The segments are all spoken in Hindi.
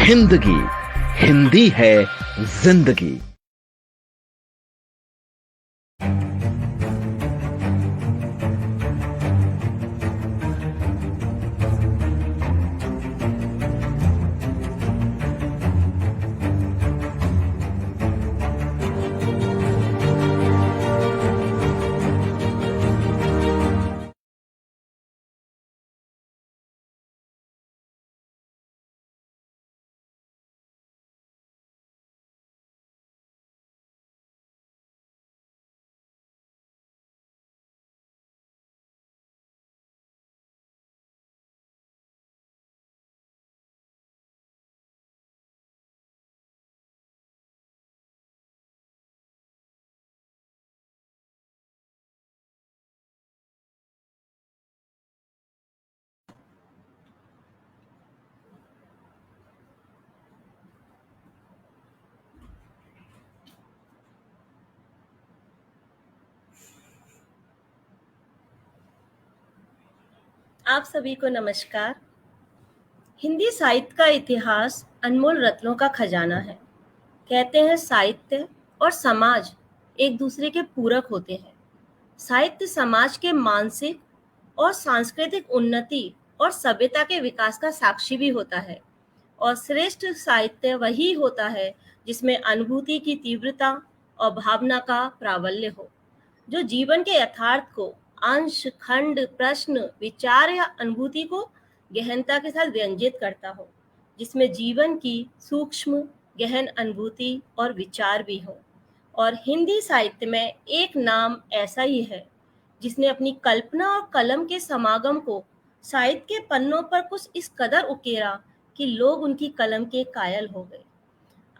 हिंदगी, हिंदी है जिंदगी। आप सभी को नमस्कार। हिंदी साहित्य का इतिहास अनमोल रत्नों का खजाना है। कहते हैं साहित्य और समाज एक दूसरे के पूरक होते हैं। साहित्य समाज के मानसिक और सांस्कृतिक उन्नति और सभ्यता के विकास का साक्षी भी होता है। और श्रेष्ठ साहित्य वही होता है जिसमें अनुभूति की तीव्रता और भावना का प्राबल्य हो, जो जीवन के यथार्थ को अंश, खंड, प्रश्न, विचार या अनुभूति को गहनता के साथ व्यंजित करता हो, जिसमें जीवन की सूक्ष्म गहन अनुभूति और विचार भी हो। और हिंदी साहित्य में एक नाम ऐसा ही है जिसने अपनी कल्पना और कलम के समागम को साहित्य के पन्नों पर कुछ इस कदर उकेरा कि लोग उनकी कलम के कायल हो गए।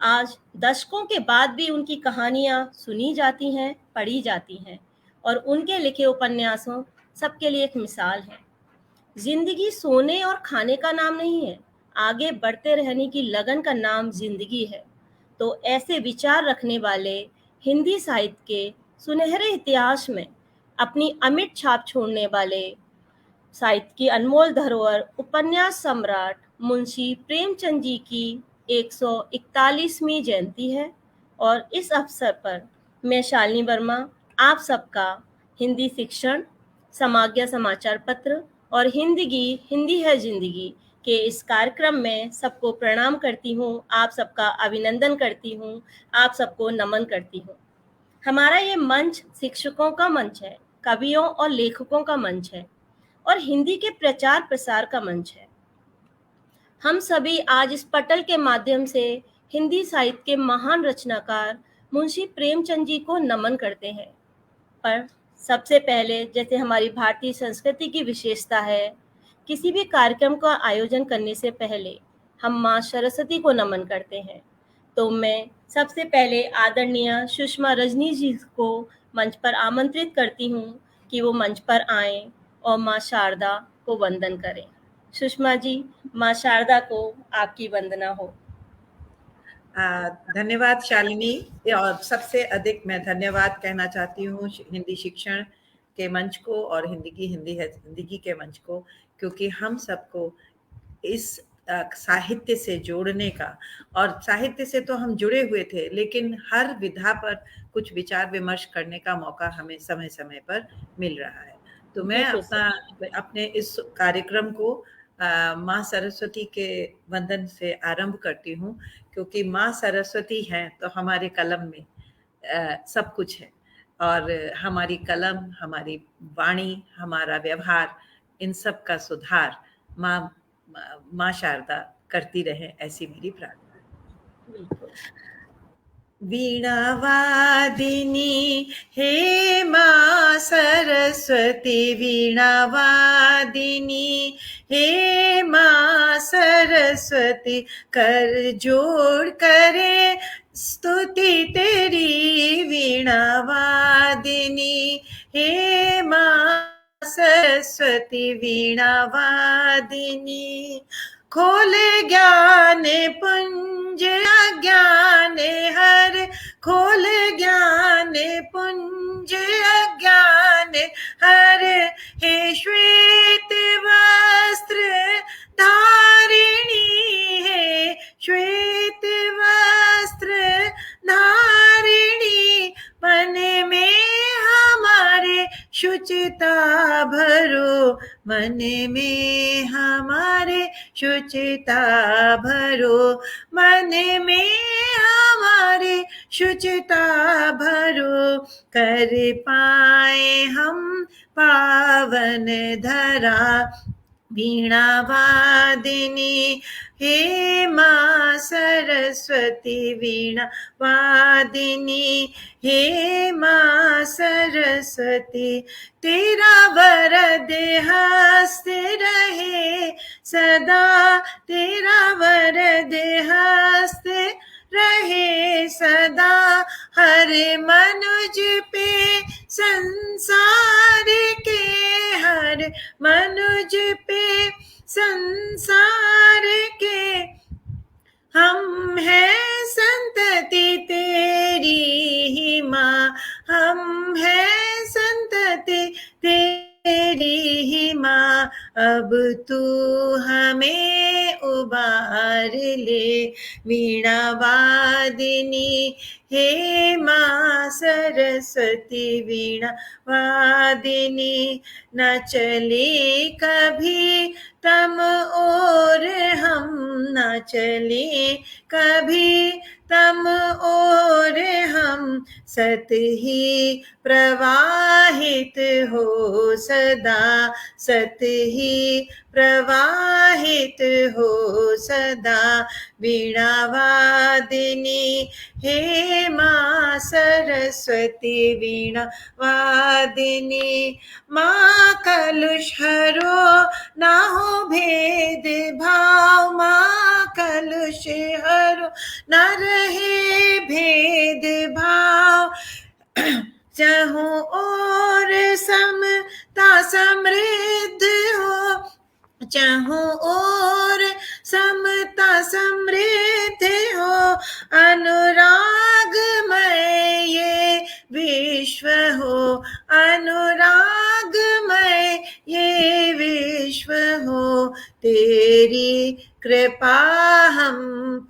आज दशकों के बाद भी उनकी कहानियां सुनी जाती हैं, पढ़ी जाती हैं, और उनके लिखे उपन्यासों सबके लिए एक मिसाल है। जिंदगी सोने और खाने का नाम नहीं है, आगे बढ़ते रहने की लगन का नाम जिंदगी है। तो ऐसे विचार रखने वाले हिंदी साहित्य के सुनहरे इतिहास में अपनी अमिट छाप छोड़ने वाले साहित्य की अनमोल धरोहर उपन्यास सम्राट मुंशी प्रेमचंद जी की 141वीं जयंती है। और इस अवसर पर मैं शालिनी वर्मा आप सबका हिंदी शिक्षण, समाज्ञा समाचार पत्र और हिंदी है जिंदगी के इस कार्यक्रम में सबको प्रणाम करती हूँ, आप सबका अभिनंदन करती हूँ, आप सबको नमन करती हूँ। हमारा ये मंच शिक्षकों का मंच है, कवियों और लेखकों का मंच है और हिंदी के प्रचार प्रसार का मंच है। हम सभी आज इस पटल के माध्यम से हिंदी साहित्य के महान रचनाकार मुंशी प्रेमचंद जी को नमन करते हैं। पर सबसे पहले, जैसे हमारी भारतीय संस्कृति की विशेषता है, किसी भी कार्यक्रम का आयोजन करने से पहले हम माँ सरस्वती को नमन करते हैं। तो मैं सबसे पहले आदरणीय सुषमा रजनी जी को मंच पर आमंत्रित करती हूँ कि वो मंच पर आएं और माँ शारदा को वंदन करें। सुषमा जी, माँ शारदा को आपकी वंदना हो। धन्यवाद शालिनी। और सबसे अधिक मैं धन्यवाद कहना चाहती हूँ हिंदी शिक्षण के मंच को और हिंदी है जिंदगी के मंच को, क्योंकि हम सबको इस साहित्य से जोड़ने का, और साहित्य से तो हम जुड़े हुए थे, लेकिन हर विधा पर कुछ विचार विमर्श करने का मौका हमें समय समय पर मिल रहा है। तो मैं अपने इस कार्यक्रम को माँ सरस्वती के वंदन से आरंभ करती हूँ, क्योंकि माँ सरस्वती हैं तो हमारे कलम में सब कुछ है, और हमारी कलम, हमारी वाणी, हमारा व्यवहार, इन सब का सुधार माँ शारदा करती रहे, ऐसी मेरी प्रार्थना। वीणा वादिनी हे माँ सरस्वती, वीणा वादिनी हे माँ सरस्वती, कर जोड़ करे स्तुति तेरी, वीणा वादिनी हे माँ सरस्वती, वीणा वादिनी। खोले ज्ञान पुंज अज्ञान हर, खोले ज्ञान पुंज अज्ञान हर, हे श्वेत वस्त्र धारिणी, हे श्वेत मन में हमारे शुचिता भरो, मन में हमारे शुचिता भरो, कर पाए हम पावन धरा। वीणा वादिनी हे माँ सरस्वती, वीणा वादिनी हे माँ सरस्वती, तेरा वरद हस्त रहे सदा, तेरा वरद हस्त रहे सदा, हर मनुज पे संसार के, हर मनुज पे संसार के, हम हैं संतति तेरी ही माँ, हम हैं संतति तेरी ही माँ, अब तू हमें उबार ले। वीणा वादिनी हे माँ सरस्वती, वीणा वादिनी, न चले कभी तम और हम, न चले कभी तम और हम, सत ही प्रवाहित हो सदा, सत ही प्रवाहित हो सदा। वीणा वादिनी हे माँ सरस्वती, वीणा वादिनी, माँ कलुष हरो ना हो भेद भाव, माँ कलुष हरो न रहे भेद भाव, चाहूं और समता समृद्ध हो, चाहूं और समता समृद्ध हो, अनुरागमय ये विश्व हो, अनुरागमय ये विश्व हो, तेरी कृपा हम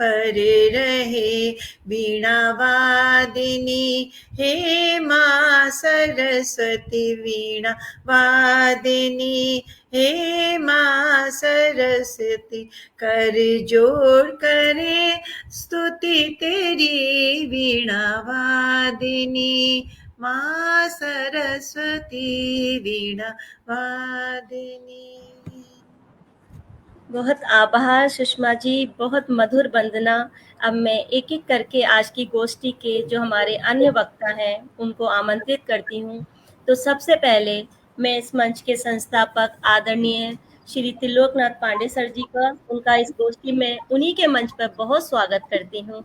पर रहे। वीणा वादिनी हे माँ सरस्वती, वीणा वादिनी हे माँ सरस्वती, कर जोड़ करे स्तुति तेरी, वीणा वादिनी माँ सरस्वती, वीणा वादिनी। बहुत आभार सुषमा जी, बहुत मधुर वंदना। अब मैं एक एक करके आज की गोष्ठी के जो हमारे अन्य वक्ता हैं उनको आमंत्रित करती हूँ। तो सबसे पहले मैं इस मंच के संस्थापक आदरणीय श्री त्रिलोकनाथ पांडे सर जी का, उनका इस गोष्ठी में उन्हीं के मंच पर बहुत स्वागत करती हूँ।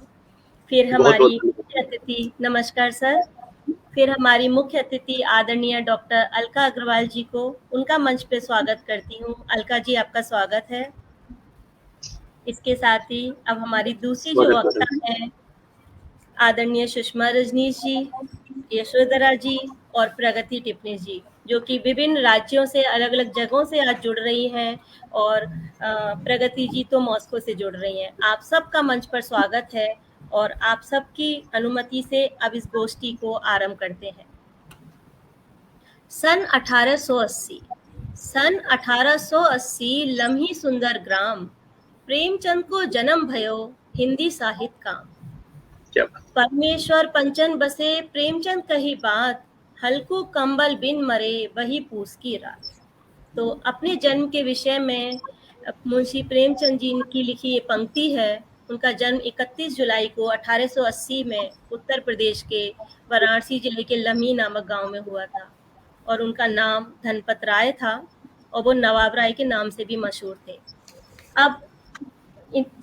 फिर हमारी मुख्य अतिथि, नमस्कार सर। फिर हमारी मुख्य अतिथि आदरणीय डॉक्टर अलका अग्रवाल जी को, उनका मंच पे स्वागत करती हूँ। अलका जी, आपका स्वागत है। इसके साथ ही अब हमारी दूसरी जो वक्ता हैं आदरणीय सुषमा रजनीश जी, यशोधरा जी और प्रगति टिप्पणी जी, जो कि विभिन्न राज्यों से, अलग अलग जगहों से आज जुड़ रही हैं, और प्रगति जी तो मॉस्को से जुड़ रही हैं। आप सबका मंच पर स्वागत है और आप सबकी अनुमति से अब इस गोष्ठी को आरंभ करते हैं। सन 1880 लम्ही सुंदर ग्राम, प्रेमचंद को जन्म भयो हिंदी साहित्य का। परमेश्वर पंचन बसे प्रेमचंद कही बात, हल्कू कंबल बिन मरे वही पूस की रात। तो अपने जन्म के विषय में मुंशी प्रेमचंद जी की लिखी ये पंक्ति है। उनका जन्म 31 जुलाई को 1880 में उत्तर प्रदेश के वाराणसी जिले के लम्ही नामक गांव में हुआ था, और उनका नाम धनपत राय था और वो नवाब राय के नाम से भी मशहूर थे। अब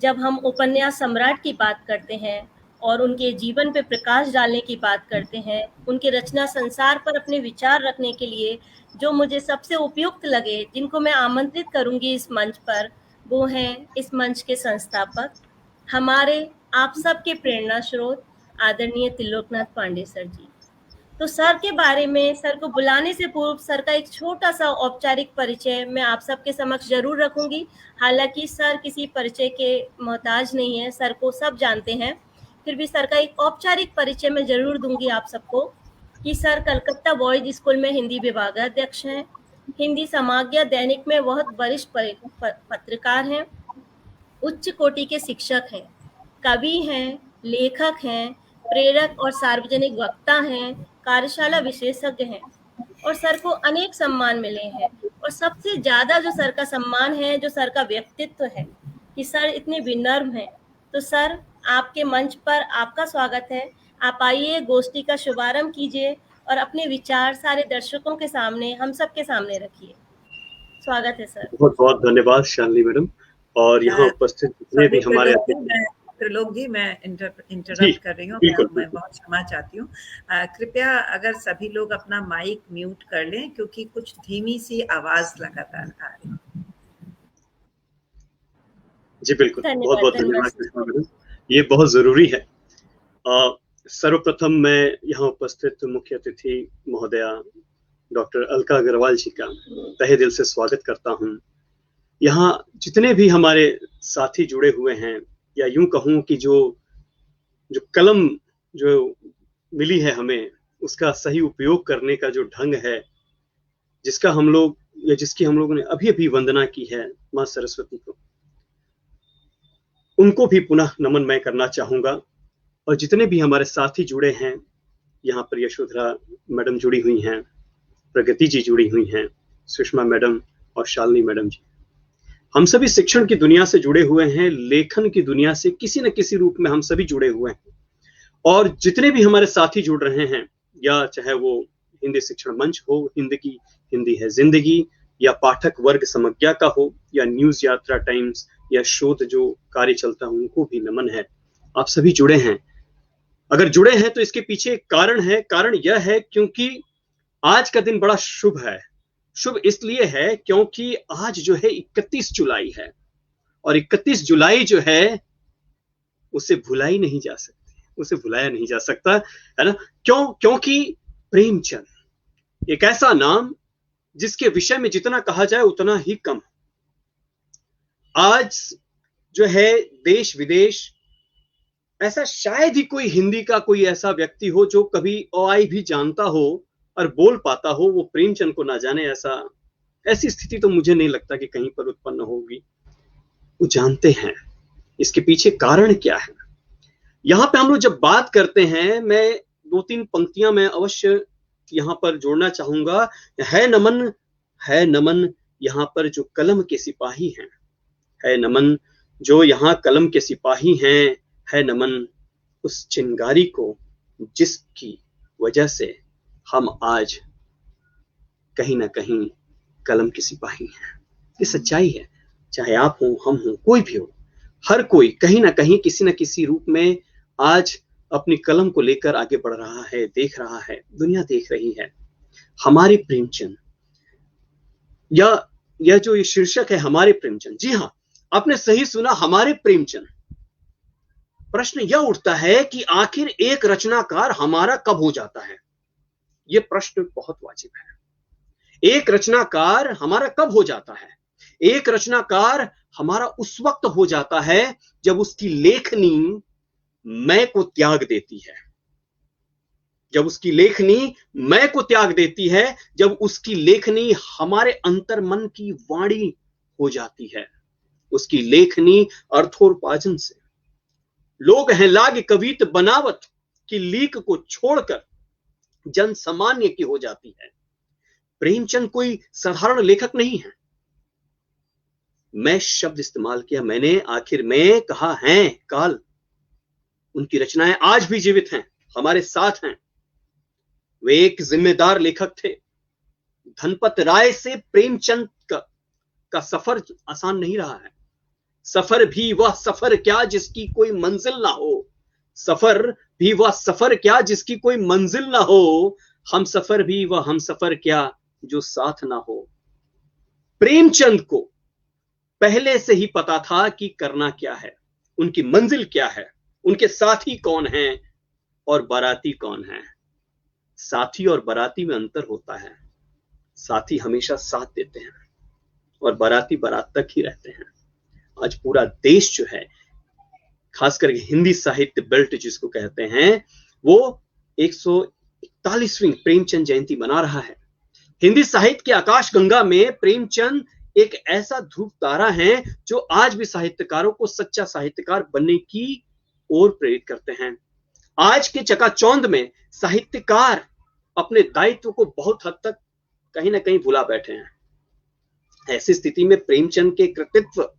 जब हम उपन्यास सम्राट की बात करते हैं और उनके जीवन पे प्रकाश डालने की बात करते हैं, उनके रचना संसार पर अपने विचार रखने के लिए जो मुझे सबसे उपयुक्त लगे, जिनको मैं आमंत्रित करूंगी इस मंच पर, वो हैं इस मंच के संस्थापक, हमारे आप सबके प्रेरणा स्रोत आदरणीय त्रिलोकनाथ पांडे सर जी। तो सर के बारे में, सर को बुलाने से पूर्व सर का एक छोटा सा औपचारिक परिचय मैं आप सबके समक्ष जरूर रखूंगी। हालांकि सर किसी परिचय के मोहताज नहीं है, सर को सब जानते हैं, फिर भी सर का एक औपचारिक परिचय मैं जरूर दूंगी आप सबको कि सर कलकत्ता बॉयज स्कूल में हिंदी विभागाध्यक्ष हैं। हिंदी समाज्ञा दैनिक में बहुत वरिष्ठ पत्रकार हैं, उच्च कोटि के शिक्षक हैं, कवि हैं, लेखक हैं, प्रेरक और सार्वजनिक वक्ता हैं, कार्यशाला विशेषज्ञ हैं और सर को अनेक सम्मान मिले हैं। और सबसे ज़्यादा जो सर का सम्मान है, जो सर का व्यक्तित्व है कि सर इतने विनम्र हैं। तो सर, आपके मंच पर आपका स्वागत है। आप आइए, गोष्ठी का शुभारंभ कीजिए और अपने विचार सारे दर्शकों के सामने, हम सबके सामने रखिए। स्वागत है सर। बहुत बहुत धन्यवाद शालिनी मैडम। और यहाँ उपस्थित जितने भी हमारे त्रिलोक जी, मैं इंटरप्ट कर रही हूँ, मैं बहुत क्षमा चाहती हूँ। कृपया अगर सभी लोग अपना माइक म्यूट कर लें, क्योंकि कुछ धीमी सी आवाज लगातार आ रही है। जी बिल्कुल, बहुत बहुत धन्यवाद मैडम, ये बहुत जरूरी है। सर्वप्रथम मैं यहाँ उपस्थित मुख्य अतिथि महोदया डॉक्टर अलका अग्रवाल जी का तहे दिल से स्वागत करता हूँ। यहाँ जितने भी हमारे साथी जुड़े हुए हैं, या यूं कहूँ कि जो कलम जो मिली है हमें, उसका सही उपयोग करने का जो ढंग है, जिसका हम लोग या जिसकी हम लोगों ने अभी अभी वंदना की है माँ सरस्वती को, उनको भी पुनः नमन मैं करना चाहूंगा। और जितने भी हमारे साथी जुड़े हैं, यहाँ पर यशोधरा मैडम जुड़ी हुई हैं, प्रगति जी जुड़ी हुई हैं, सुषमा मैडम और शालिनी मैडम जी, हम सभी शिक्षण की दुनिया से जुड़े हुए हैं, लेखन की दुनिया से किसी न किसी रूप में हम सभी जुड़े हुए हैं। और जितने भी हमारे साथी जुड़ रहे हैं, या चाहे वो हिंदी शिक्षण मंच हो, हिंदी है जिंदगी, या पाठक वर्ग समज्ञा का हो, या न्यूज यात्रा टाइम्स, या शोध जो कार्य चलता है, उनको भी नमन है। आप सभी जुड़े हैं। अगर जुड़े हैं तो इसके पीछे एक कारण है। कारण यह है क्योंकि आज का दिन बड़ा शुभ है। शुभ इसलिए है क्योंकि आज जो है 31 जुलाई है, और 31 जुलाई जो है उसे भुलाई नहीं जा सकती, उसे भुलाया नहीं जा सकता, है ना। क्योंकि प्रेमचंद एक ऐसा नाम जिसके विषय में जितना कहा जाए उतना ही कम। आज जो है देश विदेश, ऐसा शायद ही कोई हिंदी का कोई ऐसा व्यक्ति हो जो कभी आई भी जानता हो और बोल पाता हो, वो प्रेमचंद को ना जाने। ऐसी स्थिति तो मुझे नहीं लगता कि कहीं पर उत्पन्न होगी। वो जानते हैं। इसके पीछे कारण क्या है? यहाँ पे हम लोग जब बात करते हैं, मैं 2-3 पंक्तियां मैं अवश्य यहाँ पर जोड़ना चाहूंगा। है नमन यहाँ पर जो कलम के सिपाही हैं, है नमन जो यहाँ कलम के सिपाही हैं, है नमन उस चिंगारी को जिसकी वजह से हम आज कहीं ना कहीं कलम के सिपाही हैं। ये सच्चाई है। चाहे आप हो, हम हो, कोई भी हो, हर कोई कहीं ना कहीं किसी न किसी रूप में आज अपनी कलम को लेकर आगे बढ़ रहा है, देख रहा है, दुनिया देख रही है। हमारे प्रेमचंद, या जो ये शीर्षक है हमारे प्रेमचंद, जी हाँ, आपने सही सुना, हमारे प्रेमचंद। प्रश्न यह उठता है कि आखिर एक रचनाकार हमारा कब हो जाता है? यह प्रश्न बहुत वाजिब है। एक रचनाकार हमारा कब हो जाता है? एक रचनाकार हमारा उस वक्त हो जाता है जब उसकी लेखनी मैं को त्याग देती है। जब उसकी लेखनी मैं को त्याग देती है, जब उसकी लेखनी हमारे अंतर्मन की वाणी हो जाती है। उसकी लेखनी अर्थोपार्जन से लोग हैं लाग कवित बनावत की लीक को छोड़कर जन सामान्य की हो जाती है। प्रेमचंद कोई साधारण लेखक नहीं है। मैं शब्द इस्तेमाल किया मैंने, आखिर में कहा है काल। उनकी रचनाएं आज भी जीवित हैं, हमारे साथ हैं। वे एक जिम्मेदार लेखक थे। धनपत राय से प्रेमचंद का सफर आसान नहीं रहा है। सफर भी वह सफर क्या जिसकी कोई मंजिल ना हो। सफर भी वह सफर क्या जिसकी कोई मंजिल ना हो। हम सफर भी वह हम सफर क्या जो साथ ना हो। प्रेमचंद को पहले से ही पता था कि करना क्या है, उनकी मंजिल क्या है, उनके साथी कौन हैं और बाराती कौन है। साथी और बाराती में अंतर होता है। साथी हमेशा साथ देते हैं और बाराती बारात तक ही रहते हैं। आज पूरा देश जो है, खासकर हिंदी साहित्य बेल्ट जिसको कहते हैं, वो 141वीं प्रेमचंद जयंती मना रहा है। हिंदी साहित्य के आकाश गंगा में प्रेमचंद एक ऐसा ध्रुव तारा है जो आज भी साहित्यकारों को सच्चा साहित्यकार बनने की ओर प्रेरित करते हैं। आज के चकाचौंध में साहित्यकार अपने दायित्व को बहुत हद तक कहीं ना कहीं भुला बैठे हैं। ऐसी स्थिति में प्रेमचंद के कृतित्व,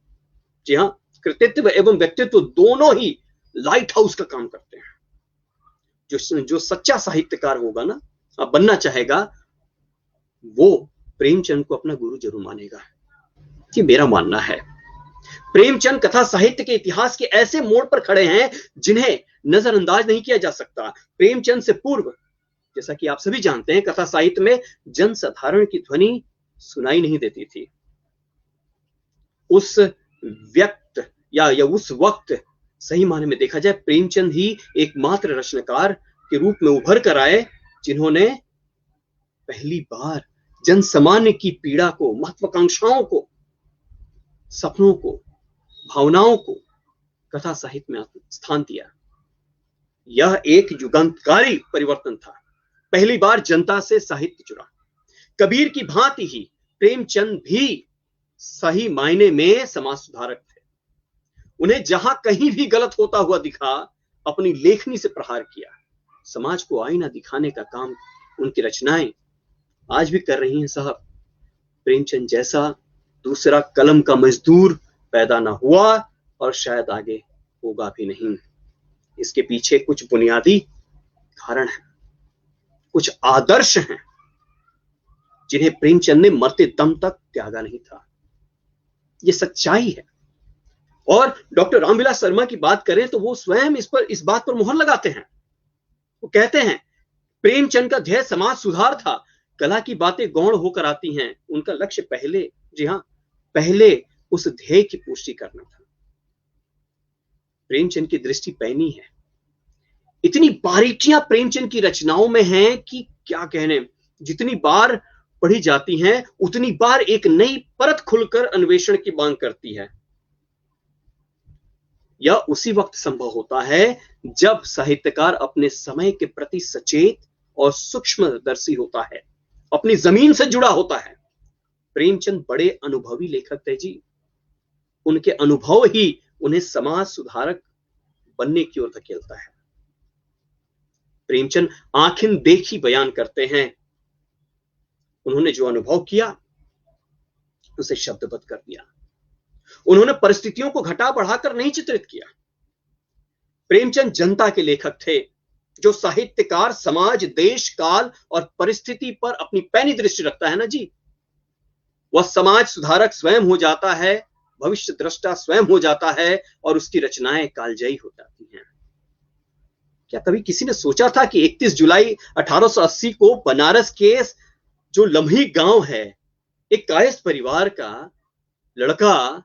जी हाँ, कृतित्व एवं व्यक्तित्व दोनों ही लाइट हाउस का काम करते हैं। जो सच्चा साहित्यकार होगा ना, बनना चाहेगा, वो प्रेमचंद को अपना गुरु जरूर मानेगा। ये मेरा मानना है। प्रेमचंद कथा साहित्य के इतिहास के ऐसे मोड़ पर खड़े हैं जिन्हें नजरअंदाज नहीं किया जा सकता। प्रेमचंद से पूर्व, जैसा कि आप सभी जानते हैं, कथा साहित्य में जनसाधारण की ध्वनि सुनाई नहीं देती थी। उस व्यक्त या उस वक्त सही माने में देखा जाए, प्रेमचंद ही एकमात्र रचनाकार के रूप में उभर कर आए जिन्होंने पहली बार जनसामान्य की पीड़ा को, महत्वाकांक्षाओं को, सपनों को, भावनाओं को कथा साहित्य में स्थान दिया। यह एक युगांतकारी परिवर्तन था। पहली बार जनता से साहित्य जुड़ा। कबीर की भांति ही प्रेमचंद भी सही मायने में समाज सुधारक थे। उन्हें जहां कहीं भी गलत होता हुआ दिखा, अपनी लेखनी से प्रहार किया। समाज को आईना दिखाने का काम उनकी रचनाएं आज भी कर रही हैं साहब। प्रेमचंद जैसा दूसरा कलम का मजदूर पैदा ना हुआ और शायद आगे होगा भी नहीं। इसके पीछे कुछ बुनियादी कारण हैं, कुछ आदर्श हैं जिन्हें प्रेमचंद ने मरते दम तक त्यागा नहीं था। ये सच्चाई है। और डॉक्टर रामविलास शर्मा की बात करें तो वो स्वयं इस बात पर मुहर लगाते हैं। वो कहते हैं, प्रेमचंद का ध्येय समाज सुधार था। कला की बातें गौण होकर आती हैं। उनका लक्ष्य पहले, जी हां, पहले उस ध्येय की पुष्टि करना था। प्रेमचंद की दृष्टि पैनी है। इतनी बारीकियां प्रेमचंद की रचनाओं में हैं कि क्या कहने। जितनी बार पढ़ी जाती हैं उतनी बार एक नई परत खुलकर अन्वेषण की मांग करती है। यह उसी वक्त संभव होता है जब साहित्यकार अपने समय के प्रति सचेत और सूक्ष्मदर्शी होता है, अपनी जमीन से जुड़ा होता है। प्रेमचंद बड़े अनुभवी लेखक थे जी। उनके अनुभव ही उन्हें समाज सुधारक बनने की ओर धकेलता है। प्रेमचंद आंखें देखी बयान करते हैं। उन्होंने जो अनुभव किया उसे शब्दबद्ध कर दिया। उन्होंने परिस्थितियों को घटा बढ़ाकर नहीं चित्रित किया। प्रेमचंद जनता के लेखक थे। जो साहित्यकार समाज, देश, काल और परिस्थिति पर अपनी पैनी दृष्टि रखता है ना जी, वह समाज सुधारक स्वयं हो जाता है, भविष्य दृष्टा स्वयं हो जाता है और उसकी रचनाएं कालजयी हो जाती हैं। क्या कभी किसी ने सोचा था कि 31 जुलाई 1880 को बनारस के जो लम्ही गांव है, एक कायस्थ परिवार का लड़का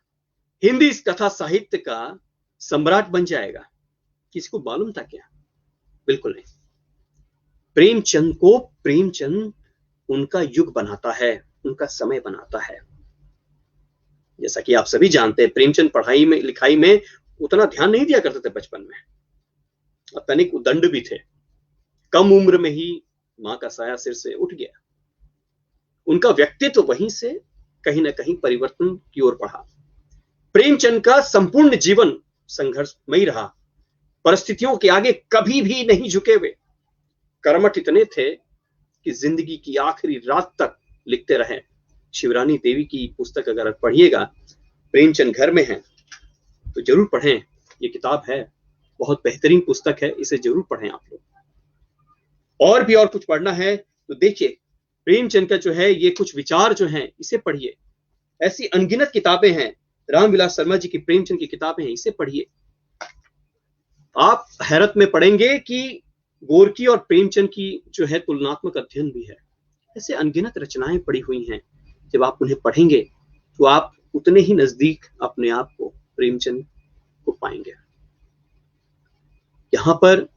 हिंदी कथा साहित्य का सम्राट बन जाएगा? किसी को मालूम था क्या? बिल्कुल नहीं। प्रेमचंद उनका युग बनाता है, उनका समय बनाता है। जैसा कि आप सभी जानते हैं, प्रेमचंद पढ़ाई में, लिखाई में उतना ध्यान नहीं दिया करते थे बचपन में। तनिक उदंड भी थे। कम उम्र में ही मां का साया सिर से उठ गया। उनका व्यक्तित्व वहीं से कहीं ना कहीं परिवर्तन की ओर बढ़ा। प्रेमचंद का संपूर्ण जीवन संघर्षमयी रहा। परिस्थितियों के आगे कभी भी नहीं झुके वे। कर्मठ इतने थे कि जिंदगी की आखिरी रात तक लिखते रहे। शिवरानी देवी की पुस्तक अगर पढ़िएगा, प्रेमचंद घर में है तो जरूर पढ़ें। ये किताब है, बहुत बेहतरीन पुस्तक है, इसे जरूर पढ़ें आप लोग। और भी और कुछ पढ़ना है तो देखिए, प्रेमचंद का जो है ये कुछ विचार जो हैं इसे पढ़िए। ऐसी अनगिनत किताबें हैं। रामविलास शर्मा जी की प्रेमचंद की किताबें हैं, इसे पढ़िए। आप हैरत में पढ़ेंगे कि गोरकी और प्रेमचंद की जो है तुलनात्मक अध्ययन भी है। ऐसे अनगिनत रचनाएं पड़ी हुई हैं। जब आप उन्हें पढ़ेंगे तो आप उतने ही नजदीक अपने आप को प्रेमचंद को पाएंगे। यहां पर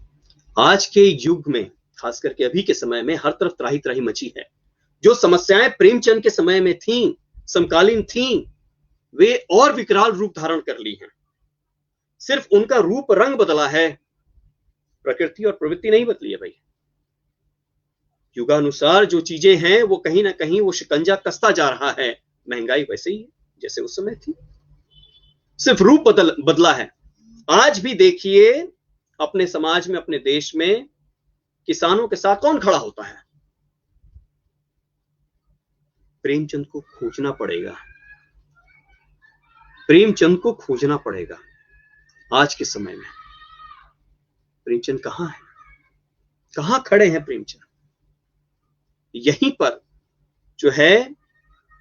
आज के युग में, खास करके अभी के समय में, हर तरफ त्राही त्राही मची है। जो समस्याएं प्रेमचंद के समय में थीं, समकालीन थीं, वे और विकराल रूप धारण कर ली हैं। सिर्फ उनका रूप रंग बदला है, प्रकृति और प्रवृत्ति नहीं बदली है भाई। युगानुसार जो चीजें हैं वो कहीं ना कहीं वो शिकंजा कसता जा रहा है। महंगाई वैसे ही है जैसे उस समय थी, सिर्फ रूप बदला है। आज भी देखिए अपने समाज में, अपने देश में किसानों के साथ कौन खड़ा होता है? प्रेमचंद को खोजना पड़ेगा, प्रेमचंद को खोजना पड़ेगा। आज के समय में प्रेमचंद कहां है? कहां खड़े हैं प्रेमचंद? यहीं पर जो है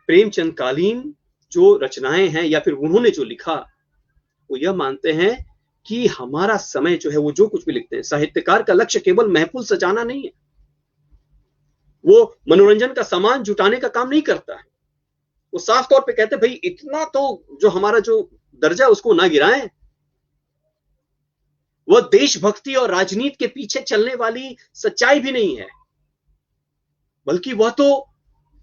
प्रेमचंद कालीन जो रचनाएं हैं या फिर उन्होंने जो लिखा, वो यह मानते हैं कि हमारा समय जो है, वो जो कुछ भी लिखते हैं, साहित्यकार का लक्ष्य केवल महफिल सजाना नहीं है, वो मनोरंजन का सामान जुटाने का काम नहीं करता है। वो साफ तौर पे कहते हैं भाई इतना तो जो हमारा जो दर्जा है उसको ना गिराएं। वह देशभक्ति और राजनीति के पीछे चलने वाली सच्चाई भी नहीं है, बल्कि वह तो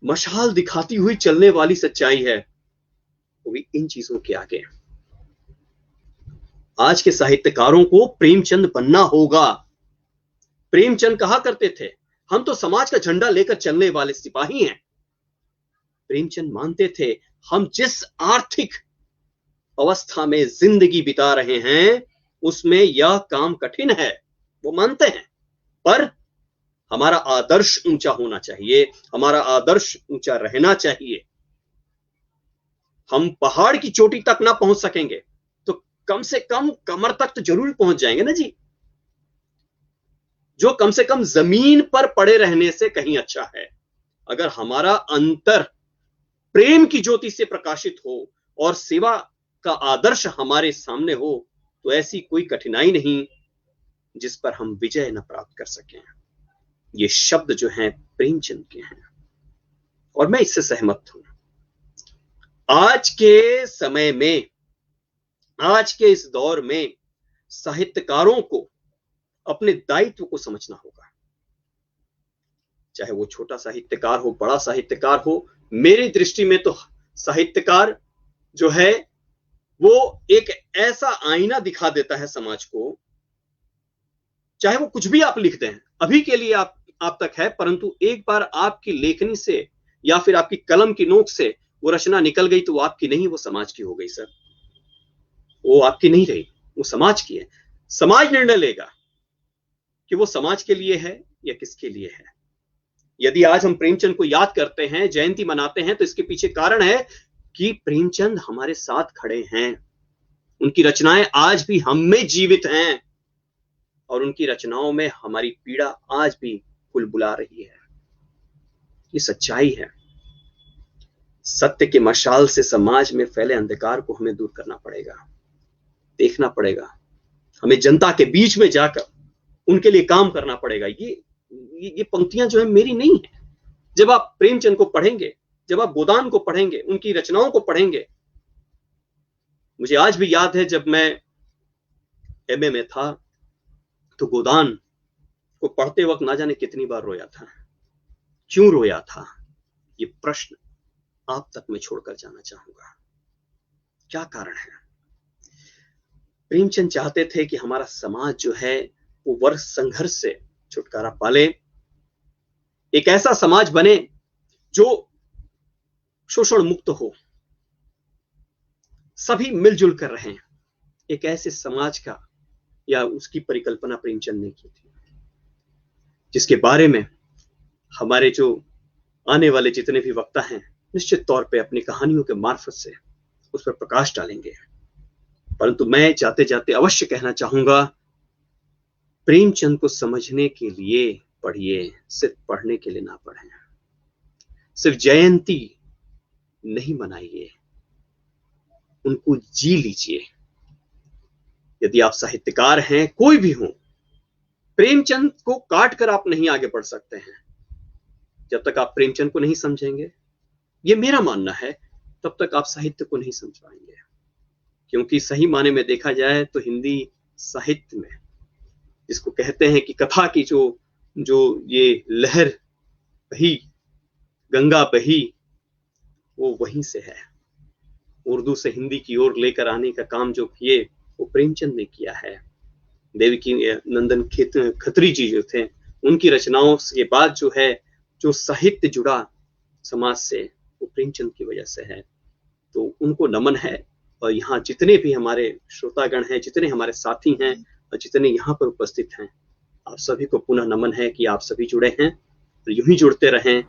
मशाल दिखाती हुई चलने वाली सच्चाई है, वो भी इन चीजों के आगे। आज के साहित्यकारों को प्रेमचंद बनना होगा। प्रेमचंद कहा करते थे हम तो समाज का झंडा लेकर चलने वाले सिपाही हैं। प्रेमचंद मानते थे हम जिस आर्थिक अवस्था में जिंदगी बिता रहे हैं उसमें यह काम कठिन है, वो मानते हैं, पर हमारा आदर्श ऊंचा होना चाहिए, हमारा आदर्श ऊंचा रहना चाहिए। हम पहाड़ की चोटी तक ना पहुंच सकेंगे तो कम से कम कमर तक तो जरूर पहुंच जाएंगे ना जी, जो कम से कम जमीन पर पड़े रहने से कहीं अच्छा है। अगर हमारा अंतर प्रेम की ज्योति से प्रकाशित हो और सेवा का आदर्श हमारे सामने हो तो ऐसी कोई कठिनाई नहीं जिस पर हम विजय न प्राप्त कर सकें। ये शब्द जो हैं प्रेमचंद के हैं और मैं इससे सहमत हूं। आज के समय में, आज के इस दौर में साहित्यकारों को अपने दायित्व को समझना होगा, चाहे वो छोटा साहित्यकार हो, बड़ा साहित्यकार हो। मेरी दृष्टि में तो साहित्यकार जो है वो एक ऐसा आईना दिखा देता है समाज को, चाहे वो कुछ भी आप लिख दें, अभी के लिए आप तक है, परंतु एक बार आपकी लेखनी से या फिर आपकी कलम की नोक से वो रचना निकल गई तो वो आपकी नहीं, वो समाज की हो गई सर। वो आपकी नहीं रही, वो समाज की है। समाज निर्णय लेगा कि वो समाज के लिए है या किसके लिए है। यदि आज हम प्रेमचंद को याद करते हैं, जयंती मनाते हैं, तो इसके पीछे कारण है कि प्रेमचंद हमारे साथ खड़े हैं। उनकी रचनाएं आज भी हम में जीवित हैं और उनकी रचनाओं में हमारी पीड़ा आज भी बुलबुला रही है। ये सच्चाई है। सत्य के मशाल से समाज में फैले अंधकार को हमें दूर करना पड़ेगा, देखना पड़ेगा। हमें जनता के बीच में जाकर उनके लिए काम करना पड़ेगा। ये पंक्तियां जो है मेरी नहीं है। जब आप प्रेमचंद को पढ़ेंगे, जब आप गोदान को पढ़ेंगे, उनकी रचनाओं को पढ़ेंगे, मुझे आज भी याद है जब मैं एमए में था तो गोदान को पढ़ते वक्त ना जाने कितनी बार रोया था। क्यों रोया था, ये प्रश्न आप तक मैं छोड़कर जाना चाहूंगा। क्या कारण है? प्रेमचंद चाहते थे कि हमारा समाज जो है वो वर्ग संघर्ष से छुटकारा पाले, एक ऐसा समाज बने जो शोषण मुक्त हो, सभी मिलजुल कर रहें। एक ऐसे समाज का या उसकी परिकल्पना प्रेमचंद ने की थी, जिसके बारे में हमारे जो आने वाले जितने भी वक्ता हैं निश्चित तौर पे अपनी कहानियों के मार्फत से उस पर प्रकाश डालेंगे। परंतु मैं जाते जाते अवश्य कहना चाहूंगा, प्रेमचंद को समझने के लिए पढ़िए, सिर्फ पढ़ने के लिए ना पढ़ें। सिर्फ जयंती नहीं मनाइए, उनको जी लीजिए। यदि आप साहित्यकार हैं, कोई भी हो, प्रेमचंद को काट कर आप नहीं आगे बढ़ सकते हैं। जब तक आप प्रेमचंद को नहीं समझेंगे, ये मेरा मानना है, तब तक आप साहित्य को नहीं समझ पाएंगे। क्योंकि सही माने में देखा जाए तो हिंदी साहित्य में जिसको कहते हैं कि कथा की जो ये लहर बही, गंगा बही, वो वहीं से है। उर्दू से हिंदी की ओर लेकर आने का काम जो किए वो प्रेमचंद ने किया है। देवकी नंदन खत्री जी जो थे उनकी रचनाओं के बाद जो है, जो साहित्य जुड़ा समाज से, वो प्रेमचंद की वजह से है। तो उनको नमन है। और यहाँ जितने भी हमारे श्रोतागण हैं, जितने हमारे साथी हैं और जितने यहाँ पर उपस्थित हैं, आप सभी को पुनः नमन है कि आप सभी जुड़े हैं और यूं ही जुड़ते रहें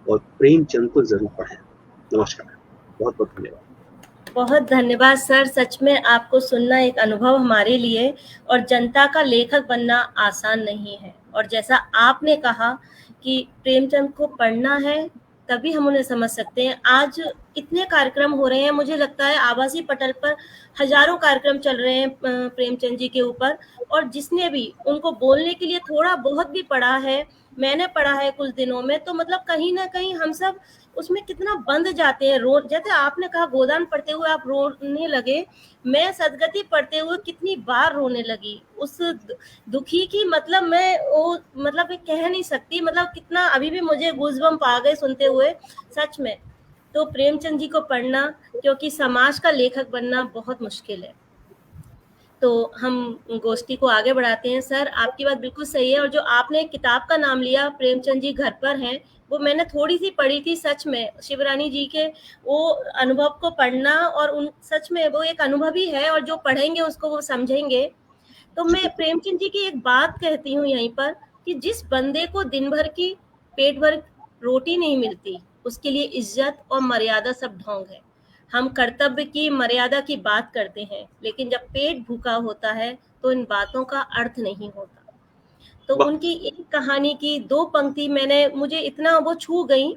और प्रेमचंद को जरूर पढ़ें। नमस्कार, बहुत बहुत धन्यवाद। बहुत धन्यवाद सर। सच में आपको सुनना एक अनुभव हमारे लिए, और जनता का लेखक बनना आसान नहीं है। और जैसा आपने कहा कि प्रेमचंद को पढ़ना है तभी हम उन्हें समझ सकते हैं। आज इतने कार्यक्रम हो रहे हैं, मुझे लगता है आभासी पटल पर हजारों कार्यक्रम चल रहे हैं प्रेमचंद जी के ऊपर, और जिसने भी उनको बोलने के लिए थोड़ा बहुत भी पढ़ा है, मैंने पढ़ा है कुछ दिनों में, तो मतलब कहीं ना कहीं हम सब उसमें कितना बंध जाते हैं। रो, जैसे आपने कहा गोदान पढ़ते हुए आप रोने लगे, मैं सदगति पढ़ते हुए कितनी बार रोने लगी। उस दुखी की मतलब मैं वो मतलब कह नहीं सकती, मतलब कितना अभी भी मुझे गूज़बम्प आ गए सुनते हुए, सच में। तो प्रेमचंद जी को पढ़ना, क्योंकि समाज का लेखक बनना बहुत मुश्किल है। तो हम गोष्ठी को आगे बढ़ाते हैं। सर, आपकी बात बिल्कुल सही है, और जो आपने किताब का नाम लिया प्रेमचंद जी घर पर हैं, वो मैंने थोड़ी सी पढ़ी थी। सच में शिवरानी जी के वो अनुभव को पढ़ना, और उन सच में वो एक अनुभव ही है, और जो पढ़ेंगे उसको वो समझेंगे। तो मैं प्रेमचंद जी की एक बात कहती हूँ यहीं पर, कि जिस बंदे को दिन भर की पेट भर रोटी नहीं मिलती, उसके लिए इज्जत और मर्यादा सब ढोंग है। हम कर्तव्य की मर्यादा की बात करते हैं, लेकिन जब पेट भूखा होता है तो इन बातों का अर्थ नहीं होता। तो उनकी एक कहानी की 2 पंक्ति मुझे इतना वो छू गई,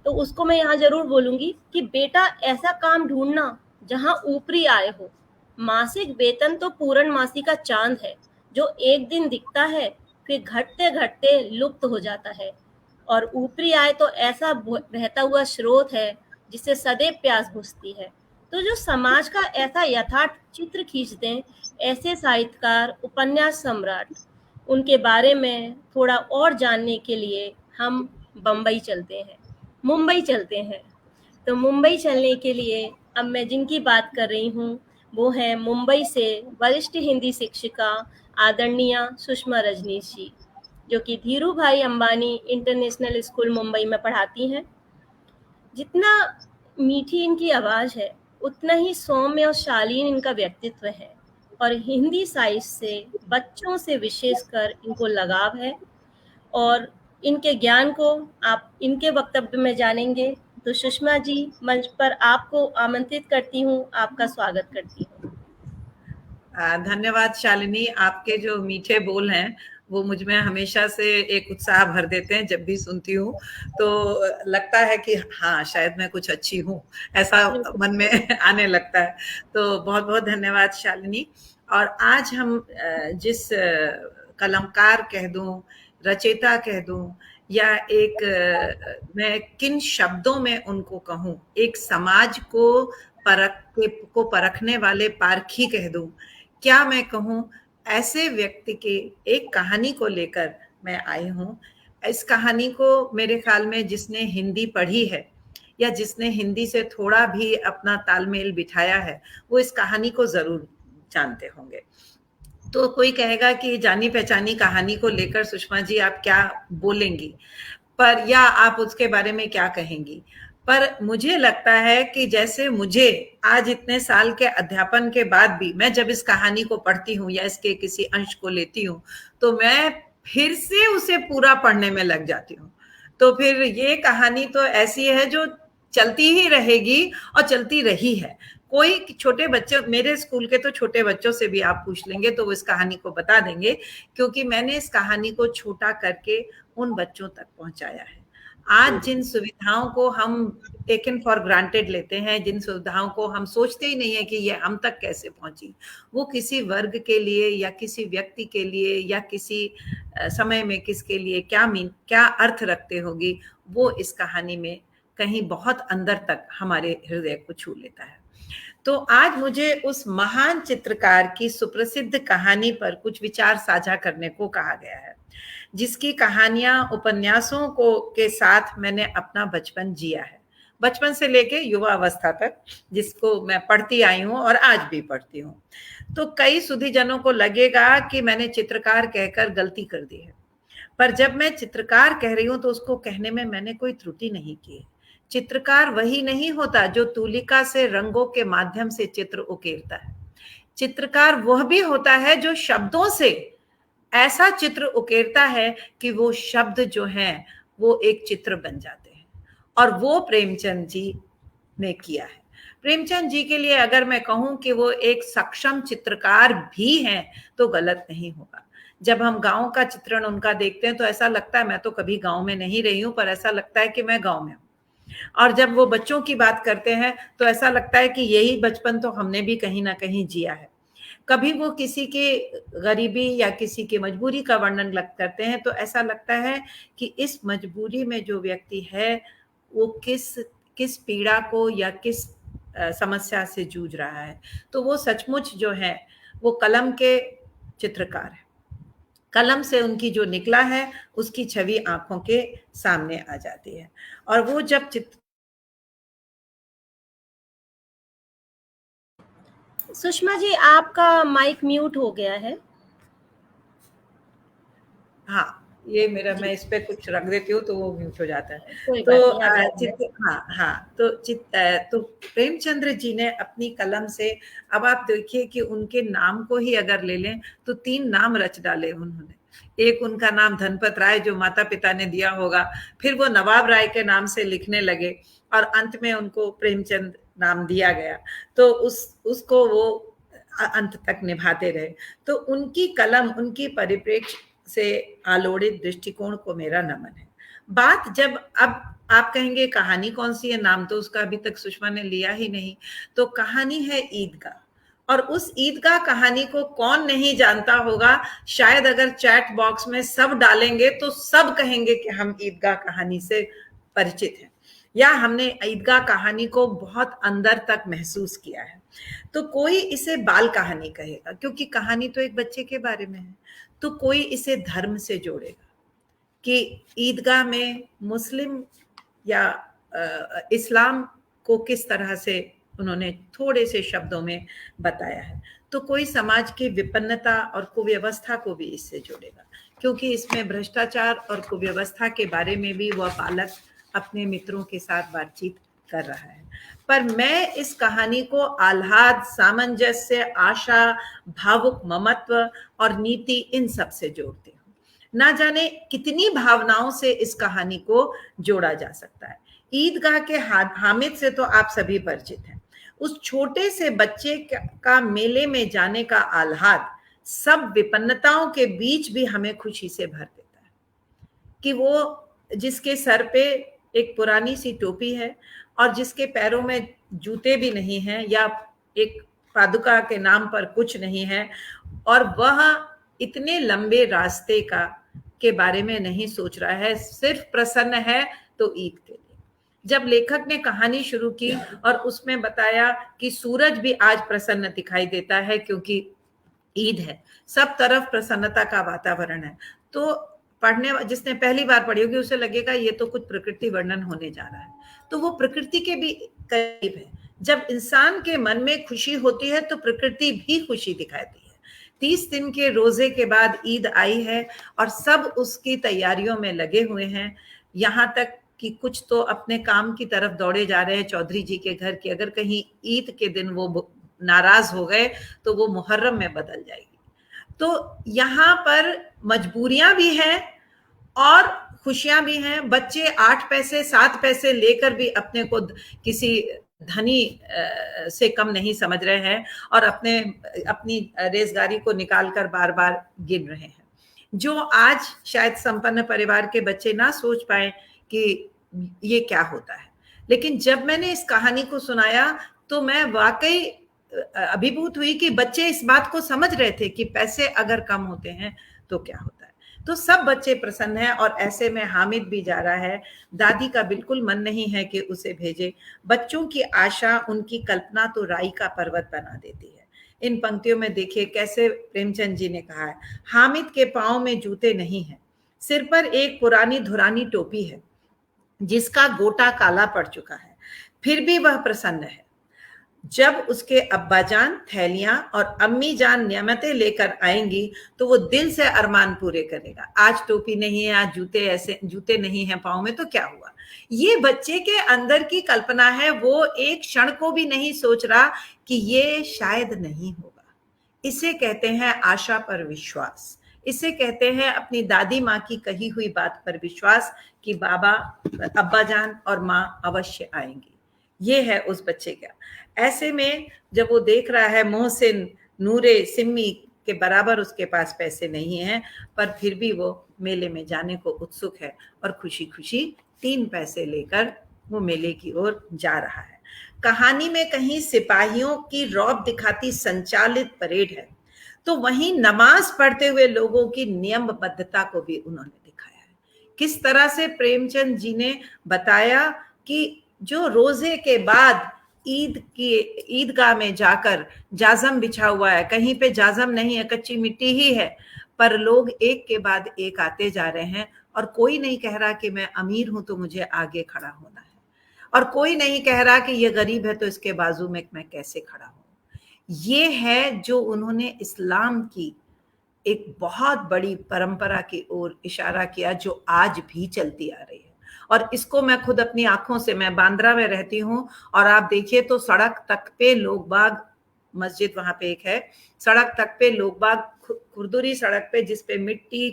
तो उसको मैं यहाँ जरूर बोलूंगी कि बेटा ऐसा काम ढूंढना जहाँ ऊपरी आय हो। मासिक वेतन तो पूर्णमासी का चांद है, जो एक दिन दिखता है फिर घटते घटते लुप्त हो जाता है, और ऊपरी आय तो ऐसा बहता हुआ स्रोत है जिससे सदैव प्यास बुझती है। तो जो समाज का ऐसा यथार्थ चित्र खींच दें, ऐसे साहित्यकार, उपन्यास सम्राट, उनके बारे में थोड़ा और जानने के लिए हम बम्बई चलते हैं, मुंबई चलते हैं। तो मुंबई चलने के लिए अब मैं जिनकी बात कर रही हूँ वो है मुंबई से वरिष्ठ हिंदी शिक्षिका आदरणीय सुषमा रजनीश जी, जो कि धीरू भाई अंबानी इंटरनेशनल स्कूल मुंबई में पढ़ाती हैं। जितना मीठी इनकी आवाज़ है, उतना ही सौम्य और शालीन इनका व्यक्तित्व है, और हिंदी साहित्य से बच्चों से विशेषकर इनको लगाव है, और इनके ज्ञान को आप इनके वक्तव्य में जानेंगे। तो सुषमा जी, मंच पर आपको आमंत्रित करती हूँ, आपका स्वागत करती हूँ। धन्यवाद शालिनी, आपके जो मीठे बोल हैं वो मुझ में हमेशा से एक उत्साह भर देते हैं। जब भी सुनती हूँ तो लगता है कि हाँ, शायद मैं कुछ अच्छी हूँ, ऐसा मन में आने लगता है। तो बहुत बहुत धन्यवाद शालिनी। और आज हम जिस कलमकार कह दूं, रचयिता कह दूं, या एक मैं किन शब्दों में उनको कहूं, एक समाज को परखने वाले पारखी कह दूं, क्या मैं कहूं, ऐसे व्यक्ति के एक कहानी को लेकर मैं आई हूं। इस कहानी को मेरे ख्याल में जिसने हिंदी पढ़ी है या जिसने हिंदी से थोड़ा भी अपना तालमेल बिठाया है, वो इस कहानी को जरूर जानते होंगे। तो कोई कहेगा कि जानी पहचानी कहानी को लेकर सुषमा जी आप क्या बोलेंगी, पर या आप उसके बारे में क्या कहेंगी। पर मुझे लगता है कि जैसे मुझे आज इतने साल के अध्यापन के बाद भी मैं जब इस कहानी को पढ़ती हूँ या इसके किसी अंश को लेती हूँ, तो मैं फिर से उसे पूरा पढ़ने में लग जाती हूँ। तो फिर ये कहानी तो ऐसी है जो चलती ही रहेगी और चलती रही है। कोई छोटे बच्चे, मेरे स्कूल के तो छोटे बच्चों से भी आप पूछ लेंगे तो वो इस कहानी को बता देंगे, क्योंकि मैंने इस कहानी को छोटा करके उन बच्चों तक पहुंचाया है। आज जिन सुविधाओं को हम टेकन फॉर ग्रांटेड लेते हैं, जिन सुविधाओं को हम सोचते ही नहीं है कि ये हम तक कैसे पहुंची, वो किसी वर्ग के लिए या किसी व्यक्ति के लिए या किसी समय में किसके लिए क्या अर्थ रखते होगी, वो इस कहानी में कहीं बहुत अंदर तक हमारे हृदय को छू लेता है। तो आज मुझे उस महान चित्रकार की सुप्रसिद्ध कहानी पर कुछ विचार साझा करने को कहा गया है, जिसकी कहानियां, उपन्यासों के साथ मैंने अपना बचपन जिया है, बचपन से लेके युवा अवस्था तक, जिसको मैं पढ़ती आई हूँ और आज भी पढ़ती हूँ। तो कई सुधीजनों को लगेगा कि मैंने चित्रकार कहकर गलती कर दी है, पर जब मैं चित्रकार कह रही हूं तो उसको कहने में मैंने कोई त्रुटि नहीं की। चित्रकार वही नहीं होता जो तूलिका से रंगों के माध्यम से चित्र उकेरता है। चित्रकार वह भी होता है जो शब्दों से ऐसा चित्र उकेरता है कि वो शब्द जो हैं वो एक चित्र बन जाते हैं, और वो प्रेमचंद जी ने किया है। प्रेमचंद जी के लिए अगर मैं कहूं कि वो एक सक्षम चित्रकार भी हैं तो गलत नहीं होगा। जब हम गांव का चित्रण उनका देखते हैं तो ऐसा लगता है, मैं तो कभी गांव में नहीं रही हूं, पर ऐसा लगता है कि मैं गांव में हूं। और जब वो बच्चों की बात करते हैं तो ऐसा लगता है कि यही बचपन तो हमने भी कहीं ना कहीं जिया है। कभी वो किसी की गरीबी या किसी की मजबूरी का वर्णन करते हैं तो ऐसा लगता है कि इस मजबूरी में जो व्यक्ति है वो किस पीड़ा को या किस समस्या से जूझ रहा है। तो वो सचमुच जो है वो कलम के चित्रकार है। कलम से उनकी जो निकला है उसकी छवि आंखों के सामने आ जाती है। और वो जब सुषमा जी, आपका माइक म्यूट हो गया है। हाँ, ये मेरा, मैं इस पे कुछ रख देती हूँ तो वो म्यूट हो जाता है। कोई तो बात नहीं, आ जाता है। तो प्रेमचंद्र जी ने अपनी कलम से, अब आप देखिए कि उनके नाम को ही अगर ले लें तो 3 नाम रच डाले उन्होंने। एक उनका नाम धनपत राय जो माता पिता ने दिया होगा, फिर वो नवाब राय के नाम से लिखने लगे और अंत में उनको प्रेमचंद नाम दिया गया। तो उसको वो अंत तक निभाते रहे। तो उनकी कलम, उनकी परिप्रेक्ष्य से आलोड़ित दृष्टिकोण को मेरा नमन है। बात जब अब आप कहेंगे कहानी कौन सी है, नाम तो उसका अभी तक सुषमा ने लिया ही नहीं। तो कहानी है ईदगाह, और उस ईदगाह कहानी को कौन नहीं जानता होगा। शायद अगर चैट बॉक्स में सब डालेंगे तो सब कहेंगे कि हम ईदगाह कहानी से परिचित हैं, या हमने ईदगाह कहानी को बहुत अंदर तक महसूस किया है। तो कोई इसे बाल कहानी कहेगा क्योंकि कहानी तो एक बच्चे के बारे में है। तो कोई इसे धर्म से जोड़ेगा कि ईदगाह में मुस्लिम या इस्लाम को किस तरह से उन्होंने थोड़े से शब्दों में बताया है। तो कोई समाज की विपन्नता और कुव्यवस्था को भी इससे जोड़ेगा, क्योंकि इसमें भ्रष्टाचार और कुव्यवस्था के बारे में भी वह बालक अपने मित्रों के साथ बातचीत कर रहा है। पर मैं इस कहानी को आह्लाद, सामंजस्य, आशा, भावुक ममत्व और नीति, इन सब से जोड़ती हूँ। ना जाने कितनी भावनाओं से इस कहानी को जोड़ा जा सकता है। ईदगाह के हामिद से तो आप सभी परिचित हैं। उस छोटे से बच्चे का मेले में जाने का आह्लाद सब विपन्नताओं के बीच भी हमें खुशी से भर देता है कि वो जिसके सर पे एक पुरानी सी टोपी है और जिसके पैरों में जूते भी नहीं हैं या एक पादुका के नाम पर कुछ नहीं है, और वह इतने लंबे रास्ते के बारे में नहीं सोच रहा है, सिर्फ प्रसन्न है तो ईद के लिए। जब लेखक ने कहानी शुरू की और उसमें बताया कि सूरज भी आज प्रसन्न दिखाई देता है क्योंकि ईद है, सब तरफ प्रसन्नता का वातावरण है, तो जिसने पहली बार पढ़ी होगी उसे लगेगा ये तो कुछ प्रकृति वर्णन होने जा रहा है। तो वो प्रकृति के भी करीब है। जब इंसान के मन में खुशी होती है तो प्रकृति भी खुशी दिखाती है। 30 दिन के रोजे के बाद ईद आई है और सब उसकी तैयारियों में लगे हुए हैं। यहाँ तक कि कुछ तो अपने काम की तरफ दौड़े जा रहे हैं चौधरी जी के घर की, अगर कहीं ईद के दिन वो नाराज हो गए तो वो मुहर्रम में बदल जाएगी। तो यहाँ पर मजबूरियां भी हैं और खुशियां भी हैं। बच्चे 8 पैसे 7 पैसे लेकर भी अपने को किसी धनी से कम नहीं समझ रहे हैं और अपनी रेजगारी को निकालकर बार बार गिन रहे हैं, जो आज शायद संपन्न परिवार के बच्चे ना सोच पाए कि ये क्या होता है। लेकिन जब मैंने इस कहानी को सुनाया तो मैं वाकई अभिभूत हुई कि बच्चे इस बात को समझ रहे थे कि पैसे अगर कम होते हैं तो क्या होता है। तो सब बच्चे प्रसन्न हैं और ऐसे में हामिद भी जा रहा है। दादी का बिल्कुल मन नहीं है कि उसे भेजे। बच्चों की आशा, उनकी कल्पना तो राई का पर्वत बना देती है। इन पंक्तियों में देखिए कैसे प्रेमचंद जी ने कहा है, हामिद के पांव में जूते नहीं है, सिर पर एक पुरानी धुरानी टोपी है जिसका गोटा काला पड़ चुका है, फिर भी वह प्रसन्न है। जब उसके अब्बाजान थैलियां और अम्मी जान नियमतें लेकर आएंगी तो वो दिल से अरमान पूरे करेगा। आज टोपी नहीं है, आज जूते नहीं है पाँव में, तो क्या हुआ? ये बच्चे के अंदर की कल्पना है, वो एक क्षण को भी नहीं सोच रहा कि ये शायद नहीं होगा। इसे कहते हैं आशा पर विश्वास। इसे कहते हैं अपनी दादी माँ की कही हुई बात पर विश्वास कि बाबा, अब्बाजान और माँ अवश्य आएंगी। ये है उस बच्चे का। ऐसे में जब वो देख रहा है मोहसिन, नूरे, सिम्मी के बराबर उसके पास पैसे नहीं हैं, पर फिर भी वो मेले में जाने को उत्सुक है और खुशी खुशी 3 पैसे लेकर वो मेले की ओर जा रहा है। कहानी में कहीं सिपाहियों की रौब दिखाती संचालित परेड है, तो वहीं नमाज पढ़ते हुए लोगों की नियमबद्धता को भी उन्होंने दिखाया है। किस तरह से प्रेमचंद जी ने बताया कि जो रोजे के बाद ईदगाह में जाकर जाजम बिछा हुआ है, कहीं पे जाजम नहीं है, कच्ची मिट्टी ही है, पर लोग एक के बाद एक आते जा रहे हैं और कोई नहीं कह रहा कि मैं अमीर हूं तो मुझे आगे खड़ा होना है, और कोई नहीं कह रहा कि ये गरीब है तो इसके बाजू में मैं कैसे खड़ा हूं। ये है जो उन्होंने इस्लाम की एक बहुत बड़ी परंपरा की ओर इशारा किया जो आज भी चलती आ रही है। और इसको मैं खुद अपनी आंखों से, मैं बांद्रा में रहती हूँ, और आप देखिए तो सड़क तक पे लोग बाग, मस्जिद वहां पे एक है, सड़क तक पे लोग बाग, खुरदुरी सड़क पे जिस पे मिट्टी,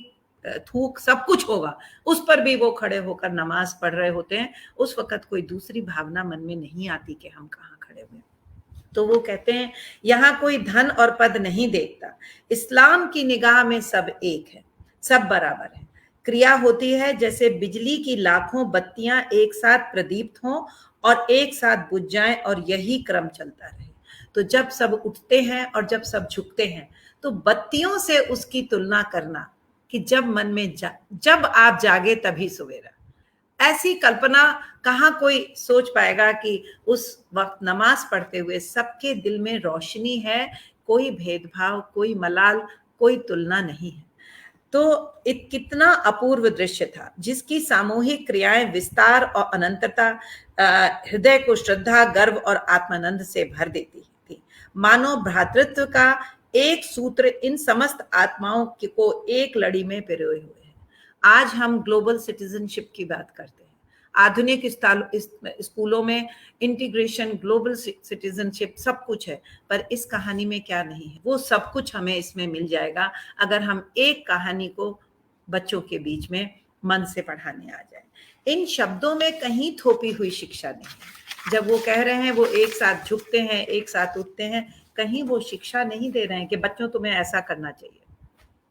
थूक सब कुछ होगा, उस पर भी वो खड़े होकर नमाज पढ़ रहे होते हैं। उस वक्त कोई दूसरी भावना मन में नहीं आती कि हम कहाँ खड़े हुए। तो वो कहते हैं यहाँ कोई धन और पद नहीं देखता, इस्लाम की निगाह में सब एक है, सब बराबर है। क्रिया होती है जैसे बिजली की लाखों बत्तियां एक साथ प्रदीप्त हों और एक साथ बुझ जाएं, और यही क्रम चलता रहे। तो जब सब उठते हैं और जब सब झुकते हैं, तो बत्तियों से उसकी तुलना करना कि जब मन में जब आप जागे तभी सवेरा, ऐसी कल्पना कहाँ कोई सोच पाएगा कि उस वक्त नमाज पढ़ते हुए सबके दिल में रोशनी है, कोई भेदभाव, कोई मलाल, कोई तुलना नहीं है। तो एक कितना अपूर्व दृश्य था, जिसकी सामूहिक क्रियाएं, विस्तार और अनंतता हृदय को श्रद्धा, गर्व और आत्मानंद से भर देती थी। मानव भ्रातृत्व का एक सूत्र इन समस्त आत्माओं को एक लड़ी में पिरोए हुए है। आज हम ग्लोबल सिटीजनशिप की बात करते हैं, आधुनिक स्कूलों में इंटीग्रेशन, ग्लोबल सिटीजनशिप सब कुछ है, पर इस कहानी में क्या नहीं है, वो सब कुछ हमें इसमें मिल जाएगा अगर हम एक कहानी को बच्चों के बीच में मन से पढ़ाने आ जाए। इन शब्दों में कहीं थोपी हुई शिक्षा नहीं है। जब वो कह रहे हैं वो एक साथ झुकते हैं, एक साथ उठते हैं, कहीं वो शिक्षा नहीं दे रहे हैं कि बच्चों तुम्हें ऐसा करना चाहिए।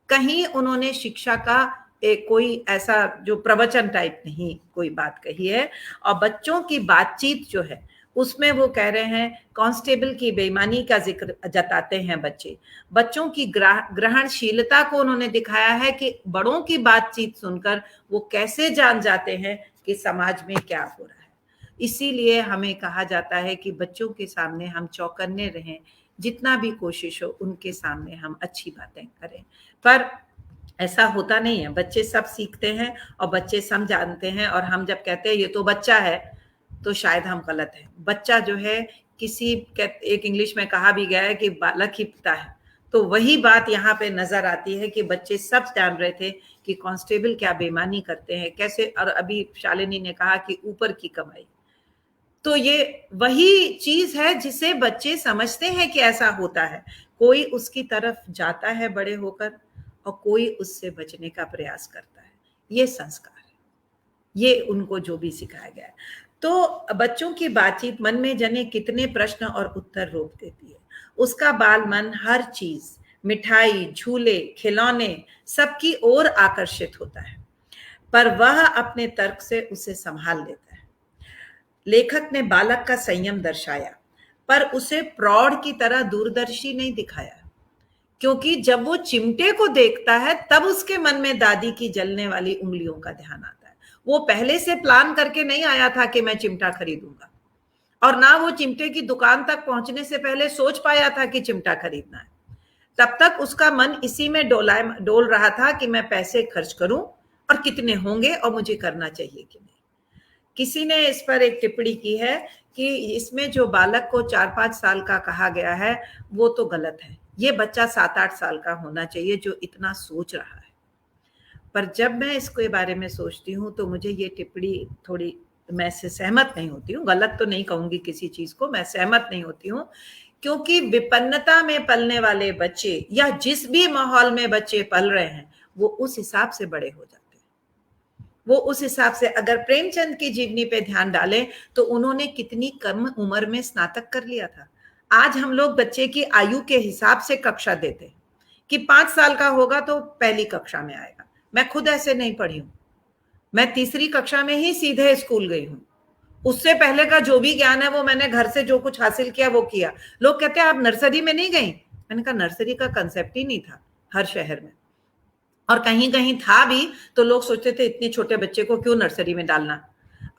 कहीं उन्होंने शिक्षा का एक कोई ऐसा जो प्रवचन टाइप नहीं कोई बात कही है। और बच्चों की बातचीत जो है उसमें वो कह रहे हैं, कांस्टेबल की बेईमानी का जिक्र जताते हैं बच्चे। बच्चों की ग्रहणशीलता को उन्होंने दिखाया है कि बड़ों की बातचीत सुनकर वो कैसे जान जाते हैं कि समाज में क्या हो रहा है। इसीलिए हमें कहा जाता है कि बच्चों के सामने हम चौकन्ने रहें, जितना भी कोशिश हो उनके सामने हम अच्छी बातें करें। पर ऐसा होता नहीं है, बच्चे सब सीखते हैं और बच्चे सब जानते हैं, और हम जब कहते हैं ये तो बच्चा है तो शायद हम गलत हैं। बच्चा जो है एक इंग्लिश में कहा भी गया है कि बालक ही पिता है, तो वही बात यहाँ पे नजर आती है कि बच्चे सब जान रहे थे कि कांस्टेबल क्या बेईमानी करते हैं कैसे, और अभी शालिनी ने कहा कि ऊपर की कमाई, तो ये वही चीज है जिसे बच्चे समझते हैं कि ऐसा होता है। कोई उसकी तरफ जाता है बड़े होकर और कोई उससे बचने का प्रयास करता है। ये संस्कार है, ये उनको जो भी सिखाया गया है। तो बच्चों की बातचीत मन में जने कितने प्रश्न और उत्तर रोक देती है। उसका बाल मन हर चीज, मिठाई, झूले, खिलौने, सबकी ओर आकर्षित होता है, पर वह अपने तर्क से उसे संभाल लेता है। लेखक ने बालक का संयम दर्शाया, पर उसे प्रौढ़ की तरह दूरदर्शी नहीं दिखाया, क्योंकि जब वो चिमटे को देखता है तब उसके मन में दादी की जलने वाली उंगलियों का ध्यान आता है। वो पहले से प्लान करके नहीं आया था कि मैं चिमटा खरीदूंगा, और ना वो चिमटे की दुकान तक पहुंचने से पहले सोच पाया था कि चिमटा खरीदना है। तब तक उसका मन इसी में डोल रहा था कि मैं पैसे खर्च करूं और कितने होंगे और मुझे करना चाहिए कि नहीं। किसी ने इस पर एक टिप्पणी की है कि इसमें जो बालक को 4-5 साल का कहा गया है वो तो गलत है। ये बच्चा 7-8 साल का होना चाहिए जो इतना सोच रहा है। पर जब मैं इसके बारे में सोचती हूँ तो मुझे ये टिप्पणी थोड़ी, मैं इससे सहमत नहीं होती हूँ। गलत तो नहीं कहूंगी किसी चीज को, मैं सहमत नहीं होती हूँ, क्योंकि विपन्नता में पलने वाले बच्चे या जिस भी माहौल में बच्चे पल रहे हैं वो उस हिसाब से बड़े हो जाते हैं। वो उस हिसाब से, अगर प्रेमचंद की जीवनी पे ध्यान डालें तो उन्होंने कितनी कम उम्र में स्नातक कर लिया था। आज हम लोग बच्चे की आयु के हिसाब से कक्षा देते हैं कि 5 साल का होगा तो पहली कक्षा में आएगा। मैं खुद ऐसे नहीं पढ़ी हूं, मैं तीसरी कक्षा में ही सीधे स्कूल गई हूं। उससे पहले का जो भी ज्ञान है वो मैंने घर से जो कुछ हासिल किया वो किया। लोग कहते हैं आप नर्सरी में नहीं गई, मैंने कहा नर्सरी का कंसेप्ट ही नहीं था हर शहर में, और कहीं कहीं था भी तो लोग सोचते थे इतने छोटे बच्चे को क्यों नर्सरी में डालना।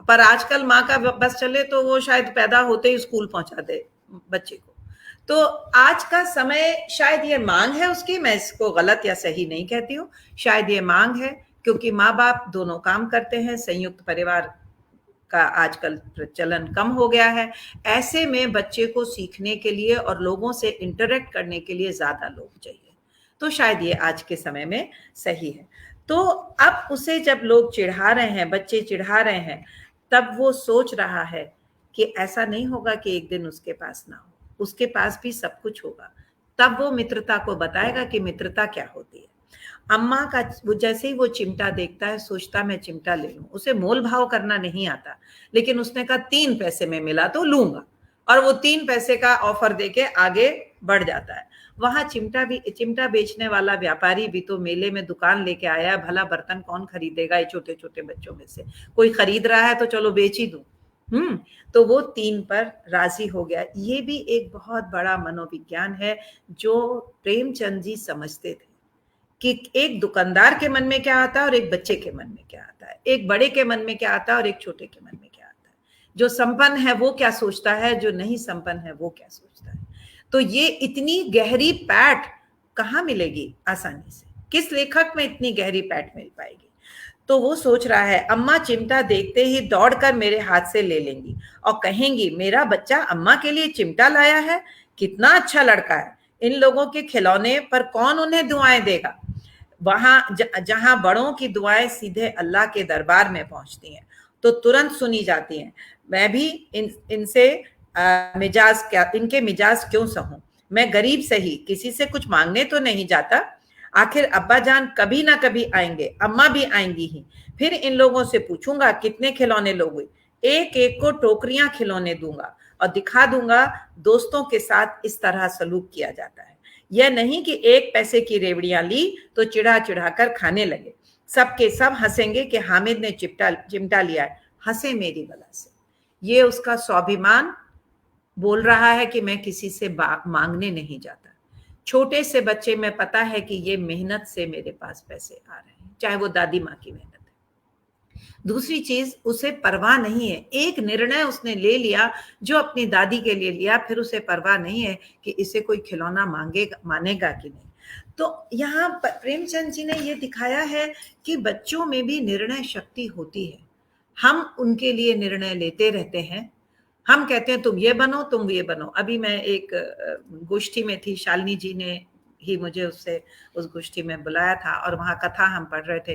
पर आजकल माँ का बस चले तो वो शायद पैदा होते ही स्कूल पहुंचा दे बच्चे को। तो आज का समय शायद ये मांग है उसकी, मैं इसको गलत या सही नहीं कहती हूँ, शायद ये मांग है क्योंकि माँ बाप दोनों काम करते हैं, संयुक्त परिवार का आजकल प्रचलन कम हो गया है। ऐसे में बच्चे को सीखने के लिए और लोगों से इंटरेक्ट करने के लिए ज्यादा लोग चाहिए, तो शायद ये आज के समय में सही है। तो अब उसे जब लोग चिढ़ा रहे हैं, बच्चे चिढ़ा रहे हैं, तब वो सोच रहा है कि ऐसा नहीं होगा कि एक दिन उसके पास ना हो, उसके पास भी सब कुछ होगा। तब वो मित्रता को बताएगा कि मित्रता क्या होती है। अम्मा का जैसे ही वो चिमटा देखता है सोचता मैं चिमटा ले लूं, उसे मोल भाव करना नहीं आता, लेकिन उसने कहा 3 पैसे में मिला तो लूंगा, और वो 3 पैसे का ऑफर देके आगे बढ़ जाता है। वहां चिमटा बेचने वाला व्यापारी भी तो मेले में दुकान लेके आया, भला बर्तन कौन खरीदेगा ये छोटे छोटे बच्चों में से, कोई खरीद रहा है तो चलो बेच ही दूं। तो वो 3 पर राजी हो गया। ये भी एक बहुत बड़ा मनोविज्ञान है जो प्रेमचंद जी समझते थे कि एक दुकानदार के मन में क्या आता है और एक बच्चे के मन में क्या आता है, एक बड़े के मन में क्या आता है और एक छोटे के मन में क्या आता है, जो संपन्न है वो क्या सोचता है, जो नहीं संपन्न है वो क्या सोचता है। तो ये इतनी गहरी पैठ कहाँ मिलेगी आसानी से, किस लेखक में इतनी गहरी पैठ मिल पाएगी। तो वो सोच रहा है अम्मा चिमटा देखते ही दौड़कर मेरे हाथ से ले लेंगी और कहेंगी मेरा बच्चा अम्मा के लिए चिमटा लाया है, कितना अच्छा लड़का है, इन लोगों के खिलौने पर कौन उन्हें दुआएं देगा। वहां जहां बड़ों की दुआएं सीधे अल्लाह के दरबार में पहुंचती हैं तो तुरंत सुनी जाती हैं। मैं भी इनसे इनके मिजाज क्यों सहूं, मैं गरीब सही, किसी से कुछ मांगने तो नहीं जाता, आखिर अब्बा जान कभी ना कभी आएंगे, अम्मा भी आएंगी ही, फिर इन लोगों से पूछूंगा कितने खिलौने लोगे, एक एक को टोकरियां खिलौने दूंगा और दिखा दूंगा दोस्तों के साथ इस तरह सलूक किया जाता है। यह नहीं कि 1 पैसे की रेवड़ियां ली तो चिढ़ा चिढ़ा कर खाने लगे, सबके सब हंसेंगे कि हामिद ने चिमटा लिया है, हंसे मेरी बला से। ये उसका स्वाभिमान बोल रहा है कि मैं किसी से मांगने नहीं जाता। छोटे से बच्चे में पता है कि ये मेहनत से मेरे पास पैसे आ रहे हैं, चाहे वो दादी माँ की मेहनत है। दूसरी चीज, उसे परवाह नहीं है, एक निर्णय उसने ले लिया जो अपनी दादी के लिए लिया, फिर उसे परवाह नहीं है कि इसे कोई खिलौना मानेगा कि नहीं। तो यहाँ प्रेमचंद जी ने ये दिखाया है कि बच्चों में भी निर्णय शक्ति होती है। हम उनके लिए निर्णय लेते रहते हैं, हम कहते हैं तुम ये बनो तुम ये बनो। अभी मैं एक गोष्ठी में थी, शालिनी जी ने ही मुझे उस गोष्ठी में बुलाया था और वहाँ कथा हम पढ़ रहे थे।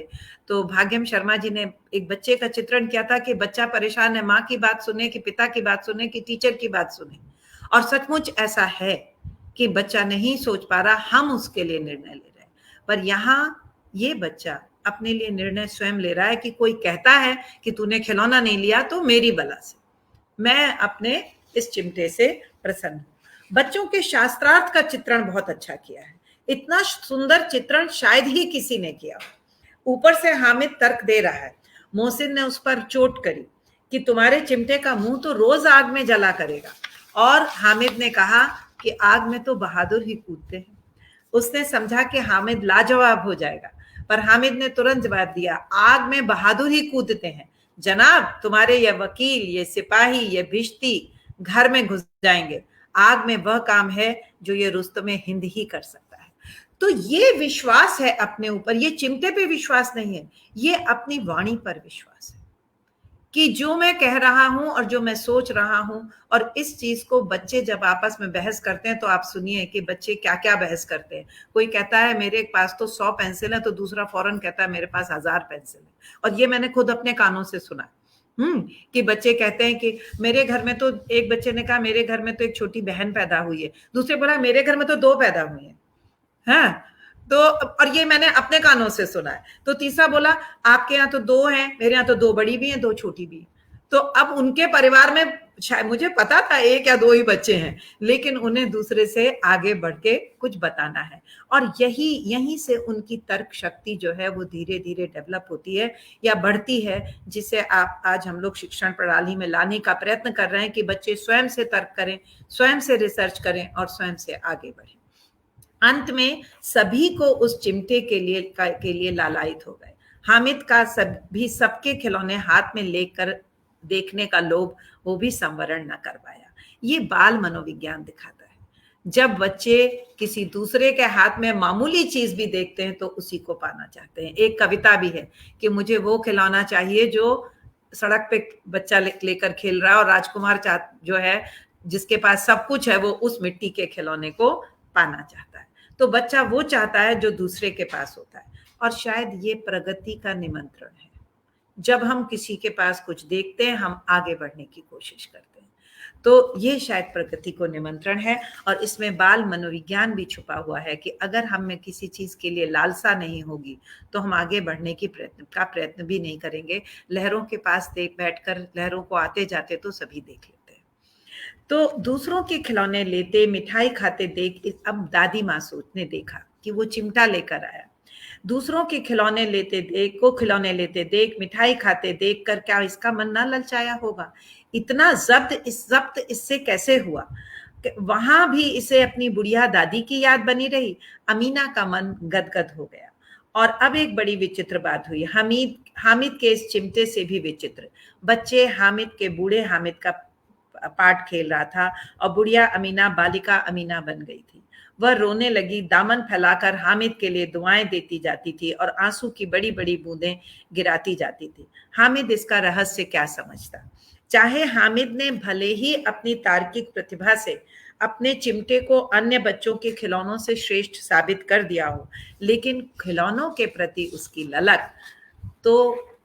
तो भाग्यम शर्मा जी ने एक बच्चे का चित्रण किया था कि बच्चा परेशान है, माँ की बात सुने कि पिता की बात सुने कि टीचर की बात सुने। और सचमुच ऐसा है कि बच्चा नहीं सोच पा रहा, हम उसके लिए निर्णय ले रहे हैं। पर यहाँ ये बच्चा अपने लिए निर्णय स्वयं ले रहा है कि कोई कहता है कि तूने खिलौना नहीं लिया तो मेरी बला से, मैं अपने इस चिमटे से प्रसन्न हूँ। बच्चों के शास्त्रार्थ का चित्रण बहुत अच्छा किया है, इतना सुंदर चित्रण शायद ही किसी ने किया। ऊपर से हामिद तर्क दे रहा है, मोहसिन ने उस पर चोट करी कि तुम्हारे चिमटे का मुंह तो रोज आग में जला करेगा, और हामिद ने कहा कि आग में तो बहादुर ही कूदते हैं। उसने समझा कि हामिद लाजवाब हो जाएगा, पर हामिद ने तुरंत जवाब दिया, आग में बहादुर ही कूदते हैं जनाब, तुम्हारे ये वकील, ये सिपाही, ये भिश्ती घर में घुस जाएंगे। आग में वह काम है जो ये रुस्तमे हिंद ही कर सकता है। तो ये विश्वास है अपने ऊपर, ये चिमटे पे विश्वास नहीं है, ये अपनी वाणी पर विश्वास है कि जो मैं कह रहा हूं और जो मैं सोच रहा हूं, और इस चीज को बच्चे जब आपस में बहस करते हैं तो आप सुनिए कि बच्चे क्या क्या बहस करते हैं। कोई कहता है मेरे पास तो 100 पेंसिल है, तो दूसरा फौरन कहता है मेरे पास 1000 पेंसिल है। और ये मैंने खुद अपने कानों से सुना कि बच्चे कहते हैं कि मेरे घर में तो, एक बच्चे ने कहा मेरे घर में तो एक छोटी बहन पैदा हुई है, दूसरे बोला मेरे घर में तो 2 पैदा हुई है। हाँ, तो और ये मैंने अपने कानों से सुना है। तो तीसरा बोला आपके यहाँ तो 2 हैं, मेरे यहाँ तो 2 बड़ी भी हैं, 2 छोटी भी हैं। तो अब उनके परिवार में शायद, मुझे पता था 1 या 2 ही बच्चे हैं, लेकिन उन्हें दूसरे से आगे बढ़ के कुछ बताना है। और यहीं से उनकी तर्क शक्ति जो है वो धीरे धीरे डेवलप होती है या बढ़ती है, जिसे आप आज हम लोग शिक्षण प्रणाली में लाने का प्रयत्न कर रहे हैं कि बच्चे स्वयं से तर्क करें, स्वयं से रिसर्च करें और स्वयं से आगे बढ़ें। अंत में सभी को उस चिमटे के लिए लालायित हो गए। हामिद का सबके खिलौने हाथ में लेकर देखने का लोभ वो भी संवरण न कर पाया। ये बाल मनोविज्ञान दिखाता है। जब बच्चे किसी दूसरे के हाथ में मामूली चीज भी देखते हैं तो उसी को पाना चाहते हैं। एक कविता भी है कि मुझे वो खिलौना चाहिए जो सड़क पे बच्चा लेकर खेल रहा है, और राजकुमार जो है जिसके पास सब कुछ है वो उस मिट्टी के खिलौने को पाना चाहता है। तो बच्चा वो चाहता है जो दूसरे के पास होता है, और शायद ये प्रगति का निमंत्रण है। जब हम किसी के पास कुछ देखते हैं हम आगे बढ़ने की कोशिश करते हैं, तो ये शायद प्रगति को निमंत्रण है। और इसमें बाल मनोविज्ञान भी छुपा हुआ है कि अगर हम में किसी चीज के लिए लालसा नहीं होगी तो हम आगे बढ़ने की प्रयत्न भी नहीं करेंगे। लहरों के पास बैठकर लहरों को आते जाते तो सभी देख लेते। तो दूसरों के खिलौने लेते, मिठाई खाते देख अब दादी माँ ने देखा कि वो चिमटा लेकर आया। दूसरों के खिलौने लेते देख, मिठाई खाते देख कर क्या इसका मन ना ललचाया होगा? इतना जब्त इससे कैसे हुआ? वहां भी इसे अपनी बुढ़िया दादी की याद बनी रही। अमीना का मन गदगद हो गया। और अब एक बड़ी विचित्र बात हुई। हामिद के इस चिमटे से भी विचित्र। बच्चे बूढ़े हामिद का पाठ खेल रहा था और बुढ़िया अमीना बालिका अमीना बन गई थी। वह रोने लगी, दामन फैलाकर हामिद के लिए दुआएं देती जाती थी और आंसू की बड़ी बड़ी बूंदें गिराती जाती थी। हामिद इसका रहस्य क्या समझता? चाहे हामिद ने भले ही अपनी तार्किक प्रतिभा से अपने चिमटे को अन्य बच्चों के खिलौनों से श्रेष्ठ साबित कर दिया हो, लेकिन खिलौनों के प्रति उसकी ललक तो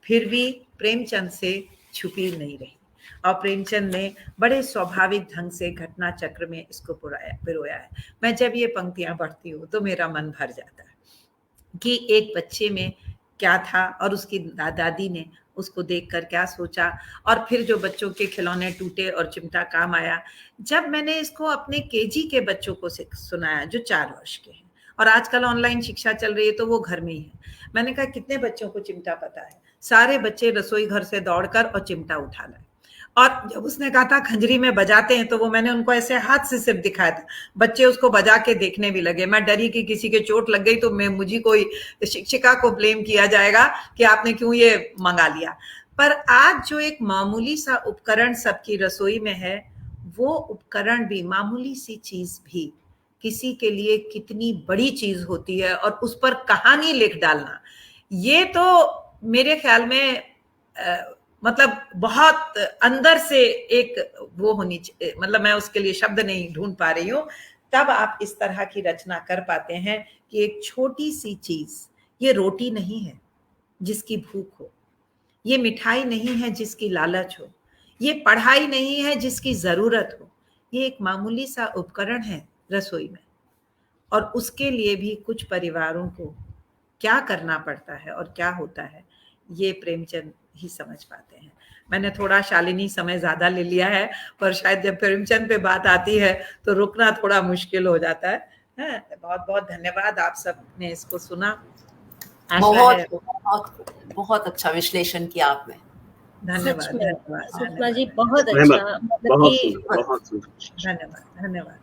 फिर भी प्रेमचंद से छुपी नहीं रही। और प्रेमचंद ने बड़े स्वाभाविक ढंग से घटना चक्र में इसको पिरोया है। मैं जब ये पंक्तियां पढ़ती हूँ तो मेरा मन भर जाता है कि एक बच्चे में क्या था और उसकी दादी ने उसको देखकर क्या सोचा, और फिर जो बच्चों के खिलौने टूटे और चिमटा काम आया। जब मैंने इसको अपने केजी के बच्चों को सुनाया जो 4 वर्ष के हैं, और आजकल ऑनलाइन शिक्षा चल रही है तो वो घर में ही है, मैंने कहा कितने बच्चों को चिमटा पता है? सारे बच्चे रसोई घर से दौड़कर और चिमटा उठा लाए। और जब उसने कहा था खंजरी में बजाते हैं तो वो मैंने उनको ऐसे हाथ से सिर्फ दिखाया था। बच्चे उसको बजा के देखने भी लगे। मैं डरी कि किसी के चोट लग गई तो मुझे कोई शिक्षिका को ब्लेम किया जाएगा कि आपने क्यों ये मंगा लिया। पर आज जो एक मामूली सा उपकरण सबकी रसोई में है, वो उपकरण भी, मामूली सी चीज भी किसी के लिए कितनी बड़ी चीज होती है, और उस पर कहानी लिख डालना, ये तो मेरे ख्याल में मतलब बहुत अंदर से एक वो होनी चाहिए। मतलब मैं उसके लिए शब्द नहीं ढूंढ पा रही हूँ। तब आप इस तरह की रचना कर पाते हैं कि एक छोटी सी चीज, ये रोटी नहीं है जिसकी भूख हो, ये मिठाई नहीं है जिसकी लालच हो, ये पढ़ाई नहीं है जिसकी जरूरत हो, ये एक मामूली सा उपकरण है रसोई में। और उसके लिए भी कुछ परिवारों को क्या करना पड़ता है और क्या होता है, ये प्रेमचंद ही समझ पाते हैं। मैंने थोड़ा शालिनी समय ज्यादा ले लिया है, पर शायद जब प्रेमचंद पे बात आती है तो रुकना थोड़ा मुश्किल हो जाता है। बहुत बहुत धन्यवाद, आप सब ने इसको सुना। बहुत अच्छा विश्लेषण किया आपने। धन्यवाद। सुषमा जी बहुत अच्छा, धन्यवाद।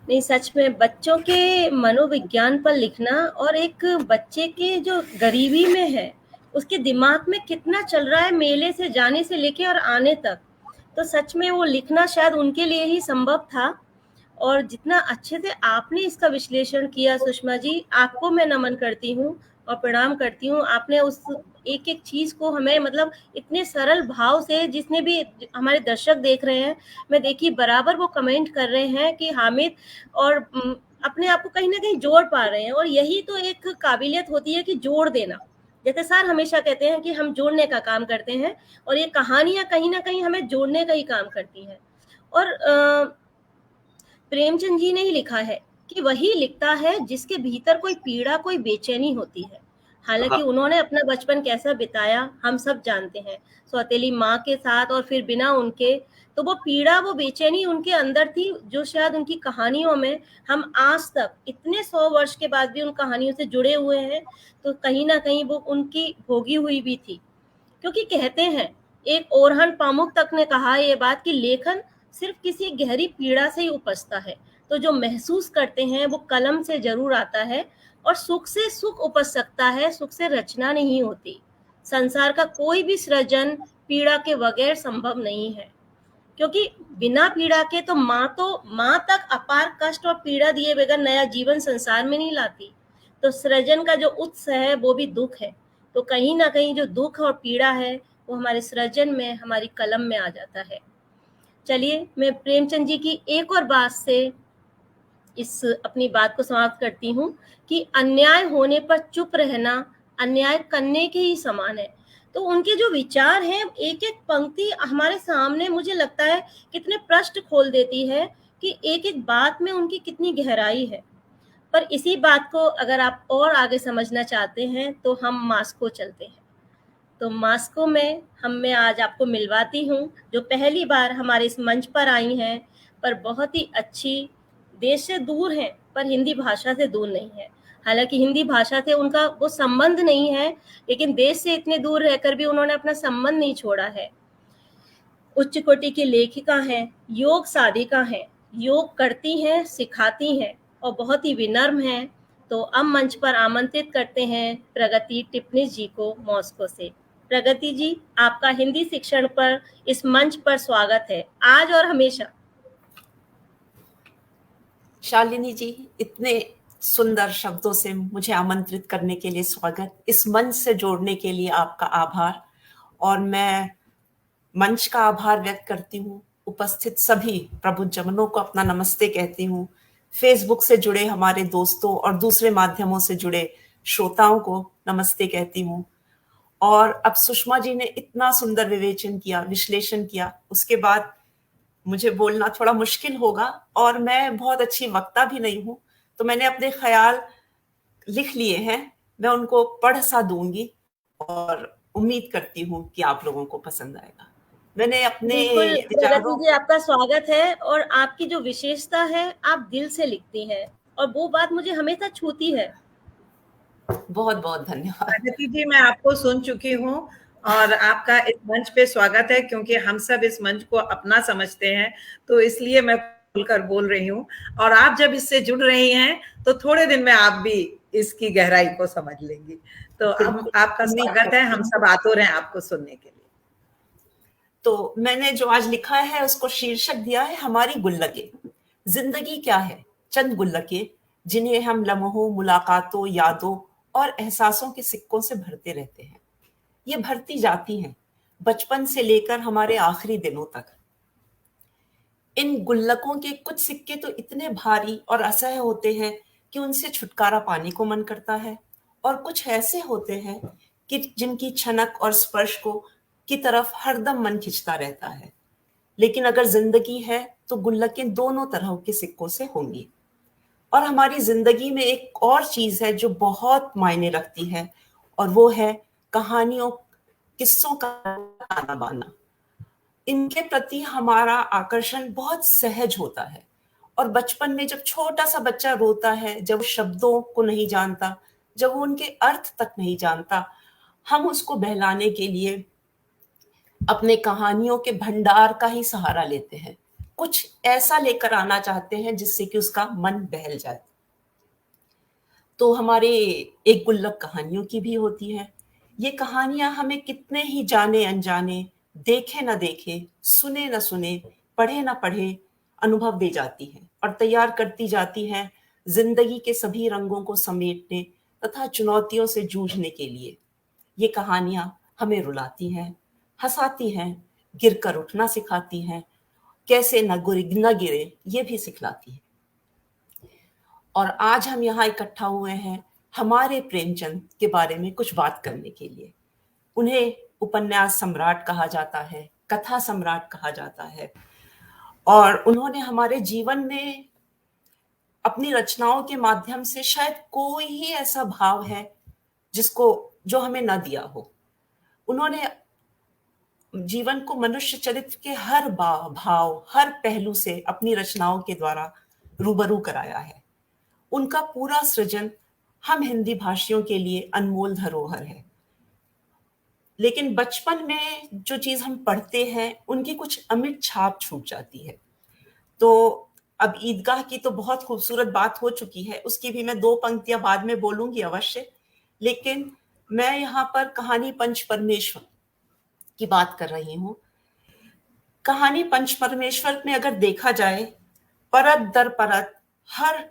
नहीं, सच में बच्चों के मनोविज्ञान पर लिखना, और एक बच्चे के जो गरीबी में है उसके दिमाग में कितना चल रहा है मेले से जाने से लेके और आने तक, तो सच में वो लिखना शायद उनके लिए ही संभव था। और जितना अच्छे से आपने इसका विश्लेषण किया सुषमा जी, आपको मैं नमन करती हूँ। और प्रणाम करती हूँ। आपने उस एक एक चीज को हमें मतलब इतने सरल भाव से, जिसने भी हमारे दर्शक देख रहे हैं, मैं देखिए बराबर वो कमेंट कर रहे हैं कि हामिद, और अपने आप को कहीं ना कहीं जोड़ पा रहे हैं। और यही तो एक काबिलियत होती है कि जोड़ देना। जैसे सर हमेशा कहते हैं कि हम जोड़ने का काम करते हैं, और ये कहानियां कहीं ना कहीं हमें जोड़ने का ही काम करती हैं। और प्रेमचंद जी ने ही लिखा है कि वही लिखता है जिसके भीतर कोई पीड़ा, कोई बेचैनी होती है। हालांकि हाँ, उन्होंने अपना बचपन कैसा बिताया हम सब जानते हैं, सौतेली माँ के साथ और फिर बिना उनके। तो वो पीड़ा, वो बेचैनी उनके अंदर थी, जो शायद उनकी कहानियों में हम आज तक इतने 100 वर्ष के बाद भी उन कहानियों से जुड़े हुए हैं। तो कहीं ना कहीं वो उनकी भोगी हुई भी थी। क्योंकि कहते हैं, एक ओरहन पामुक तक ने कहा ये बात कि लेखन सिर्फ किसी गहरी पीड़ा से ही उपजता है। तो जो महसूस करते हैं वो कलम से जरूर आता है, और सुख से सुख उपज सकता है, सुख से रचना नहीं होती। संसार का कोई भी सृजन पीड़ा के बगैर संभव नहीं है, क्योंकि बिना पीड़ा के तो माँ तक अपार कष्ट और पीड़ा दिए बगैर नया जीवन संसार में नहीं लाती। तो सृजन का जो उत्स है वो भी दुख है। तो कहीं ना कहीं जो दुख और पीड़ा है वो हमारे सृजन में, हमारी कलम में आ जाता है। चलिए, मैं प्रेमचंद जी की एक और बात से इस अपनी बात को समाप्त करती हूँ कि अन्याय होने पर चुप रहना अन्याय करने के ही समान है। तो उनके जो विचार हैं, एक एक पंक्ति हमारे सामने मुझे लगता है कितने प्रश्न खोल देती है कि एक एक बात में उनकी कितनी गहराई है। पर इसी बात को अगर आप और आगे समझना चाहते हैं तो हम मास्को चलते हैं। तो मास्को में मैं आज आपको मिलवाती हूँ, जो पहली बार हमारे इस मंच पर आई हैं, पर बहुत ही अच्छी, देश से दूर हैं पर हिंदी भाषा से दूर नहीं है। हालांकि हिंदी भाषा से उनका वो संबंध नहीं है, लेकिन देश से इतने दूर रहकर भी उन्होंने अपना संबंध नहीं छोड़ा है। उच्च कोटि की लेखिका हैं, योग साधिका हैं, योग करती हैं, सिखाती हैं, और बहुत ही विनम्र हैं। तो अब मंच पर आमंत्रित करते हैं प्रगति टिपनिस जी को मॉस्को से। प्रगति जी, आपका हिंदी शिक्षण पर इस मंच पर स्वागत है, आज और हमेशा। शालिनी जी, इतने सुंदर शब्दों से मुझे आमंत्रित करने के लिए स्वागत, इस मंच से जोड़ने के लिए आपका आभार। और मैं मंच का आभार व्यक्त करती हूँ। उपस्थित सभी प्रबुद्धजनों को अपना नमस्ते कहती हूँ। फेसबुक से जुड़े हमारे दोस्तों और दूसरे माध्यमों से जुड़े श्रोताओं को नमस्ते कहती हूँ। और अब सुषमा जी ने इतना सुंदर विवेचन किया, विश्लेषण किया, उसके बाद मुझे बोलना थोड़ा मुश्किल होगा, और मैं बहुत अच्छी वक्ता भी नहीं हूं, तो मैंने अपने ख्याल लिख लिए हैं, मैं उनको पढ़ सा दूंगी और उम्मीद करती हूँ कि आप लोगों को पसंद आएगा। मैंने अपने बिल्कुल प्रगति विचारों जी, आपका स्वागत है। और आपकी जो विशेषता है, आप दिल से लिखती हैं, और वो बात मुझे हमेशा छूती है। बहुत बहुत धन्यवाद। प्रगति जी, मैं आपको सुन चुकी हूँ और आपका इस मंच पे स्वागत है, क्योंकि हम सब इस मंच को अपना समझते हैं, तो इसलिए मैं खुलकर बोल रही हूँ। और आप जब इससे जुड़ रही हैं तो थोड़े दिन में आप भी इसकी गहराई को समझ लेंगी। तो हम आपका स्वागत है, हम सब आतुर हैं आपको सुनने के लिए। तो मैंने जो आज लिखा है उसको शीर्षक दिया है हमारी गुल्लकें। जिंदगी क्या है? चंद गुल्लकें जिन्हें हम लम्हों, मुलाकातों, यादों और एहसासों के सिक्कों से भरते रहते हैं। ये भरती जाती हैं बचपन से लेकर हमारे आखिरी दिनों तक। इन गुल्लकों के कुछ सिक्के तो इतने भारी और असह्य होते हैं कि उनसे छुटकारा पाने को मन करता है, और कुछ ऐसे होते हैं कि जिनकी छनक और स्पर्श को की तरफ हरदम मन खिंचता रहता है। लेकिन अगर जिंदगी है तो गुल्लकें दोनों तरह के सिक्कों से होंगी। और हमारी जिंदगी में एक और चीज है जो बहुत मायने रखती है, और वो है कहानियों, किस्सों का आना बाना। इनके प्रति हमारा आकर्षण बहुत सहज होता है। और बचपन में जब छोटा सा बच्चा रोता है, जब शब्दों को नहीं जानता, जब वो उनके अर्थ तक नहीं जानता, हम उसको बहलाने के लिए अपने कहानियों के भंडार का ही सहारा लेते हैं। कुछ ऐसा लेकर आना चाहते हैं जिससे कि उसका मन बहल जाए। तो हमारे एक गुल्लक कहानियों की भी होती है। ये कहानियां हमें कितने ही जाने अनजाने, देखे न देखे, सुने न सुने, पढ़े न पढ़े अनुभव दे जाती हैं और तैयार करती जाती हैं जिंदगी के सभी रंगों को समेटने, तथा चुनौतियों से जूझने के लिए। ये कहानियां हमें रुलाती हैं, हंसाती हैं, गिरकर उठना सिखाती हैं, कैसे न गिरे ये भी सिखलाती है। और आज हम यहाँ इकट्ठा हुए हैं हमारे प्रेमचंद के बारे में कुछ बात करने के लिए। उन्हें उपन्यास सम्राट कहा जाता है, कथा सम्राट कहा जाता है, और उन्होंने हमारे जीवन में अपनी रचनाओं के माध्यम से शायद कोई ही ऐसा भाव है जो हमें न दिया हो। उन्होंने जीवन को मनुष्य चरित्र के हर भाव, हर पहलू से अपनी रचनाओं के द्वारा रूबरू कराया है। उनका पूरा सृजन हम हिंदी भाषियों के लिए अनमोल धरोहर है। लेकिन बचपन में जो चीज हम पढ़ते हैं उनकी कुछ अमिट छाप छूट जाती है। तो अब ईदगाह की तो बहुत खूबसूरत बात हो चुकी है, उसकी भी मैं 2 पंक्तियां बाद में बोलूंगी अवश्य, लेकिन मैं यहाँ पर कहानी पंच परमेश्वर की बात कर रही हूँ। कहानी पंच परमेश्वर में अगर देखा जाए, परत दर परत हर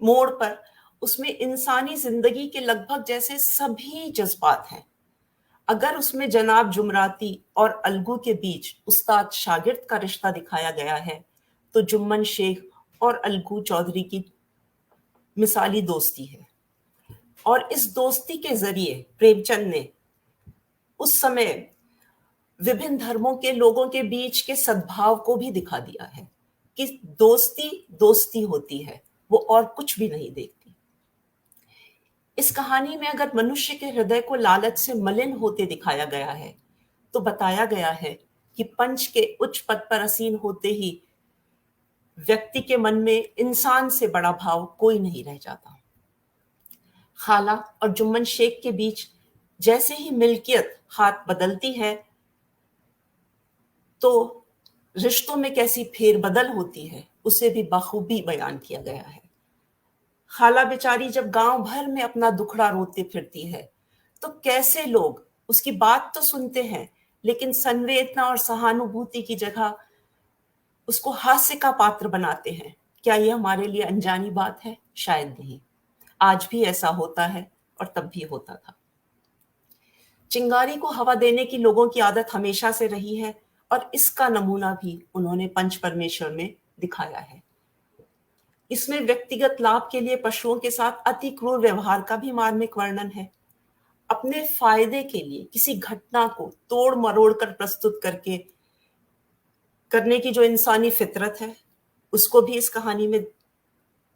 मोड़ पर उसमें इंसानी जिंदगी के लगभग जैसे सभी जज्बात हैं। अगर उसमें जनाब जुमराती और अलगू के बीच उस्ताद शागिर्द का रिश्ता दिखाया गया है, तो जुम्मन शेख और अलगू चौधरी की मिसाली दोस्ती है। और इस दोस्ती के जरिए प्रेमचंद ने उस समय विभिन्न धर्मों के लोगों के बीच के सद्भाव को भी दिखा दिया है कि दोस्ती दोस्ती होती है, वो और कुछ भी नहीं देखती। इस कहानी में अगर मनुष्य के हृदय को लालच से मलिन होते दिखाया गया है, तो बताया गया है कि पंच के उच्च पद पर आसीन होते ही व्यक्ति के मन में इंसान से बड़ा भाव कोई नहीं रह जाता। खाला और जुम्मन शेख के बीच जैसे ही मिल्कियत हाथ बदलती है, तो रिश्तों में कैसी फेरबदल होती है, उसे भी बखूबी बयान किया गया है। खाला बेचारी जब गांव भर में अपना दुखड़ा रोते फिरती है, तो कैसे लोग उसकी बात तो सुनते हैं, लेकिन संवेदना और सहानुभूति की जगह उसको हास्य का पात्र बनाते हैं। क्या यह हमारे लिए अनजानी बात है? शायद नहीं। आज भी ऐसा होता है और तब भी होता था। चिंगारी को हवा देने की लोगों की आदत हमेशा से रही है, और इसका नमूना भी उन्होंने पंच परमेश्वर में दिखाया है। इसमें व्यक्तिगत लाभ के लिए पशुओं के साथ अति क्रूर व्यवहार का भी मार्मिक वर्णन है। अपने फायदे के लिए किसी घटना को तोड़ मरोड़ कर प्रस्तुत करने की जो इंसानी फितरत है, उसको भी इस कहानी में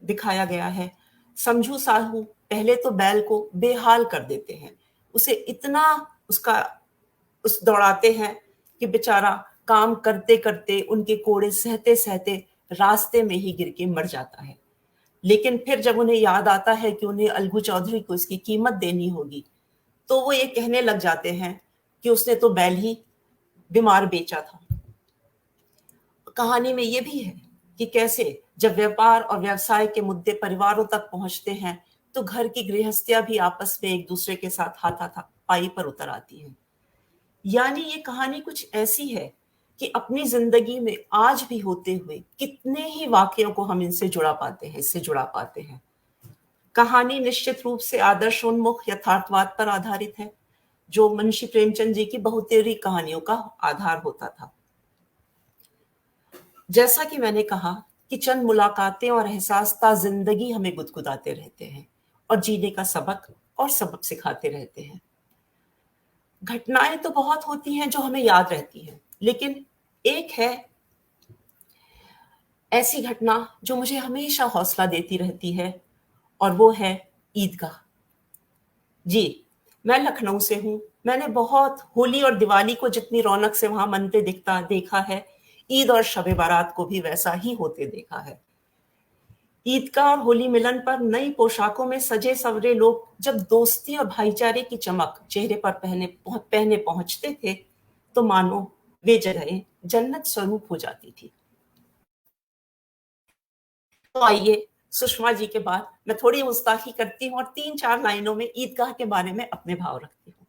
दिखाया गया है। समझू साहू पहले तो बैल को बेहाल कर देते हैं, उसे इतना उस दौड़ाते हैं कि बेचारा काम करते करते उनके कोड़े सहते सहते रास्ते में ही गिर के मर जाता है। लेकिन फिर जब उन्हें याद आता है कि उन्हें अलगू चौधरी को इसकी कीमत देनी होगी, तो वो ये कहने लग जाते हैं कि उसने तो बैल ही बीमार बेचा था। कहानी में ये भी है कि कैसे जब व्यापार और व्यवसाय के मुद्दे परिवारों तक पहुंचते हैं, तो घर की गृहस्थियां भी आपस में एक दूसरे के साथ हाथापाई पर उतर आती हैं। यानी ये कहानी कुछ ऐसी है कि अपनी जिंदगी में आज भी होते हुए कितने ही वाकयों को हम इससे जुड़ा पाते हैं। कहानी निश्चित रूप से आदर्शोन्मुख यथार्थवाद पर आधारित है, जो मुंशी प्रेमचंद जी की बहुतेरी कहानियों का आधार होता था। जैसा कि मैंने कहा कि चंद मुलाकातें और एहसास जिंदगी हमें गुदगुदाते रहते हैं और जीने का सबक सिखाते रहते हैं। घटनाएं तो बहुत होती हैं जो हमें याद रहती हैं, लेकिन एक है ऐसी घटना जो मुझे हमेशा हौसला देती रहती है, और वो है ईदगाह। जी, मैं लखनऊ से हूँ। मैंने बहुत होली और दिवाली को जितनी रौनक से वहां मनते देखा है, ईद और शब बारात को भी वैसा ही होते देखा है। ईदगाह और होली मिलन पर नई पोशाकों में सजे सवरे लोग जब दोस्ती और भाईचारे की चमक चेहरे पर पहने पहुंचते थे, तो मानो वे जगहें जन्नत स्वरूप हो जाती थी। तो आइए, सुषमा जी के बाद मैं थोड़ी गुस्ताखी करती हूँ और 3-4 लाइनों में ईदगाह के बारे में अपने भाव रखती हूँ।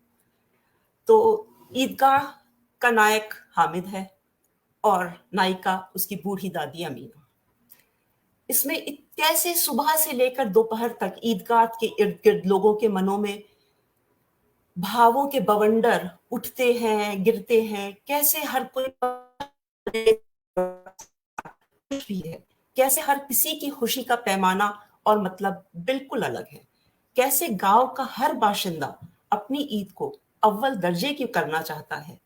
तो ईदगाह का नायक हामिद है और नायिका उसकी बूढ़ी दादी अमीना। इसमें कैसे सुबह से लेकर दोपहर तक ईदगाह के इर्द गिर्द लोगों के मनों में भावों के बवंडर उठते हैं, गिरते हैं, कैसे हर कोई भी है, कैसे हर किसी की खुशी का पैमाना और मतलब बिल्कुल अलग है, कैसे गांव का हर बाशिंदा अपनी ईद को अव्वल दर्जे की करना चाहता है।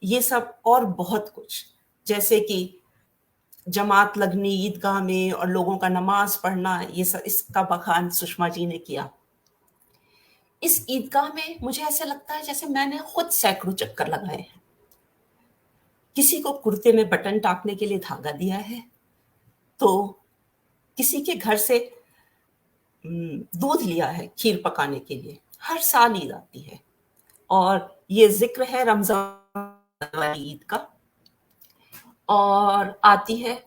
ये सब और बहुत कुछ, जैसे कि जमात लगनी ईदगाह में और लोगों का नमाज पढ़ना, ये सब इसका बखान सुषमा जी ने किया। इस ईदगाह में मुझे ऐसे लगता है जैसे मैंने खुद सैकड़ों चक्कर लगाए हैं। किसी को कुर्ते में बटन टाकने के लिए धागा दिया है, तो किसी के घर से दूध लिया है खीर पकाने के लिए। हर साल ईद आती है और ये जिक्र है रमजान वाली ईद का, और आती है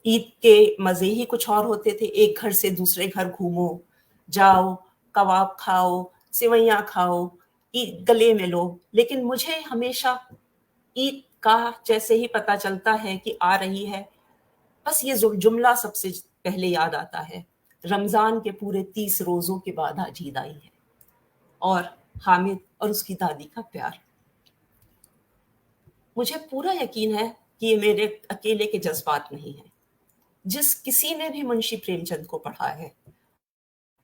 ईद के मजे ही कुछ और होते थे। एक घर से दूसरे घर घूमो, जाओ, कबाब खाओ, सिवैयां खाओ, ईद गले में लो। लेकिन मुझे हमेशा ईद का जैसे ही पता चलता है कि आ रही है, बस ये जुमला सबसे पहले याद आता है, रमजान के पूरे 30 रोजों के बाद आज ईद आई है, और हामिद और उसकी दादी का प्यार। मुझे पूरा यकीन है कि ये मेरे अकेले के जज्बात नहीं है। जिस किसी ने भी मुंशी प्रेमचंद को पढ़ा है,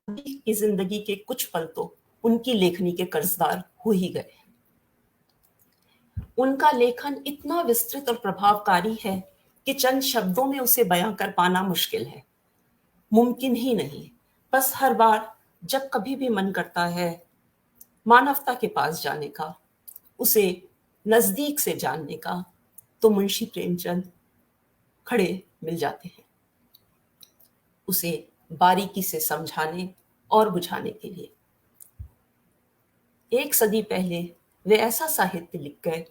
की जिंदगी के कुछ पल तो उनकी लेखनी के कर्जदार हो ही गए। उनका लेखन इतना विस्तृत और प्रभावकारी है कि चंद शब्दों में उसे बयां कर पाना मुश्किल है, मुमकिन ही नहीं। बस हर बार जब कभी भी मन करता है मानवता के पास जाने का, उसे नजदीक से जानने का, तो मुंशी प्रेमचंद खड़े मिल जाते हैं, उसे बारीकी से समझाने और बुझाने के लिए। एक सदी पहले वे ऐसा साहित्य लिख गए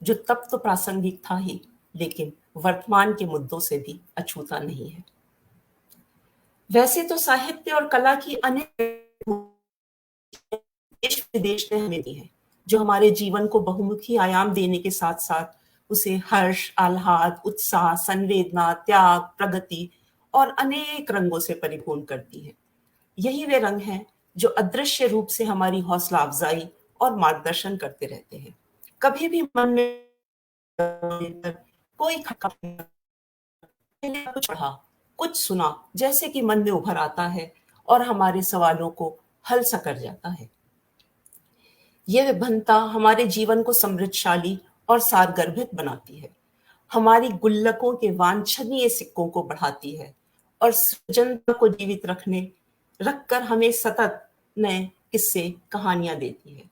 जो तब तो प्रासंगिक था ही, लेकिन वर्तमान के मुद्दों से भी अछूता नहीं है। वैसे तो साहित्य और कला की अनेक देश विदेश ने हमें दी है, जो हमारे जीवन को बहुमुखी आयाम देने के साथ साथ उसे हर्ष, आह्लाद, उत्साह, संवेदना, त्याग, प्रगति और अनेक रंगों से परिपूर्ण करती है। यही वे रंग हैं जो अदृश्य रूप से हमारी हौसला अफजाई और मार्गदर्शन करते रहते हैं। कभी भी मन में कोई कुछ पढ़ा, कुछ सुना, जैसे कि मन में उभर आता है और हमारे सवालों को हल सा कर जाता है। यह विभिन्नता हमारे जीवन को समृद्धशाली और सारगर्भित बनाती है, हमारी गुल्लकों के वांछनीय सिक्कों को बढ़ाती है और सृजनता को जीवित रखकर हमें सतत नए किस्से, कहानियां देती है।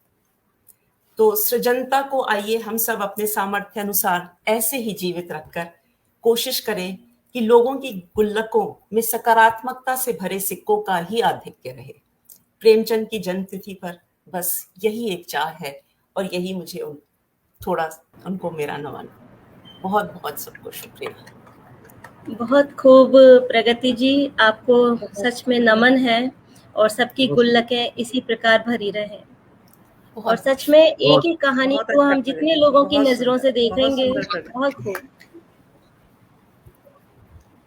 तो सृजनता को आइए हम सब अपने सामर्थ्य अनुसार ऐसे ही जीवित रखकर कोशिश करें कि लोगों की गुल्लकों में सकारात्मकता से भरे सिक्कों का ही आधिक्य रहे। प्रेमचंद की जन्मतिथि पर बस यही एक चाह है, और यही मुझे थोड़ा उनको मेरा नमन। बहुत बहुत सबको शुक्रिया। बहुत खूब प्रगति जी, आपको सच में नमन है, और सबकी गुल्लकें इसी प्रकार भरी रहे। और सच में एक ही कहानी को हम जितने लोगों की नजरों से देखेंगे, बहुत खूब,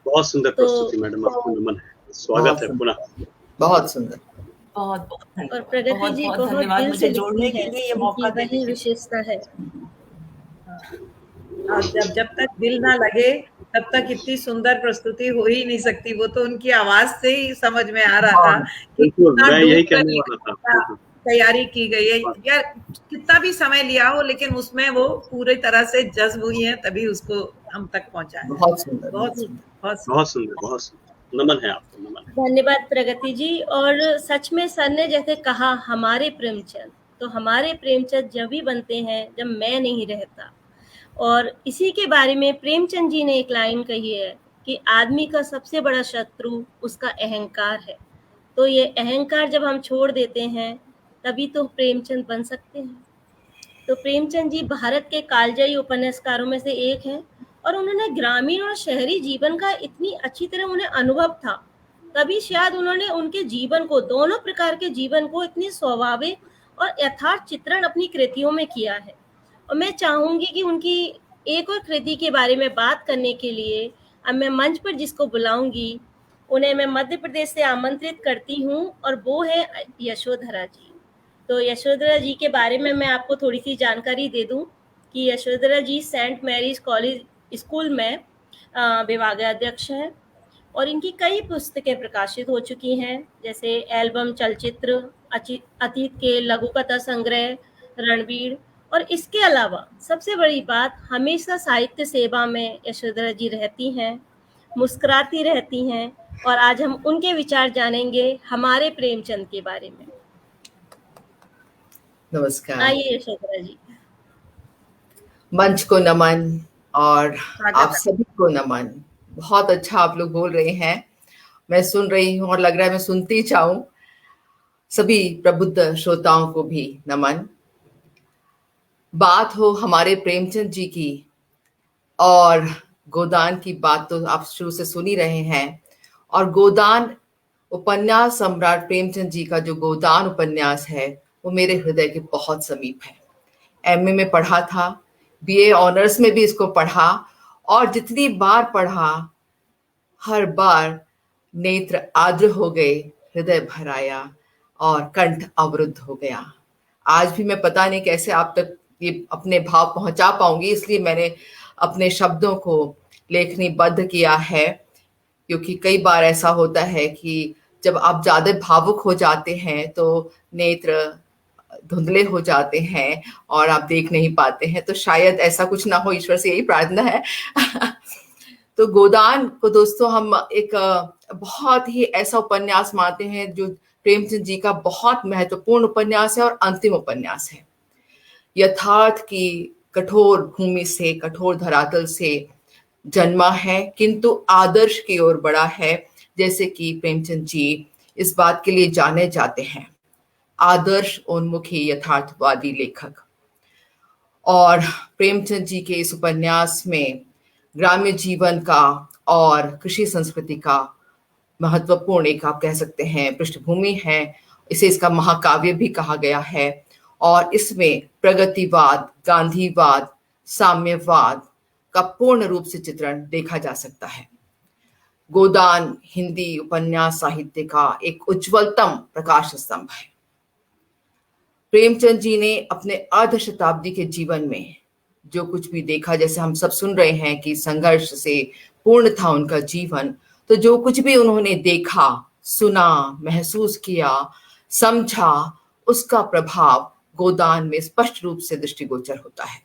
बहुत सुंदर प्रस्तुति मैडम, आपको नमन है, स्वागत है पुनः। बहुत सुंदर, बहुत और प्रगति जी बहुत दिल से जोड़ने के लिए ये मौका वही विशेषता है। और जब तक दिल ना लगे तब तक इतनी सुंदर प्रस्तुति हो ही नहीं सकती। वो तो उनकी आवाज से ही समझ में आ रहा था कि मैं यही कहने वाला था, तैयारी की गई है यार, कितना भी समय लिया हो, लेकिन उसमें वो पूरी तरह से जज्ब हुई है, तभी उसको हम तक पहुंचा है। बहुत सुंदर, बहुत सुंदर, बहुत सुंदर, बहुत सुंदर। नमन है आपको, नमन। धन्यवाद प्रगति जी। और सच में सर ने जैसे कहा हमारे प्रेमचंद, तो हमारे प्रेमचंद जब भी बनते हैं जब मैं नहीं रहता। और इसी के बारे में प्रेमचंद जी ने एक लाइन कही है कि आदमी का सबसे बड़ा शत्रु उसका अहंकार है। तो ये अहंकार जब हम छोड़ देते हैं तभी तो प्रेमचंद बन सकते हैं। तो प्रेमचंद जी भारत के कालजयी उपन्यासकारों में से एक हैं, और उन्होंने ग्रामीण और शहरी जीवन का इतनी अच्छी तरह उन्हें अनुभव था, तभी शायद उन्होंने उनके जीवन को, दोनों प्रकार के जीवन को इतनी स्वाभाविक और यथार्थ चित्रण अपनी कृतियों में किया है। और मैं चाहूंगी कि उनकी एक और कृति के बारे में बात करने के लिए अब मैं मंच पर जिसको बुलाऊंगी उन्हें मैं मध्य प्रदेश से आमंत्रित करती हूँ और वो है यशोधरा जी। तो यशोधरा जी के बारे में मैं आपको थोड़ी सी जानकारी दे दूं कि यशोधरा जी सेंट मैरीज कॉलेज स्कूल में विभागाध्यक्ष हैं और इनकी कई पुस्तकें प्रकाशित हो चुकी हैं, जैसे एल्बम, चलचित्र, अतीत के लघु कथा संग्रह, रणवीर। और इसके अलावा सबसे बड़ी बात, हमेशा साहित्य सेवा में यशोधरा जी रहती हैं, मुस्कुराती रहती हैं। और आज हम उनके विचार जानेंगे हमारे प्रेमचंद के बारे में। नमस्कार। आइए यशोधरा जी। मंच को नमन और आप सभी को नमन। बहुत अच्छा आप लोग बोल रहे हैं, मैं सुन रही हूँ और लग रहा है मैं सुनती जाऊं। सभी प्रबुद्ध श्रोताओं को भी नमन। बात हो हमारे प्रेमचंद जी की और गोदान की बात तो आप शुरू से सुन ही रहे हैं। और गोदान उपन्यास सम्राट प्रेमचंद जी का जो गोदान उपन्यास है वो मेरे हृदय के बहुत समीप है। एमए में पढ़ा था, बीए ऑनर्स में भी इसको पढ़ा और जितनी बार पढ़ा हर बार नेत्र आर्द्र हो गए, हृदय भर आया और कंठ अवरुद्ध हो गया। आज भी मैं पता नहीं कैसे आप तक ये अपने भाव पहुंचा पाऊंगी, इसलिए मैंने अपने शब्दों को लेखनीबद्ध किया है, क्योंकि कई बार ऐसा होता है कि जब आप ज्यादा भावुक हो जाते हैं तो नेत्र धुंधले हो जाते हैं और आप देख नहीं पाते हैं। तो शायद ऐसा कुछ ना हो, ईश्वर से यही प्रार्थना है। तो गोदान को दोस्तों हम एक बहुत ही ऐसा उपन्यास मानते हैं जो प्रेमचंद जी का बहुत महत्वपूर्ण उपन्यास है और अंतिम उपन्यास है। यथार्थ की कठोर भूमि से, कठोर धरातल से जन्मा है, किंतु आदर्श की ओर बढ़ा है। जैसे कि प्रेमचंद जी इस बात के लिए जाने जाते हैं, आदर्श उन्मुखी यथार्थवादी लेखक। और प्रेमचंद जी के इस उपन्यास में ग्राम्य जीवन का और कृषि संस्कृति का महत्वपूर्ण एक आप कह सकते हैं पृष्ठभूमि है। इसे इसका महाकाव्य भी कहा गया है और इसमें प्रगतिवाद, गांधीवाद, साम्यवाद का पूर्ण रूप से चित्रण देखा जा सकता है। गोदान हिंदी उपन्यास साहित्य का एक उज्ज्वलतम प्रकाश स्तंभ है। प्रेमचंद जी ने अपने अर्ध शताब्दी के जीवन में जो कुछ भी देखा, जैसे हम सब सुन रहे हैं कि संघर्ष से पूर्ण था उनका जीवन, तो जो कुछ भी उन्होंने देखा, सुना, महसूस किया, समझा, उसका प्रभाव गोदान में स्पष्ट रूप से दृष्टिगोचर होता है।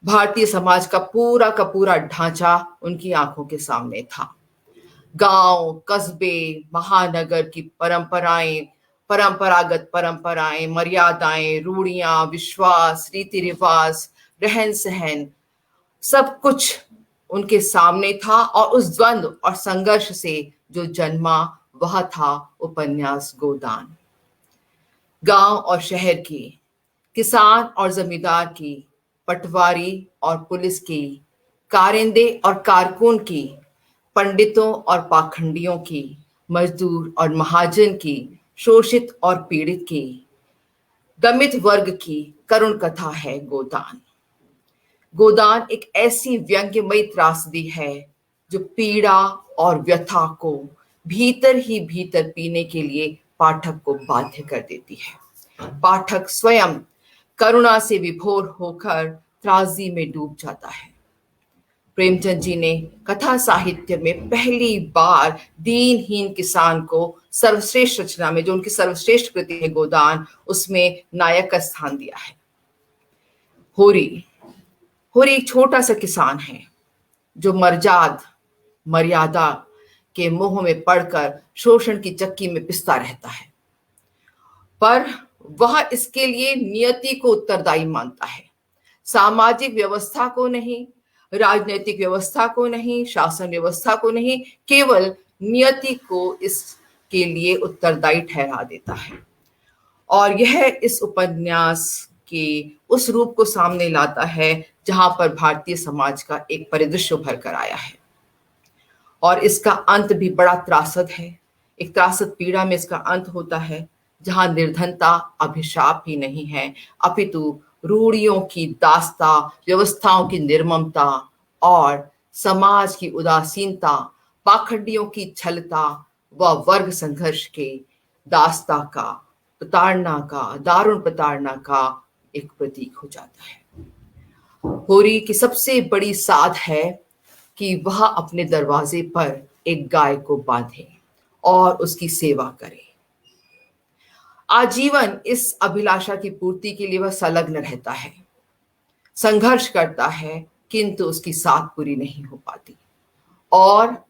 भारतीय समाज का पूरा ढांचा उनकी आंखों के सामने था। गांव, कस्बे, महानगर की परंपरागत परंपराएं, मर्यादाएं, रूढ़ियां, विश्वास, रीति रिवाज, रहन सहन, सब कुछ उनके सामने था और उस द्वंद्व और संघर्ष से जो जन्मा वह था उपन्यास गोदान। गांव और शहर की, किसान और जमींदार की, पटवारी और पुलिस की, कारिंदे और कारकुन की, पंडितों और पाखंडियों की, मजदूर और महाजन की, शोषित और पीड़ित की, दमित वर्ग की करुण कथा है गोदान। गोदान एक ऐसी व्यंग्यमयी त्रासदी है जो पीड़ा और व्यथा को भीतर ही भीतर पीने के लिए पाठक को बाध्य कर देती है। पाठक स्वयं करुणा से विभोर होकर त्रासदी में डूब जाता है। प्रेमचंद जी ने कथा साहित्य में पहली बार दीनहीन किसान को सर्वश्रेष्ठ रचना में, जो उनकी सर्वश्रेष्ठ कृति है गोदान, उसमें नायक का स्थान दिया है। होरी एक छोटा सा किसान है जो मर्यादा के मोह में पड़कर शोषण की चक्की में पिसता रहता है, पर वह इसके लिए नियति को उत्तरदायी मानता है। सामाजिक व्यवस्था को नहीं, राजनीतिक व्यवस्था को नहीं, शासन व्यवस्था को नहीं, केवल नियति को इसके लिए उत्तरदायी ठहरा देता है। और यह इस उपन्यास के उस रूप को सामने लाता है जहां पर भारतीय समाज का एक परिदृश्य उभर कर आया है। और इसका अंत भी बड़ा त्रासद है। एक त्रासद पीड़ा में इसका अंत होता है, जहां निर्धनता अभिशाप ही नहीं है, अपितु रूढ़ियों की दास्ता, व्यवस्थाओं की निर्ममता और समाज की उदासीनता, पाखंडियों की छलता व वर्ग संघर्ष के दास्ता का, प्रताड़ना का, दारुण प्रताड़ना का एक प्रतीक हो जाता है। होरी की सबसे बड़ी साध है कि वह अपने दरवाजे पर एक गाय को बांधे और उसकी सेवा करे। आजीवन इस अभिलाषा की पूर्ति के लिए वह संलग्न रहता है, संघर्ष करता है, किंतु उसकी साध पूरी नहीं हो पाती। और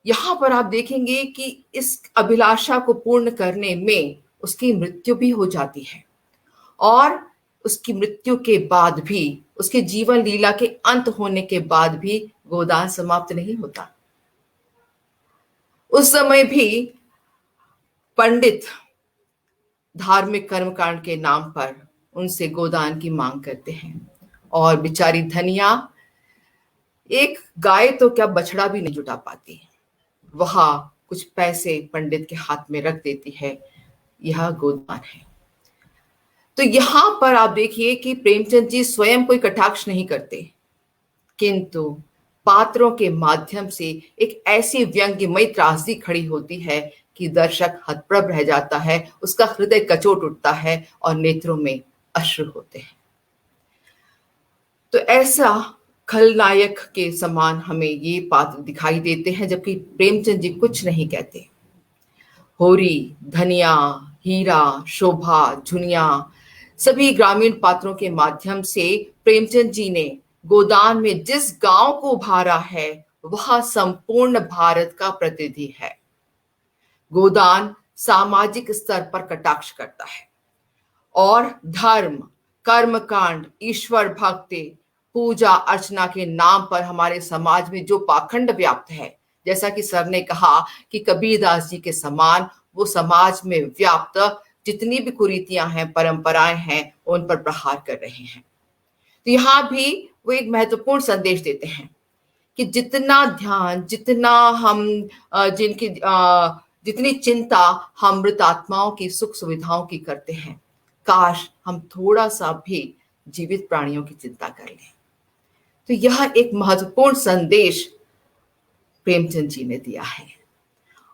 यहां पर आप देखेंगे कि इस अभिलाषा को पूर्ण करने में उसकी मृत्यु भी हो जाती है, और उसकी मृत्यु के बाद भी, उसके जीवन लीला के अंत होने के बाद भी गोदान समाप्त नहीं होता। उस समय भी पंडित धार्मिक कर्मकांड के नाम पर उनसे गोदान की मांग करते हैं, और बेचारी धनिया एक गाय तो क्या बछड़ा भी नहीं जुटा पाती, वह कुछ पैसे पंडित के हाथ में रख देती है। यह गोदान है। तो यहां पर आप देखिए कि प्रेमचंद जी स्वयं कोई कटाक्ष नहीं करते, किंतु पात्रों के माध्यम से एक ऐसी व्यंग्यमयी त्रासदी खड़ी होती है कि दर्शक हतप्रभ रह जाता है, उसका हृदय कचोट उठता है और नेत्रों में अश्रु होते हैं। तो ऐसा खलनायक के समान हमें ये पात्र दिखाई देते हैं, जबकि प्रेमचंद जी कुछ नहीं कहते। होरी, धनिया, हीरा, शोभा, झुनिया, सभी ग्रामीण पात्रों के माध्यम से प्रेमचंद जी ने गोदान में जिस गांव को उभारा है वह संपूर्ण भारत का प्रतिनिधि है। गोदान सामाजिक स्तर पर कटाक्ष करता है और धर्म, कर्मकांड, ईश्वर भक्ति, पूजा अर्चना के नाम पर हमारे समाज में जो पाखंड व्याप्त है, जैसा कि सर ने कहा कि कबीरदास जी के समान वो समाज में व्याप्त जितनी भी कुरीतियां हैं, परंपराएं हैं, उन पर प्रहार कर रहे हैं। तो यहाँ भी वो एक महत्वपूर्ण संदेश देते हैं कि जितना ध्यान, जितना हम जितनी चिंता हम मृत आत्माओं की सुख सुविधाओं की करते हैं, काश हम थोड़ा सा भी जीवित प्राणियों की चिंता कर लें। तो यह एक महत्वपूर्ण संदेश प्रेमचंद जी ने दिया है,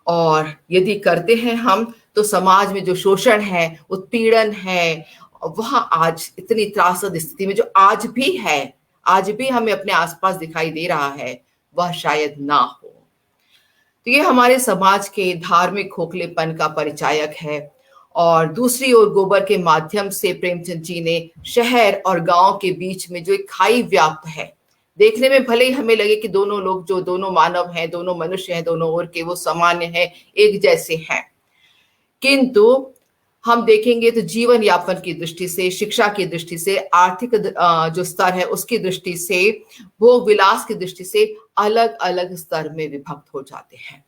और यदि करते हैं हम तो समाज में जो शोषण है, उत्पीड़न है, वह आज इतनी त्रासद स्थिति में जो आज भी है, आज भी हमें अपने आसपास दिखाई दे रहा है, वह शायद ना हो। तो ये हमारे समाज के धार्मिक खोखलेपन का परिचायक है। और दूसरी ओर गोबर के माध्यम से प्रेमचंद जी ने शहर और गांव के बीच में जो एक खाई व्याप्त है, देखने में भले ही हमें लगे कि दोनों लोग जो दोनों मानव हैं, दोनों मनुष्य हैं, दोनों ओर के वो सामान्य हैं, एक जैसे हैं, किंतु हम देखेंगे तो जीवन यापन की दृष्टि से, शिक्षा की दृष्टि से, आर्थिक जो स्तर है उसकी दृष्टि से, भोग विलास की दृष्टि से अलग अलग स्तर में विभक्त हो जाते हैं।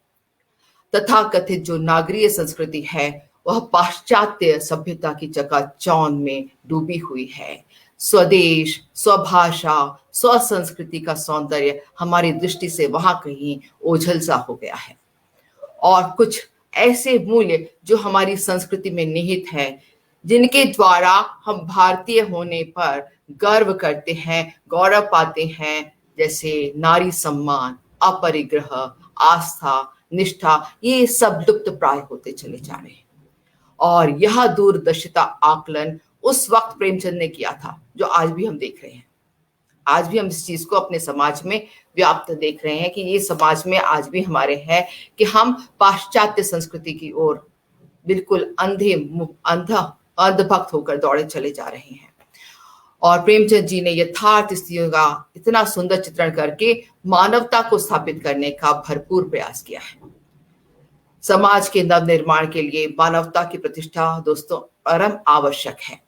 तथाकथित जो नागरीय संस्कृति है वह पाश्चात्य सभ्यता की चकाचौंध में डूबी हुई है। स्वदेश, स्वभाषा, स्वसंस्कृति का सौंदर्य हमारी दृष्टि से वहां कहीं ओझल सा हो गया है, और कुछ ऐसे मूल्य जो हमारी संस्कृति में निहित है, जिनके द्वारा हम भारतीय होने पर गर्व करते हैं, गौरव पाते हैं, जैसे नारी सम्मान, अपरिग्रह, आस्था, निष्ठा, ये सब लुप्त प्राय होते चले जा रहे हैं। और यह दूरदर्शिता आकलन उस वक्त प्रेमचंद ने किया था जो आज भी हम देख रहे हैं। आज भी हम इस चीज को अपने समाज में व्याप्त देख रहे हैं कि ये समाज में आज भी हमारे है कि हम पाश्चात्य संस्कृति की ओर बिल्कुल अंधभक्त होकर दौड़े चले जा रहे हैं। और प्रेमचंद जी ने यथार्थ स्थितियों का इतना सुंदर चित्रण करके मानवता को स्थापित करने का भरपूर प्रयास किया है। समाज के नव निर्माण के लिए मानवता की प्रतिष्ठा दोस्तों परम आवश्यक है।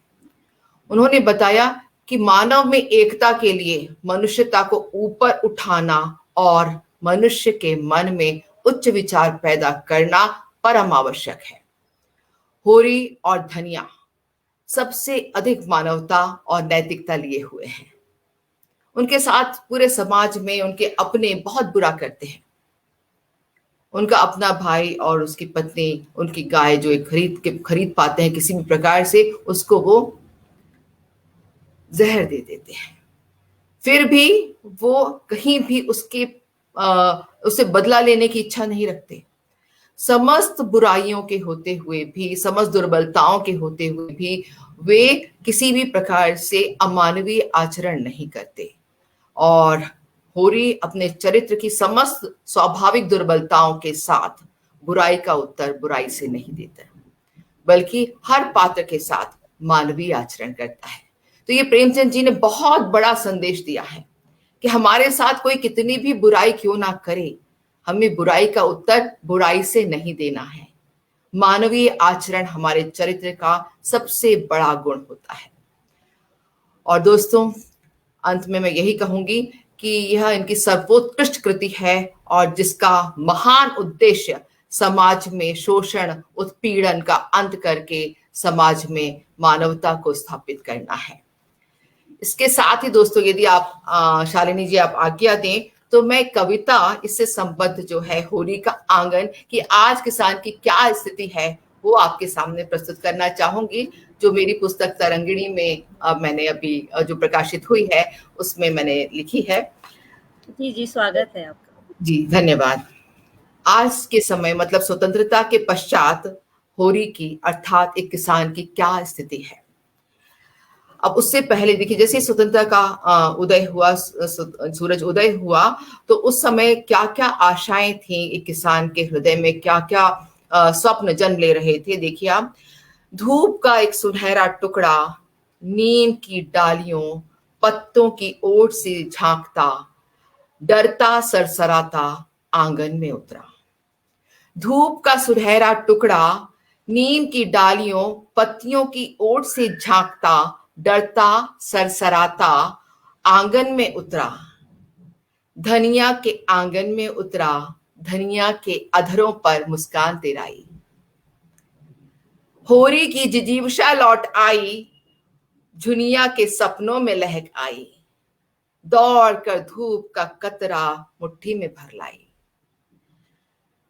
उन्होंने बताया कि मानव में एकता के लिए मनुष्यता को ऊपर उठाना और मनुष्य के मन में उच्च विचार पैदा करना परम आवश्यक है। होरी और धनिया सबसे अधिक मानवता और नैतिकता लिए हुए हैं। उनके साथ पूरे समाज में उनके अपने बहुत बुरा करते हैं। उनका अपना भाई और उसकी पत्नी उनकी गाय जो खरीद पाते हैं किसी भी प्रकार से, उसको वो जहर दे देते हैं। फिर भी वो कहीं भी उससे बदला लेने की इच्छा नहीं रखते। समस्त बुराइयों के होते हुए भी, समस्त दुर्बलताओं के होते हुए भी वे किसी भी प्रकार से अमानवीय आचरण नहीं करते। और होरी अपने चरित्र की समस्त स्वाभाविक दुर्बलताओं के साथ बुराई का उत्तर बुराई से नहीं देता, बल्कि हर पात्र के साथ मानवीय आचरण करता है। तो ये प्रेमचंद जी ने बहुत बड़ा संदेश दिया है कि हमारे साथ कोई कितनी भी बुराई क्यों ना करे, हमें बुराई का उत्तर बुराई से नहीं देना है। मानवीय आचरण हमारे चरित्र का सबसे बड़ा गुण होता है। और दोस्तों, अंत में मैं यही कहूंगी कि यह इनकी सर्वोत्कृष्ट कृति है और जिसका महान उद्देश्य समाज में शोषण उत्पीड़न का अंत करके समाज में मानवता को स्थापित करना है। इसके साथ ही दोस्तों, यदि आप शालिनी जी आप आज्ञा दें तो मैं कविता इससे संबद्ध जो है होरी का आंगन कि आज किसान की क्या स्थिति है वो आपके सामने प्रस्तुत करना चाहूंगी, जो मेरी पुस्तक तरंगिणी में मैंने अभी जो प्रकाशित हुई है उसमें मैंने लिखी है। जी स्वागत है आपका। जी धन्यवाद। आज के समय मतलब स्वतंत्रता के पश्चात होरी की अर्थात एक किसान की क्या स्थिति है। अब उससे पहले देखिए, जैसे स्वतंत्रता का उदय हुआ, सूरज उदय हुआ, तो उस समय क्या क्या आशाएं थी एक किसान के हृदय में, क्या क्या स्वप्न जन्म ले रहे थे। देखिए आप, धूप का एक सुनहरा टुकड़ा नीम की डालियों पत्तों की ओर से झांकता डरता सरसराता आंगन में उतरा। धूप का सुनहरा टुकड़ा नीम की डालियों पत्तियों की ओर से झांकता डरता सरसराता आंगन में उतरा। धनिया के आंगन में उतरा, धनिया के अधरों पर मुस्कान तेराई। होरी की जिजीविषा लौट आई, झुनिया के सपनों में लहक आई। दौड़ कर धूप का कतरा मुट्ठी में भर लाई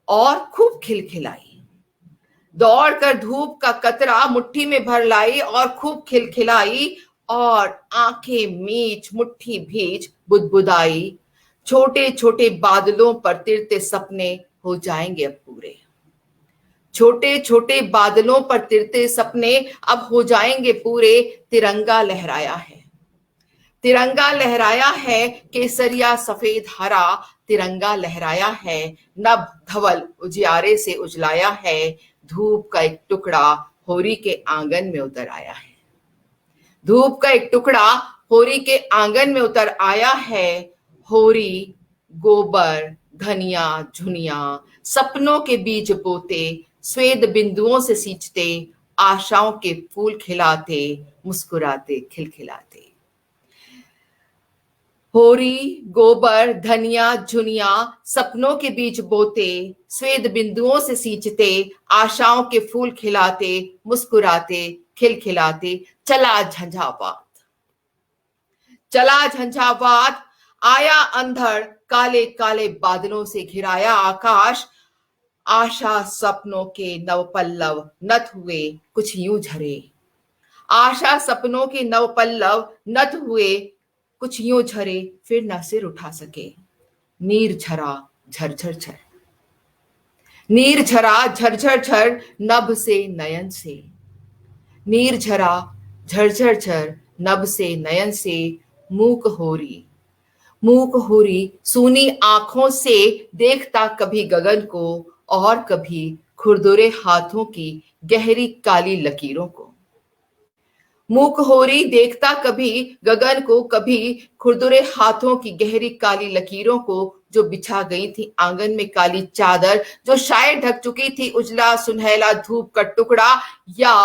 और खूब खिलखिलाई। दौड़कर धूप का कतरा मुट्ठी में भर लाई और खूब खिलखिलाई, और आंखें मीच मुट्ठी भीज बुदबुदाई। छोटे छोटे बादलों पर तिरते सपने हो जाएंगे अब पूरे। छोटे छोटे बादलों पर तिरते सपने अब हो जाएंगे पूरे। तिरंगा लहराया है, तिरंगा लहराया है, केसरिया सफेद हरा तिरंगा लहराया है। नभ धवल उजियारे से उजलाया है, धूप का एक टुकड़ा होरी के आंगन में उतर आया है। धूप का एक टुकड़ा होरी के आंगन में उतर आया है। होरी गोबर धनिया झुनिया सपनों के बीज बोते, स्वेद बिंदुओं से सींचते, आशाओं के फूल खिलाते, मुस्कुराते खिलखिलाते। होरी गोबर धनिया झुनिया सपनों के बीच बोते, स्वेद बिंदुओं से सींचते, आशाओं के फूल खिलाते, मुस्कुराते खिलखिलाते। चला झंझावात, चला झंझावात, आया अंधड़, काले काले बादलों से घिराया आकाश। आशा सपनों के नवपल्लव नत हुए कुछ यूं झरे। आशा सपनों के नवपल्लव नत हुए कुछ यूं झरे, फिर न सिर उठा सके। नीर झरा झरझर झर, नीर झरा झरझर झर नभ से नयन से। नीर झरा झरझर झर नभ से नयन से। मूक होरी, मूक होरी सूनी आंखों से देखता कभी गगन को और कभी खुरदुरे हाथों की गहरी काली लकीरों को। मूक होरी देखता कभी गगन को, कभी खुरदुरे हाथों की गहरी काली लकीरों को, जो बिछा गई थी आंगन में काली चादर, जो शायद ढक चुकी थी उजला सुनहला धूप का टुकड़ा। या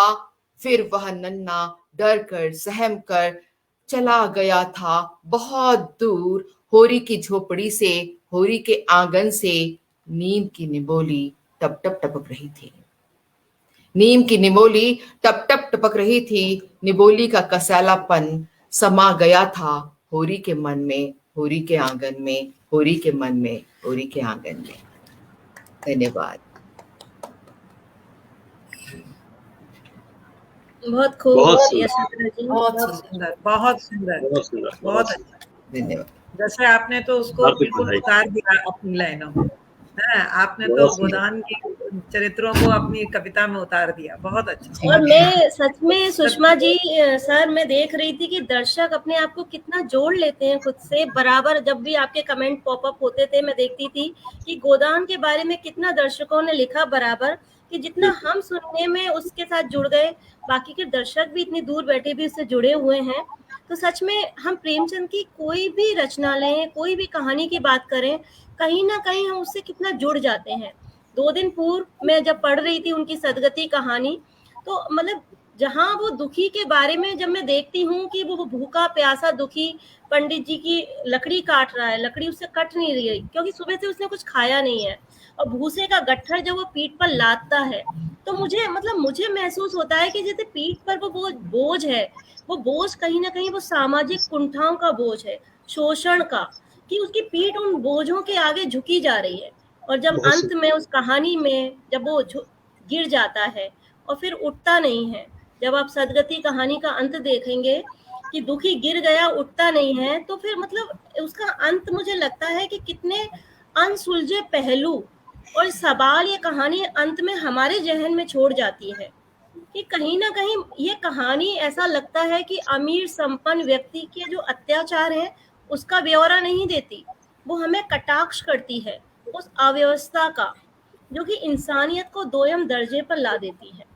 फिर वह नन्हा डर कर सहम कर चला गया था बहुत दूर। होरी की झोपड़ी से, होरी के आंगन से नीम की निमोली टप टप टपक रही थी। नीम की निमोली टप टप टपक रही थी। निमोली का कसैलापन समा गया था होरी के मन में, होरी के आंगन में, होरी के मन में, होरी के आंगन में। धन्यवाद। बहुत खूब बहुत सुंदर। यशोधरा जी, बहुत सुंदर, बहुत सुंदर, बहुत सुंदर, बहुत अच्छा। धन्यवाद। जैसे आपने तो उसको हार्दिक बिल्कुल बधाई। उतार दिया अपनी लाइनों में, है, आपने तो गोदान के चरित्रों को अपनी कविता में उतार दिया, बहुत अच्छा। और मैं सच में सुषमा जी सर, मैं देख रही थी कि दर्शक अपने आप को कितना जोड़ लेते हैं खुद से बराबर। जब भी आपके कमेंट पॉपअप होते थे, मैं देखती थी कि गोदान के बारे में कितना दर्शकों ने लिखा बराबर, कि जितना हम सुनने में उसके साथ जुड़ गए, बाकी के दर्शक भी इतनी दूर बैठे भी उससे जुड़े हुए हैं। तो सच में हम प्रेमचंद की कोई भी रचना लें, कोई भी कहानी की बात करें, कहीं ना कहीं हम उससे कितना जुड़ जाते हैं। 2 दिन पूर्व मैं जब पढ़ रही थी उनकी सदगति कहानी, तो मतलब जहाँ वो दुखी के बारे में जब मैं देखती हूँ कि वो भूखा प्यासा दुखी पंडित जी की लकड़ी काट रहा है, लकड़ी उससे कट नहीं रही है क्योंकि सुबह से उसने कुछ खाया नहीं है, और भूसे का गट्ठर जब वो पीठ पर लादता है, तो मुझे महसूस होता है कि जैसे पीठ पर वो बोझ है, वो बोझ कहीं ना कहीं वो सामाजिक कुंठाओं का बोझ है, शोषण का, कि उसकी पीठ उन बोझों के आगे झुकी जा रही है। और जब अंत में उस कहानी में जब वो गिर जाता है और फिर उठता नहीं है, जब आप सदगति कहानी का अंत देखेंगे कि दुखी गिर गया, उठता नहीं है, तो फिर मतलब उसका अंत मुझे लगता है कि कितने अनसुलझे पहलू और सवाल ये कहानी अंत में हमारे जहन में छोड़ जाती है, कि कहीं ना कहीं ये कहानी ऐसा लगता है कि अमीर संपन्न व्यक्ति के जो अत्याचार है उसका ब्यौरा नहीं देती, वो हमें कटाक्ष करती है उस अव्यवस्था का, जो कि इंसानियत को दोयम दर्जे पर ला देती है।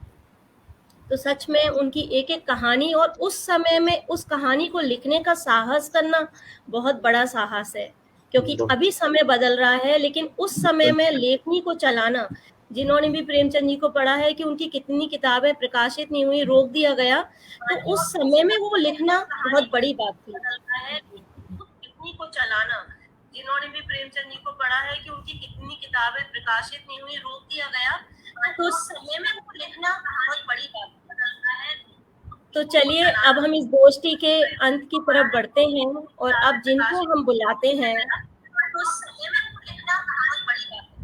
तो सच में उनकी एक एक कहानी और उस समय में उस कहानी को लिखने का साहस करना बहुत बड़ा साहस है, क्योंकि अभी समय बदल रहा है, लेकिन उस समय में लेखनी को चलाना, जिन्होंने भी प्रेमचंद जी को पढ़ा है कि उनकी कितनी किताबें प्रकाशित नहीं हुई, रोक दिया गया, तो उस समय में वो लिखना बहुत बड़ी बात थी। लेखनी को चलाना, जिन्होंने भी प्रेमचंद जी को पढ़ा है कि उनकी कितनी किताबें प्रकाशित नहीं हुई, रोक दिया गया, तो उस समय में वो लिखना बहुत बड़ी बात है। तो चलिए अब हम इस गोष्ठी के अंत की तरफ बढ़ते हैं, और अब जिनको हम बुलाते हैं,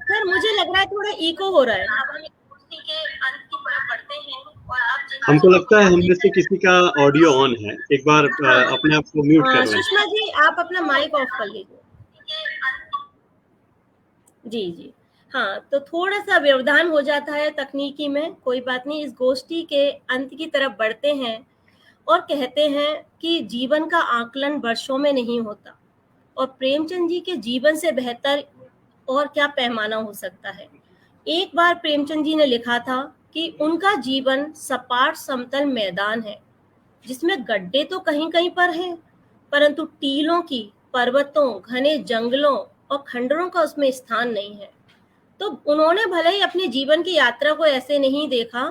सर मुझे लग रहा है थोड़ा इको हो रहा है। अब हम इस गोष्ठी के अंत की तरफ बढ़ते हैं, और अब हमको लगता है हम में से किसी का ऑडियो ऑन है, एक बार अपने आप को म्यूट कर लें। सुषमा जी आप अपना माइक ऑफ कर लीजिए। जी जी हाँ, तो थोड़ा सा व्यवधान हो जाता है तकनीकी में, कोई बात नहीं। इस गोष्ठी के अंत की तरफ बढ़ते हैं और कहते हैं कि जीवन का आकलन वर्षों में नहीं होता, और प्रेमचंद जी के जीवन से बेहतर और क्या पैमाना हो सकता है। एक बार प्रेमचंद जी ने लिखा था कि उनका जीवन सपाट समतल मैदान है, जिसमें गड्ढे तो कहीं कहीं पर हैं, परंतु टीलों की, पर्वतों, घने जंगलों और खंडरों का उसमें स्थान नहीं है। तो उन्होंने भले ही अपने जीवन की यात्रा को ऐसे नहीं देखा,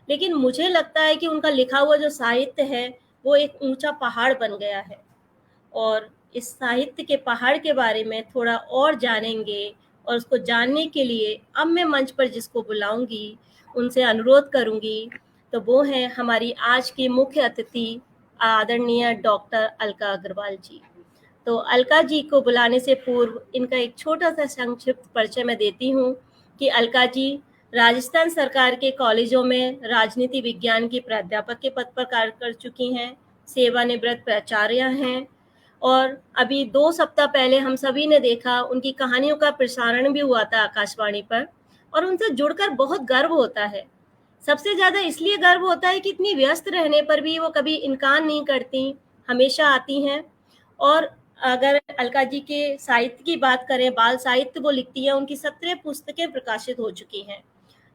लेकिन मुझे लगता है कि उनका लिखा हुआ जो साहित्य है वो एक ऊंचा पहाड़ बन गया है, और इस साहित्य के पहाड़ के बारे में थोड़ा और जानेंगे, और उसको जानने के लिए अब मैं मंच पर जिसको बुलाऊंगी, उनसे अनुरोध करूंगी, तो वो हैं हमारी आज की मुख्य अतिथि आदरणीय डॉक्टर अलका अग्रवाल जी। तो अलका जी को बुलाने से पूर्व इनका एक छोटा सा संक्षिप्त परिचय मैं देती हूँ कि अलका जी राजस्थान सरकार के कॉलेजों में राजनीति विज्ञान की प्राध्यापक के पद पर कार्य कर चुकी हैं, सेवानिवृत्त प्राचार्य हैं, और अभी 2 सप्ताह पहले हम सभी ने देखा उनकी कहानियों का प्रसारण भी हुआ था आकाशवाणी पर, और उनसे जुड़कर बहुत गर्व होता है। सबसे ज़्यादा इसलिए गर्व होता है कि इतनी व्यस्त रहने पर भी वो कभी इनकार नहीं करती, हमेशा आती हैं। और अगर अलका जी के साहित्य की बात करें, बाल साहित्य वो लिखती हैं, उनकी 17 पुस्तकें प्रकाशित हो चुकी हैं।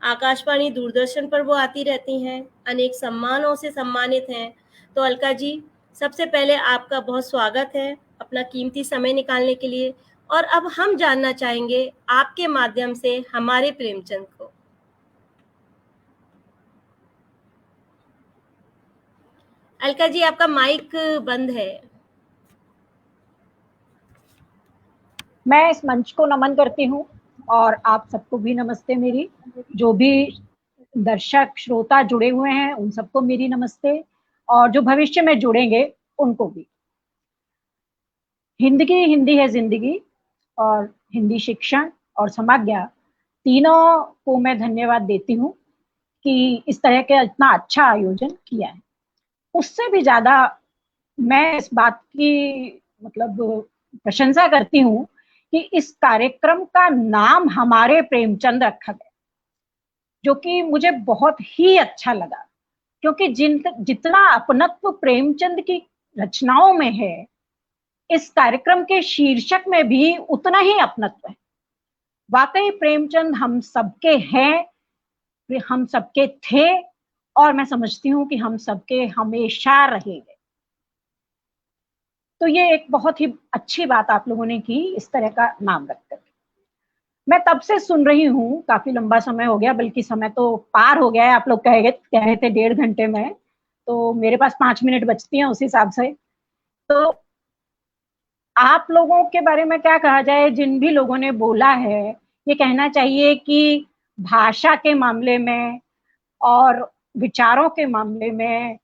आकाशवाणी, दूरदर्शन पर वो आती रहती हैं, अनेक सम्मानों से सम्मानित हैं। तो अलका जी, सबसे पहले आपका बहुत स्वागत है अपना कीमती समय निकालने के लिए, और अब हम जानना चाहेंगे आपके माध्यम से हमारे प्रेमचंद को। अलका जी आपका माइक बंद है। मैं इस मंच को नमन करती हूँ, और आप सबको भी नमस्ते। मेरी जो भी दर्शक श्रोता जुड़े हुए हैं उन सबको मेरी नमस्ते, और जो भविष्य में जुड़ेंगे उनको भी। हिंदी है जिंदगी, और हिंदी शिक्षण और समज्ञा तीनों को मैं धन्यवाद देती हूँ कि इस तरह के इतना अच्छा आयोजन किया है। उससे भी ज्यादा मैं इस बात की मतलब प्रशंसा करती हूँ कि इस कार्यक्रम का नाम हमारे प्रेमचंद रखा गया, जो कि मुझे बहुत ही अच्छा लगा, क्योंकि जितना अपनत्व प्रेमचंद की रचनाओं में है, इस कार्यक्रम के शीर्षक में भी उतना ही अपनत्व है। वाकई प्रेमचंद हम सबके हैं, हम सबके थे, और मैं समझती हूँ कि हम सबके हमेशा रहेंगे। तो ये एक बहुत ही अच्छी बात आप लोगों ने की, इस तरह का नाम रखकर। मैं तब से सुन रही हूँ, काफी लंबा समय हो गया, बल्कि समय तो पार हो गया है। आप लोग कह रहे थे 1.5 घंटे में, तो मेरे पास 5 मिनट बचती हैं उस हिसाब से। तो आप लोगों के बारे में क्या कहा जाए, जिन भी लोगों ने बोला है, ये कहना चाहिए कि भाषा के मामले में और विचारों के मामले में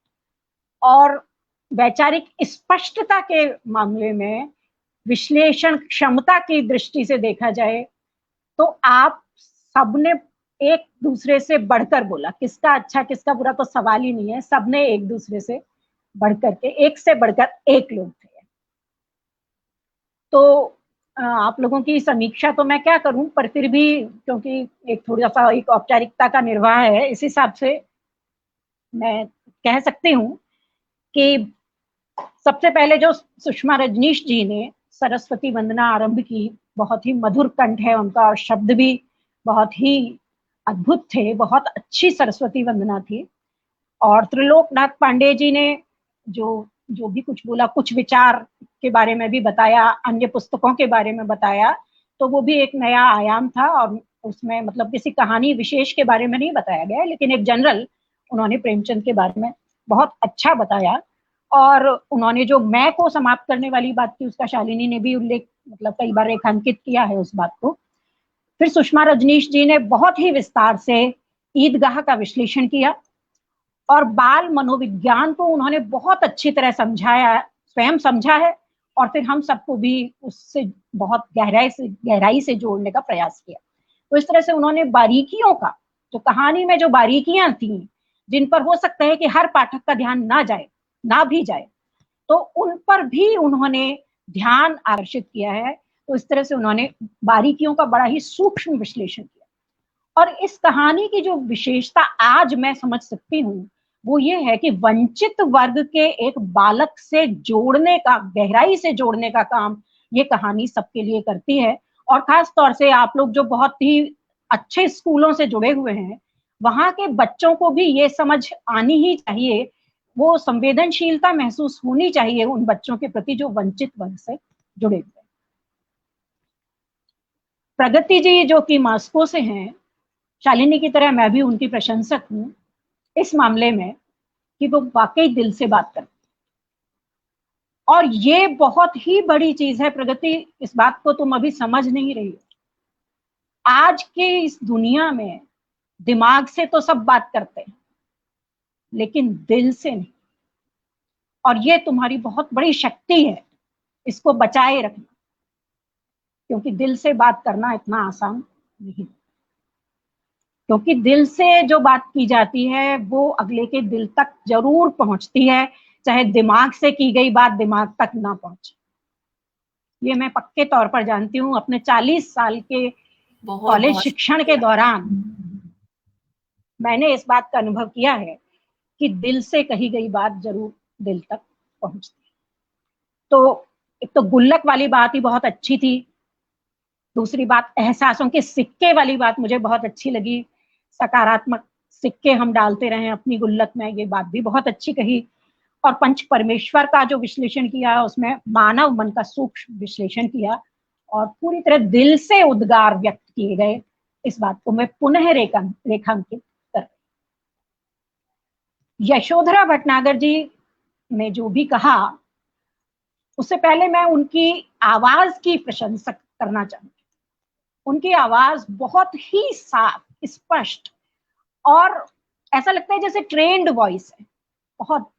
और वैचारिक स्पष्टता के मामले में, विश्लेषण क्षमता की दृष्टि से देखा जाए, तो आप सबने एक दूसरे से बढ़कर बोला। किसका अच्छा किसका बुरा तो सवाल ही नहीं है, सबने एक दूसरे से बढ़कर के, एक से बढ़कर एक लोग थे। तो आप लोगों की समीक्षा तो मैं क्या करूं, पर फिर भी क्योंकि एक थोड़ा सा एक औपचारिकता का निर्वाह है, इस हिसाब से मैं कह सकती हूँ कि सबसे पहले जो सुषमा रजनीश जी ने सरस्वती वंदना आरंभ की, बहुत ही मधुर कंठ है उनका, और शब्द भी बहुत ही अद्भुत थे, बहुत अच्छी सरस्वती वंदना थी। और त्रिलोकनाथ पांडे जी ने जो भी कुछ बोला, कुछ विचार के बारे में भी बताया, अन्य पुस्तकों के बारे में बताया, तो वो भी एक नया आयाम था। और उसमें मतलब किसी कहानी विशेष के बारे में नहीं बताया गया, लेकिन एक जनरल उन्होंने प्रेमचंद के बारे में बहुत अच्छा बताया। और उन्होंने जो मैं को समाप्त करने वाली बात की, उसका शालिनी ने भी उल्लेख मतलब कई बार रेखांकित किया है उस बात को। फिर सुषमा रजनीश जी ने बहुत ही विस्तार से ईदगाह का विश्लेषण किया, और बाल मनोविज्ञान को उन्होंने बहुत अच्छी तरह समझाया, स्वयं समझा है, और फिर हम सबको भी उससे बहुत गहराई से जोड़ने का प्रयास किया। तो इस तरह से उन्होंने बारीकियों का, जो कहानी में जो बारीकियां थी, जिन पर हो सकता है कि हर पाठक का ध्यान ना भी जाए, तो उन पर भी उन्होंने ध्यान आकर्षित किया है। तो इस तरह से उन्होंने बारीकियों का बड़ा ही सूक्ष्म विश्लेषण किया। और इस कहानी की जो विशेषता आज मैं समझ सकती हूँ, वो ये है कि वंचित वर्ग के एक बालक से जोड़ने का, गहराई से जोड़ने का काम ये कहानी सबके लिए करती है। और खास तौर से आप लोग जो बहुत ही अच्छे स्कूलों से जुड़े हुए हैं, वहां के बच्चों को भी ये समझ आनी ही चाहिए, वो संवेदनशीलता महसूस होनी चाहिए उन बच्चों के प्रति जो वंचित वर्ग से जुड़े हुए हैं। प्रगति जी जो कि मॉस्को से हैं, शालिनी की तरह मैं भी उनकी प्रशंसक हूँ इस मामले में कि वो वाकई दिल से बात करते। और ये बहुत ही बड़ी चीज है प्रगति, इस बात को तुम अभी समझ नहीं रही हो। आज के इस दुनिया में दिमाग से तो सब बात करते हैं, लेकिन दिल से नहीं। और ये तुम्हारी बहुत बड़ी शक्ति है, इसको बचाए रखना, क्योंकि दिल से बात करना इतना आसान नहीं। क्योंकि दिल से जो बात की जाती है वो अगले के दिल तक जरूर पहुंचती है, चाहे दिमाग से की गई बात दिमाग तक ना पहुंचे। ये मैं पक्के तौर पर जानती हूँ, अपने 40 साल के कॉलेज शिक्षण के दौरान मैंने इस बात का अनुभव किया है कि दिल से कही गई बात जरूर दिल तक पहुंचती है। तो एक तो गुल्लक वाली बात ही बहुत अच्छी थी, दूसरी बात एहसासों के सिक्के वाली बात मुझे बहुत अच्छी लगी। सकारात्मक सिक्के हम डालते रहे अपनी गुल्लक में, ये बात भी बहुत अच्छी कही। और पंच परमेश्वर का जो विश्लेषण किया, उसमें मानव मन का सूक्ष्म विश्लेषण किया और पूरी तरह दिल से उद्गार व्यक्त किए गए, इस बात को मैं पुनः रेखांकित कर रही। यशोधरा भटनागर जी ने जो भी कहा, उससे पहले मैं उनकी आवाज की प्रशंसा करना चाहूंगी। उनकी आवाज बहुत ही साफ, स्पष्ट, और ऐसा लगता है जैसे ट्रेन्ड वॉइस है। बहुत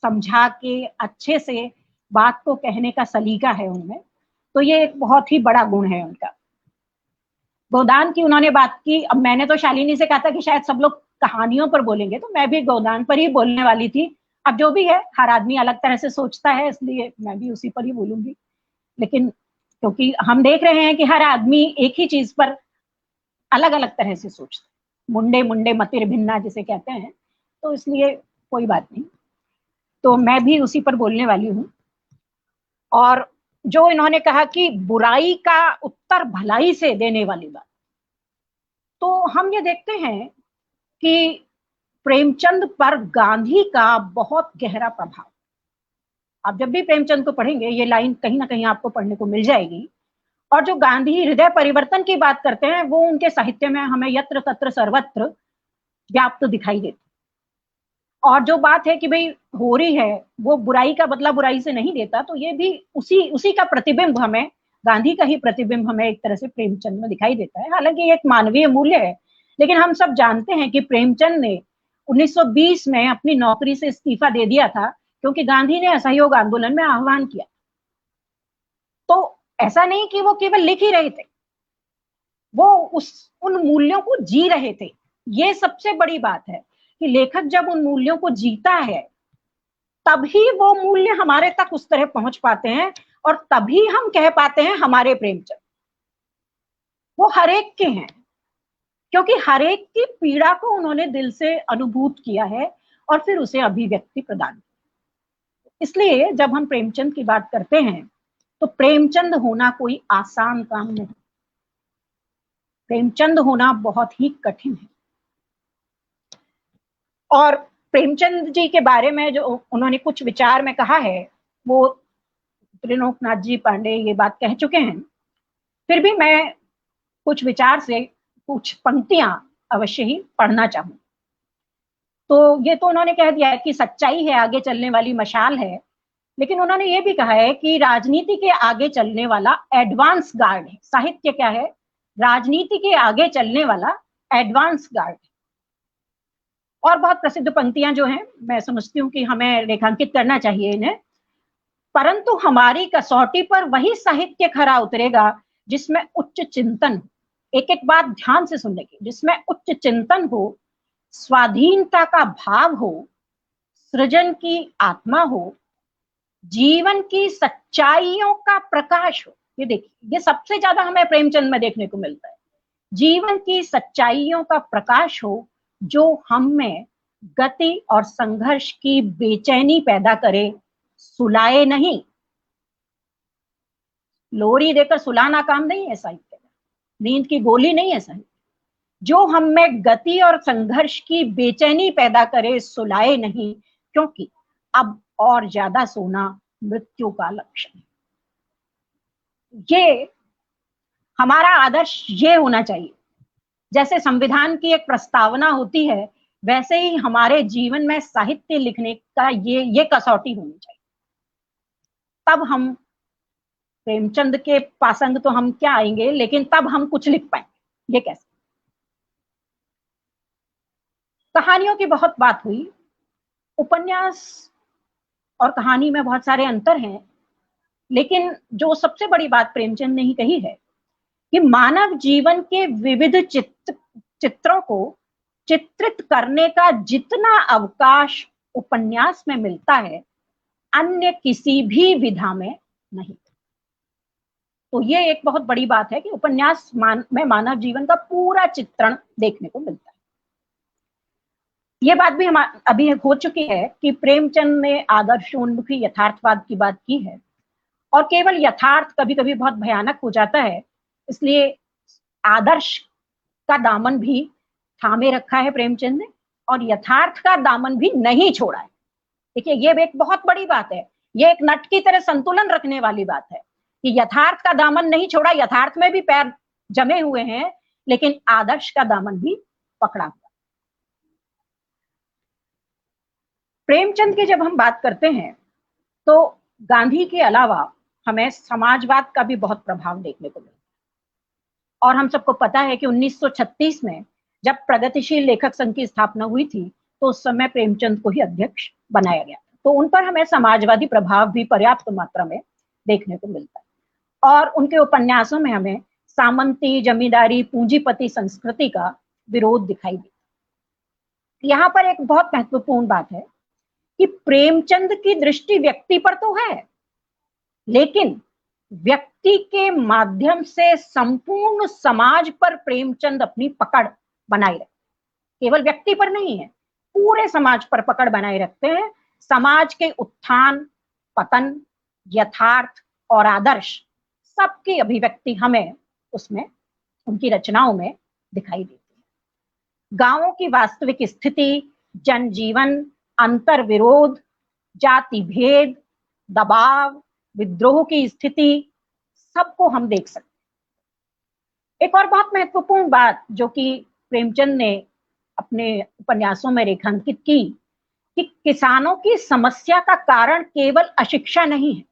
समझा के अच्छे से बात को कहने का सलीका है उनमें, तो ये एक बहुत ही बड़ा गुण है उनका। गोदान की उन्होंने बात की। अब मैंने तो शालिनी से कहा था कि शायद सब लोग कहानियों पर बोलेंगे, तो मैं भी गोदान पर ही बोलने वाली थी। अब जो भी है, हर आदमी अलग तरह से सोचता है, इसलिए मैं भी उसी पर ही बोलूंगी। लेकिन क्योंकि हम देख रहे हैं कि हर आदमी एक ही चीज पर अलग अलग तरह से सोचता है, मुंडे मुंडे मतिर भिन्ना जिसे कहते हैं, तो इसलिए कोई बात नहीं। तो मैं भी उसी पर बोलने वाली हूँ। और जो इन्होंने कहा कि बुराई का उत्तर भलाई से देने वाली बात, तो हम ये देखते हैं कि प्रेमचंद पर गांधी का बहुत गहरा प्रभाव। आप जब भी प्रेमचंद को पढ़ेंगे ये लाइन कहीं ना कहीं आपको पढ़ने को मिल जाएगी। और जो गांधी हृदय परिवर्तन की बात करते हैं वो उनके साहित्य में हमें यत्र तत्र सर्वत्र व्याप्त दिखाई देती। और जो बात है कि भाई होरी है वो बुराई का बदला बुराई से नहीं देता, तो ये भी उसी का प्रतिबिंब हमें, गांधी का ही प्रतिबिंब हमें एक तरह से प्रेमचंद में दिखाई देता है। हालांकि ये एक मानवीय मूल्य है, लेकिन हम सब जानते हैं कि प्रेमचंद ने 1920 में अपनी नौकरी से इस्तीफा दे दिया था क्योंकि गांधी ने असहयोग आंदोलन में आह्वान किया। तो ऐसा नहीं कि वो केवल लिख ही रहे थे, वो उन मूल्यों को जी रहे थे। ये सबसे बड़ी बात है कि लेखक जब उन मूल्यों को जीता है तभी वो मूल्य हमारे तक उस तरह पहुंच पाते हैं और तभी हम कह पाते हैं हमारे प्रेमचंद। वो हर एक के हैं क्योंकि हर एक की पीड़ा को उन्होंने दिल से अनुभूत किया है और फिर उसे अभिव्यक्ति प्रदान की। इसलिए जब हम प्रेमचंद की बात करते हैं तो प्रेमचंद होना कोई आसान काम नहीं, प्रेमचंद होना बहुत ही कठिन है। और प्रेमचंद जी के बारे में जो उन्होंने कुछ विचार में कहा है वो त्रिलोकनाथ जी पांडे ये बात कह चुके हैं, फिर भी मैं कुछ विचार से कुछ पंक्तियां अवश्य ही पढ़ना चाहूं। तो ये तो उन्होंने कह दिया है कि सच्चाई है आगे चलने वाली मशाल है, लेकिन उन्होंने ये भी कहा है कि राजनीति के आगे चलने वाला एडवांस गार्ड है। साहित्य क्या है? राजनीति के आगे चलने वाला एडवांस गार्ड है। और बहुत प्रसिद्ध पंक्तियां जो हैं मैं समझती हूँ कि हमें रेखांकित करना चाहिए इन्हें। परंतु हमारी कसौटी पर वही साहित्य खरा उतरेगा जिसमें उच्च चिंतन हो। एक एक बात ध्यान से सुनने की। जिसमें उच्च चिंतन हो, स्वाधीनता का भाव हो, सृजन की आत्मा हो, जीवन की सच्चाइयों का प्रकाश हो। ये देखिए, ये सबसे ज्यादा हमें प्रेमचंद में देखने को मिलता है। जीवन की सच्चाइयों का प्रकाश हो जो हम में गति और संघर्ष की बेचैनी पैदा करे, सुलाए नहीं। लोरी देकर सुलाना काम नहीं है साहित्य में, नींद की गोली नहीं है साहित्य। जो हम में गति और संघर्ष की बेचैनी पैदा करे, सुलाए नहीं, क्योंकि अब और ज्यादा सोना मृत्यु का लक्षण है। ये हमारा आदर्श ये होना चाहिए। जैसे संविधान की एक प्रस्तावना होती है वैसे ही हमारे जीवन में साहित्य लिखने का ये कसौटी होनी चाहिए। तब हम प्रेमचंद के पासंग तो हम क्या आएंगे, लेकिन तब हम कुछ लिख पाएंगे। ये कैसे? कहानियों की बहुत बात हुई। उपन्यास और कहानी में बहुत सारे अंतर हैं, लेकिन जो सबसे बड़ी बात प्रेमचंद ने ही कही है कि मानव जीवन के विविध चित्रों को चित्रित करने का जितना अवकाश उपन्यास में मिलता है अन्य किसी भी विधा में नहीं। तो ये एक बहुत बड़ी बात है कि उपन्यास में मानव जीवन का पूरा चित्रण देखने को मिलता है। ये बात भी हम अभी हो चुकी है कि प्रेमचंद ने आदर्शोन्मुखी यथार्थवाद की बात की है, और केवल यथार्थ कभी कभी बहुत भयानक हो जाता है, इसलिए आदर्श का दामन भी थामे रखा है प्रेमचंद ने और यथार्थ का दामन भी नहीं छोड़ा है। देखिए, ये एक बहुत बड़ी बात है। ये एक नट की तरह संतुलन रखने वाली बात है कि यथार्थ का दामन नहीं छोड़ा, यथार्थ में भी पैर जमे हुए हैं, लेकिन आदर्श का दामन भी पकड़ा हुआ। प्रेमचंद की जब हम बात करते हैं तो गांधी के अलावा हमें समाजवाद का भी बहुत प्रभाव देखने को मिलता है। और हम सबको पता है कि 1936 में जब प्रगतिशील लेखक संघ की स्थापना हुई थी तो उस समय प्रेमचंद को ही अध्यक्ष बनाया गया। तो उन पर हमें समाजवादी प्रभाव भी पर्याप्त मात्रा में देखने को मिलता है। और उनके उपन्यासों में हमें सामंती, जमींदारी, पूंजीपति संस्कृति का विरोध दिखाई देता है। यहाँ पर एक बहुत महत्वपूर्ण बात है कि प्रेमचंद की दृष्टि व्यक्ति पर तो है, लेकिन व्यक्ति के माध्यम से संपूर्ण समाज पर प्रेमचंद अपनी पकड़ बनाए रखते, केवल व्यक्ति पर नहीं है, पूरे समाज पर पकड़ बनाए रखते हैं। समाज के उत्थान, पतन, यथार्थ और आदर्श सबकी अभिव्यक्ति हमें उसमें, उनकी रचनाओं में दिखाई देती है। गांवों की वास्तविक स्थिति, जनजीवन, अंतर विरोध, जाति भेद, दबाव, विद्रोह की स्थिति, सबको हम देख सकते हैं। एक और बहुत महत्वपूर्ण बात जो कि प्रेमचंद ने अपने उपन्यासों में रेखांकित की कि किसानों की समस्या का कारण केवल अशिक्षा नहीं है।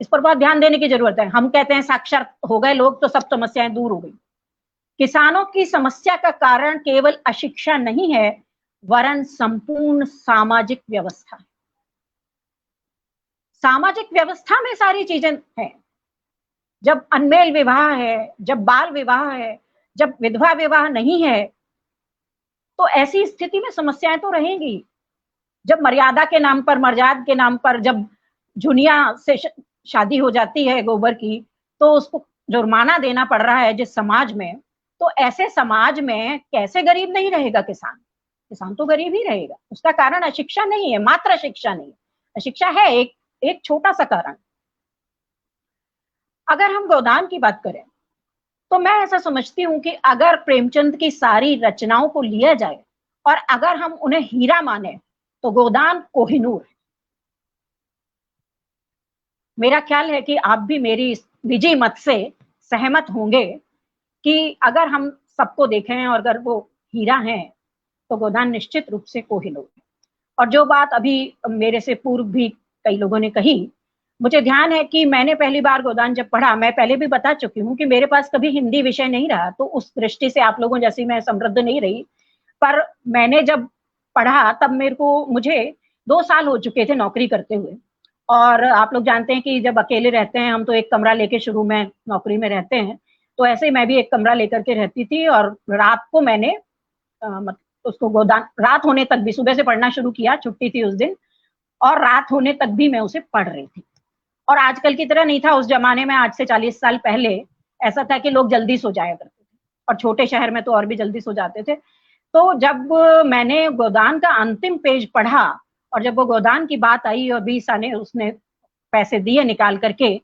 इस पर बहुत ध्यान देने की जरूरत है। हम कहते हैं साक्षर हो गए लोग तो सब समस्याएं दूर हो गई। किसानों की समस्या का कारण केवल अशिक्षा नहीं है, वरन संपूर्ण सामाजिक व्यवस्था है। सामाजिक व्यवस्था में सारी चीजें हैं। जब अनमेल विवाह है, जब बाल विवाह है, जब विधवा विवाह नहीं है, तो ऐसी स्थिति में समस्याएं तो रहेंगी। जब मर्यादा के नाम पर, मर्याद के नाम पर जब जुनिया से शादी हो जाती है गोबर की, तो उसको जुर्माना देना पड़ रहा है जिस समाज में, तो ऐसे समाज में कैसे गरीब नहीं रहेगा किसान? किसान तो गरीब ही रहेगा। उसका कारण अशिक्षा नहीं है, मात्र शिक्षा नहीं है, अशिक्षा है एक छोटा सा कारण। अगर हम गोदान की बात करें तो मैं ऐसा समझती हूं कि अगर प्रेमचंद की सारी रचनाओं को लिया जाए और अगर हम उन्हें हीरा माने तो गोदान कोहिनूर है। मेरा ख्याल है कि आप भी मेरी इस निजी मत से सहमत होंगे कि अगर हम सबको देखें और अगर वो हीरा हैं तो गोदान निश्चित रूप से कोहिनूर है। और जो बात अभी मेरे से पूर्व भी कई लोगों ने कही, मुझे ध्यान है कि मैंने पहली बार गोदान जब पढ़ा, मैं पहले भी बता चुकी हूँ कि मेरे पास कभी हिंदी विषय नहीं रहा, तो उस दृष्टि से आप लोगों जैसी मैं समृद्ध नहीं रही। पर मैंने जब पढ़ा तब मुझे 2 साल हो चुके थे नौकरी करते हुए। और आप लोग जानते हैं कि जब अकेले रहते हैं हम तो एक कमरा लेके शुरू में नौकरी में रहते हैं, तो ऐसे ही मैं भी एक कमरा लेकर के रहती थी। और रात को मैंने उसको गोदान, रात होने तक भी, सुबह से पढ़ना शुरू किया, छुट्टी थी उस दिन, और रात होने तक भी मैं उसे पढ़ रही थी। और आजकल की तरह नहीं था उस जमाने में, आज से 40 साल पहले ऐसा था कि लोग जल्दी सो जाया करते थे, और छोटे शहर में तो और भी जल्दी सो जाते थे। तो जब मैंने गोदान का अंतिम पेज पढ़ा और जब वो गोदान की बात आई और 20 आने उसने पैसे दिए निकाल करके,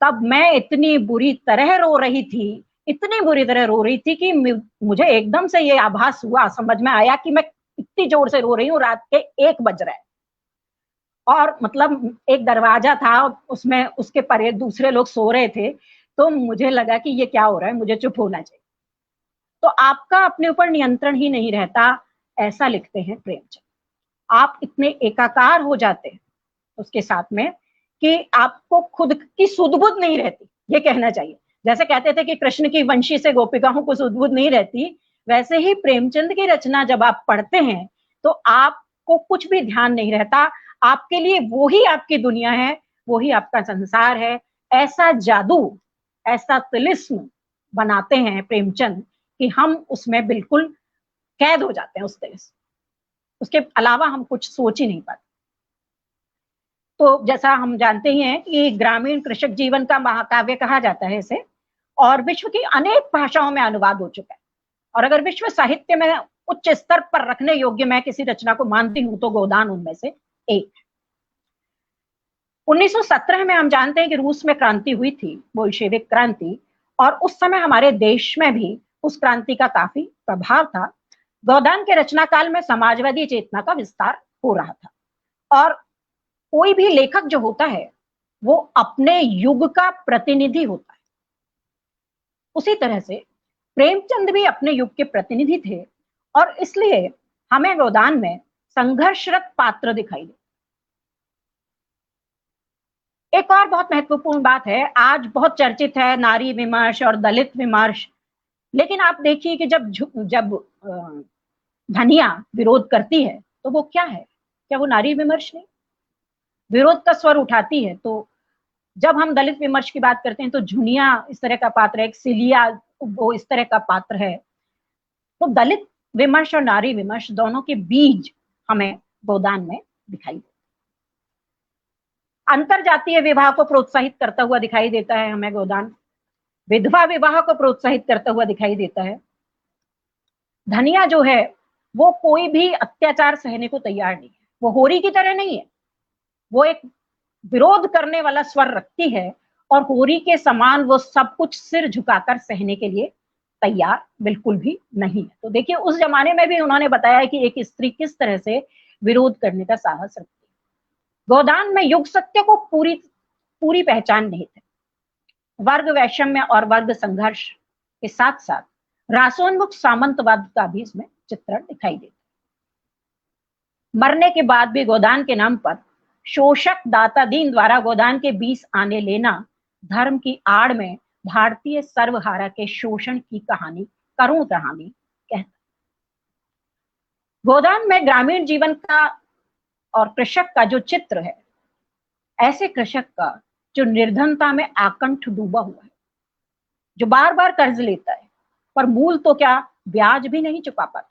तब मैं इतनी बुरी तरह रो रही थी, इतनी बुरी तरह रो रही थी कि मुझे एकदम से ये आभास हुआ, समझ में आया कि मैं इतनी जोर से रो रही हूँ, रात के 1 बज रहे हैं। और मतलब एक दरवाजा था, उसमें उसके परे दूसरे लोग सो रहे थे, तो मुझे लगा कि ये क्या हो रहा है, मुझे चुप होना चाहिए। तो आपका अपने ऊपर नियंत्रण ही नहीं रहता, ऐसा लिखते हैं प्रेमचंद। आप इतने एकाकार हो जाते हैं उसके साथ में कि आपको खुद की सुध-बुध नहीं रहती, ये कहना चाहिए। जैसे कहते थे कि कृष्ण की वंशी से गोपिकाओं को सुध-बुध नहीं रहती, वैसे ही प्रेमचंद की रचना जब आप पढ़ते हैं तो आपको कुछ भी ध्यान नहीं रहता। आपके लिए वो ही आपकी दुनिया है, वो ही आपका संसार है। ऐसा जादू, ऐसा तिलिस्म बनाते हैं प्रेमचंद कि हम उसमें बिल्कुल कैद हो जाते हैं उस तिलिस्म। उसके अलावा हम कुछ सोच ही नहीं पाते। तो जैसा हम जानते ही हैं कि ग्रामीण कृषक जीवन का महाकाव्य कहा जाता है इसे, और विश्व की अनेक भाषाओं में अनुवाद हो चुका है। और अगर विश्व साहित्य में उच्च स्तर पर रखने योग्य मैं किसी रचना को मानती हूं तो गोदान उनमें से एक। 1917 में हम जानते हैं कि रूस में क्रांति हुई थी, बोल्शेविक क्रांति, और उस समय हमारे देश में भी उस क्रांति का काफी प्रभाव था। गोदान के रचना काल में समाजवादी चेतना का विस्तार हो रहा था। और कोई भी लेखक जो होता है वो अपने युग का प्रतिनिधि होता है। उसी तरह से प्रेमचंद भी अपने युग के प्रतिनिधि थे, और इसलिए हमें गोदान में संघर्षरत पात्र दिखाई दे। एक और बहुत महत्वपूर्ण बात है, आज बहुत चर्चित है नारी विमर्श और दलित विमर्श, लेकिन आप देखिए कि जब धनिया विरोध करती है तो वो क्या है? क्या वो नारी विमर्श नहीं? विरोध का स्वर उठाती है। तो जब हम दलित विमर्श की बात करते हैं तो झुनिया इस तरह का पात्र है, एक सिलिया वो इस तरह का पात्र है। तो दलित विमर्श और नारी विमर्श दोनों के बीज हमें गोदान में दिखाई देते। अंतर जातीय विवाह को प्रोत्साहित करता हुआ दिखाई देता है हमें गोदान, विधवा विवाह को प्रोत्साहित करता हुआ दिखाई देता है। धनिया जो है वो कोई भी अत्याचार सहने को तैयार नहीं है, वो होरी की तरह नहीं है, वो एक विरोध करने वाला स्वर रखती है और होरी के समान वो सब कुछ सिर झुकाकर सहने के लिए तैयार बिल्कुल भी नहीं है। तो देखिए उस जमाने में भी उन्होंने बताया कि एक स्त्री किस तरह से विरोध करने का साहस रखती है। गोदान में युग सत्य को पूरी पहचान नहीं थे। वर्ग वैषम्य और वर्ग संघर्ष के साथ साथ रासोन्मुख सामंतवाद का भी इसमें चित्रण दिखाई देता है। मरने के बाद भी गोदान के नाम पर शोषक दाता दीन द्वारा गोदान के 20 आने लेना धर्म की आड़ में भारतीय सर्वहारा के शोषण की कहानी, करुण कहानी कहता। गोदान में ग्रामीण जीवन का और कृषक का जो चित्र है, ऐसे कृषक का जो निर्धनता में आकंठ डूबा हुआ है, जो बार बार कर्ज लेता है पर मूल तो क्या ब्याज भी नहीं चुका पाता,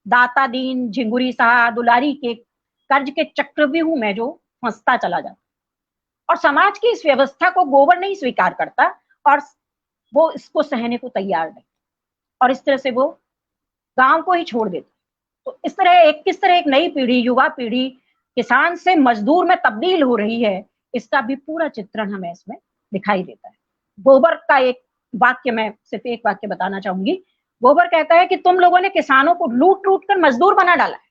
दाता दीन झिंगुरी सा दुलारी के कर्ज के चक्रव्यूह में जो फंसता चला जाता और समाज की इस व्यवस्था को गोबर नहीं स्वीकार करता और वो इसको सहने को तैयार नहीं, और इस तरह से वो गांव को ही छोड़ देता। तो इस तरह किस तरह एक नई पीढ़ी, युवा पीढ़ी किसान से मजदूर में तब्दील हो रही है, इसका भी पूरा चित्रण हमें इसमें दिखाई देता है। गोबर का एक वाक्य, मैं सिर्फ एक वाक्य बताना चाहूंगी। गोबर कहता है कि तुम लोगों ने किसानों को लूट लूट कर मजदूर बना डाला है।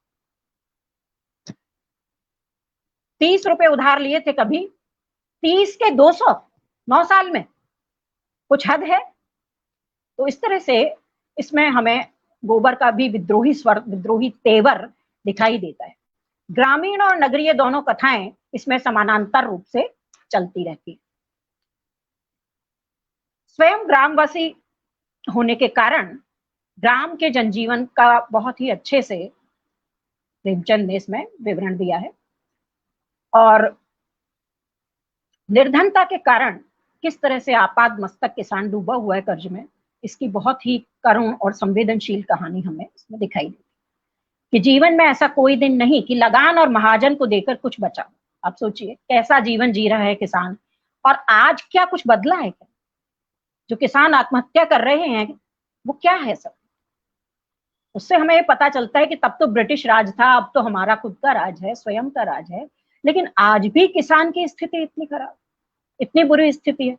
30 रुपए उधार लिए थे कभी, 30 के 200 9 साल में, कुछ हद है। तो इस तरह से इसमें हमें गोबर का भी विद्रोही स्वर, विद्रोही तेवर दिखाई देता है। ग्रामीण और नगरीय दोनों कथाएं इसमें समानांतर रूप से चलती रहती है। स्वयं ग्रामवासी होने के कारण ग्राम के जनजीवन का बहुत ही अच्छे से प्रेमचंद ने इसमें विवरण दिया है, और निर्धनता के कारण किस तरह से आपाद मस्तक किसान डूबा हुआ है कर्ज में, इसकी बहुत ही करुण और संवेदनशील कहानी हमें इसमें दिखाई देती है कि जीवन में ऐसा कोई दिन नहीं कि लगान और महाजन को देकर कुछ बचा। आप सोचिए कैसा जीवन जी रहा है किसान, और आज क्या कुछ बदला है क्या? जो किसान आत्महत्या कर रहे हैं वो क्या है सब? उससे हमें पता चलता है कि तब तो ब्रिटिश राज था, अब तो हमारा खुद का राज है, स्वयं का राज है, लेकिन आज भी किसान की स्थिति इतनी खराब, इतनी बुरी स्थिति है।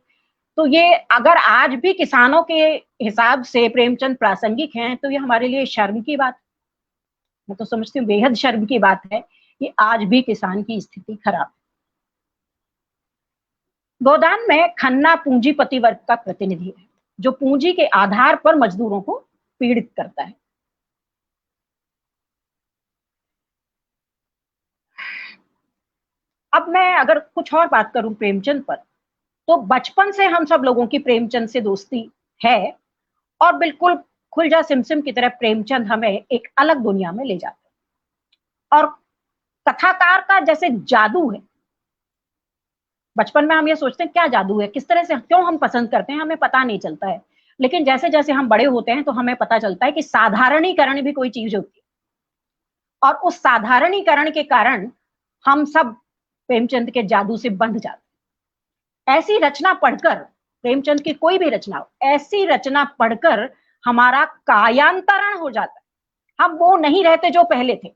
तो ये अगर आज भी किसानों के हिसाब से प्रेमचंद प्रासंगिक हैं तो ये हमारे लिए शर्म की बात, मैं तो समझती हूँ बेहद शर्म की बात है कि आज भी किसान की स्थिति खराब है। गोदान में खन्ना पूंजीपति वर्ग का प्रतिनिधि है जो पूंजी के आधार पर मजदूरों को पीड़ित करता है। अब मैं अगर कुछ और बात करूं प्रेमचंद पर, तो बचपन से हम सब लोगों की प्रेमचंद से दोस्ती है, और बिल्कुल खुलजा सिमसिम की तरह प्रेमचंद हमें एक अलग दुनिया में ले जाते हैं। और कथाकार का जैसे जादू है, बचपन में हम ये सोचते हैं क्या जादू है, किस तरह से, क्यों हम पसंद करते हैं, हमें पता नहीं चलता है, लेकिन जैसे जैसे हम बड़े होते हैं तो हमें पता चलता है कि साधारणीकरण भी कोई चीज होती है, और उस साधारणीकरण के कारण हम सब प्रेमचंद के जादू से बंध जाते हैं। ऐसी रचना पढ़कर, प्रेमचंद की कोई भी रचना हो, ऐसी रचना पढ़कर हमारा कायांतरण हो जाता है, हम वो नहीं रहते जो पहले थे।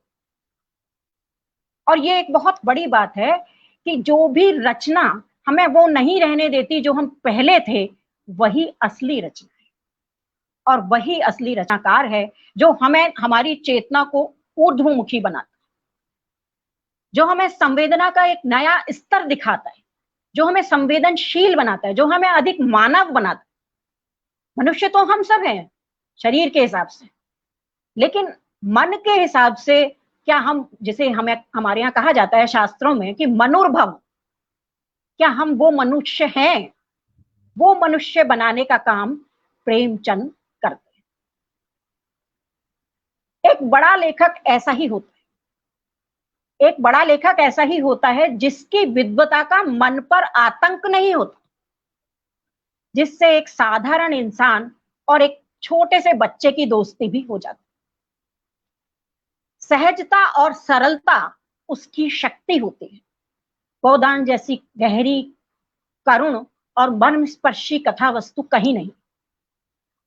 और ये एक बहुत बड़ी बात है कि जो भी रचना हमें वो नहीं रहने देती जो हम पहले थे, वही असली रचना है, और वही असली रचनाकार है जो हमें, हमारी चेतना को ऊर्ध्वमुखी बनाता है, जो हमें संवेदना का एक नया स्तर दिखाता है, जो हमें संवेदनशील बनाता है, जो हमें अधिक मानव बनाता है। मनुष्य तो हम सब हैं शरीर के हिसाब से, लेकिन मन के हिसाब से क्या हम, जिसे हमें हमारे यहाँ कहा जाता है शास्त्रों में कि मनुर्भव, क्या हम वो मनुष्य हैं? वो मनुष्य बनाने का काम प्रेमचंद करते हैं। एक बड़ा लेखक ऐसा ही होता है, एक बड़ा लेखक ऐसा ही होता है जिसकी विद्वता का मन पर आतंक नहीं होता, जिससे एक साधारण इंसान और एक छोटे से बच्चे की दोस्ती भी हो जाती। सहजता और सरलता उसकी शक्ति होती है, गोदान जैसी गहरी, करुण और मर्मस्पर्शी कथा वस्तु कहीं नहीं।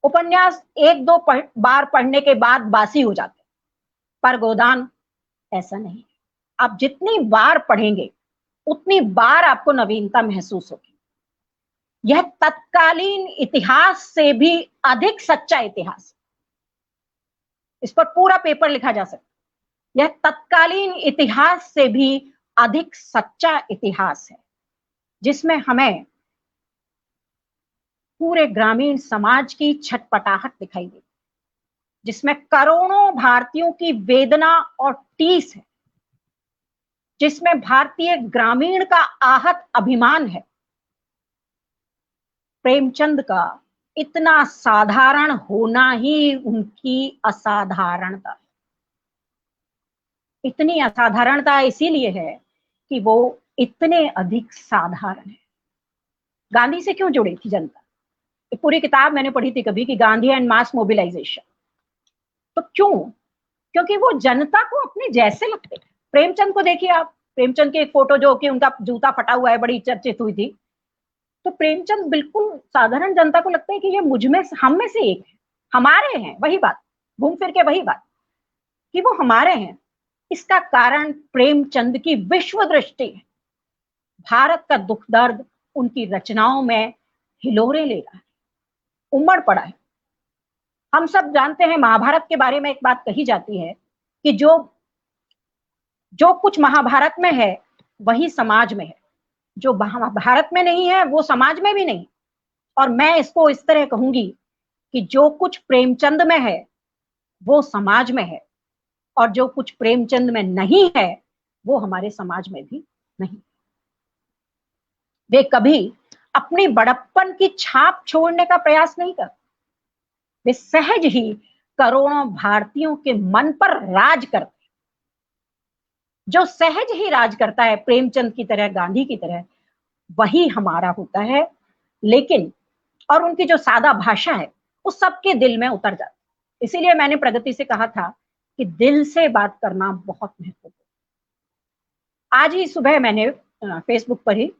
उपन्यास एक दो बार पढ़ने के बाद बासी हो जाते, पर गोदान ऐसा नहीं है। आप जितनी बार पढ़ेंगे उतनी बार आपको नवीनता महसूस होगी। यह तत्कालीन इतिहास से भी अधिक सच्चा इतिहास है। इस पर पूरा पेपर लिखा जा सकता। यह तत्कालीन इतिहास से भी अधिक सच्चा इतिहास है, जिसमें हमें पूरे ग्रामीण समाज की छटपटाहट दिखाई देती, जिसमें करोड़ों भारतीयों की वेदना और टीस है, जिसमें भारतीय ग्रामीण का आहत अभिमान है। प्रेमचंद का इतना साधारण होना ही उनकी असाधारणता है। इतनी असाधारणता इसीलिए है कि वो इतने अधिक साधारण है। गांधी से क्यों जुड़ी थी जनता? एक पूरी किताब मैंने पढ़ी थी कभी कि गांधी एंड मास मोबिलाइजेशन। तो क्यों? क्योंकि वो जनता को अपने जैसे लगते थे। प्रेमचंद को देखिए आप, प्रेमचंद की एक फोटो जो कि उनका जूता फटा हुआ है, बड़ी चर्चित हुई थी। तो प्रेमचंद बिल्कुल साधारण जनता को लगता है कि ये मुझ में, हम में से एक है, हमारे हैं। वही बात, घूम फिर के वही बात कि वो हमारे हैं। इसका कारण प्रेमचंद की विश्व दृष्टि है। भारत का दुख दर्द उनकी रचनाओं में हिलोरे ले रहा है, उमड़ पड़ा है। हम सब जानते हैं, महाभारत के बारे में एक बात कही जाती है कि जो कुछ महाभारत में है वही समाज में है, जो भारत में नहीं है वो समाज में भी नहीं। और मैं इसको इस तरह कहूंगी कि जो कुछ प्रेमचंद में है वो समाज में है, और जो कुछ प्रेमचंद में नहीं है वो हमारे समाज में भी नहीं। वे कभी अपनी बड़प्पन की छाप छोड़ने का प्रयास नहीं करते। वे सहज ही करोड़ों भारतीयों के मन पर राज करते। जो सहज ही राज करता है, प्रेमचंद की तरह, गांधी की तरह, वही हमारा होता है। लेकिन और उनकी जो सादा भाषा है वो सबके दिल में उतर जाती है। इसीलिए मैंने प्रगति से कहा था कि दिल से बात करना बहुत महत्वपूर्ण। आज ही सुबह मैंने फेसबुक पर ही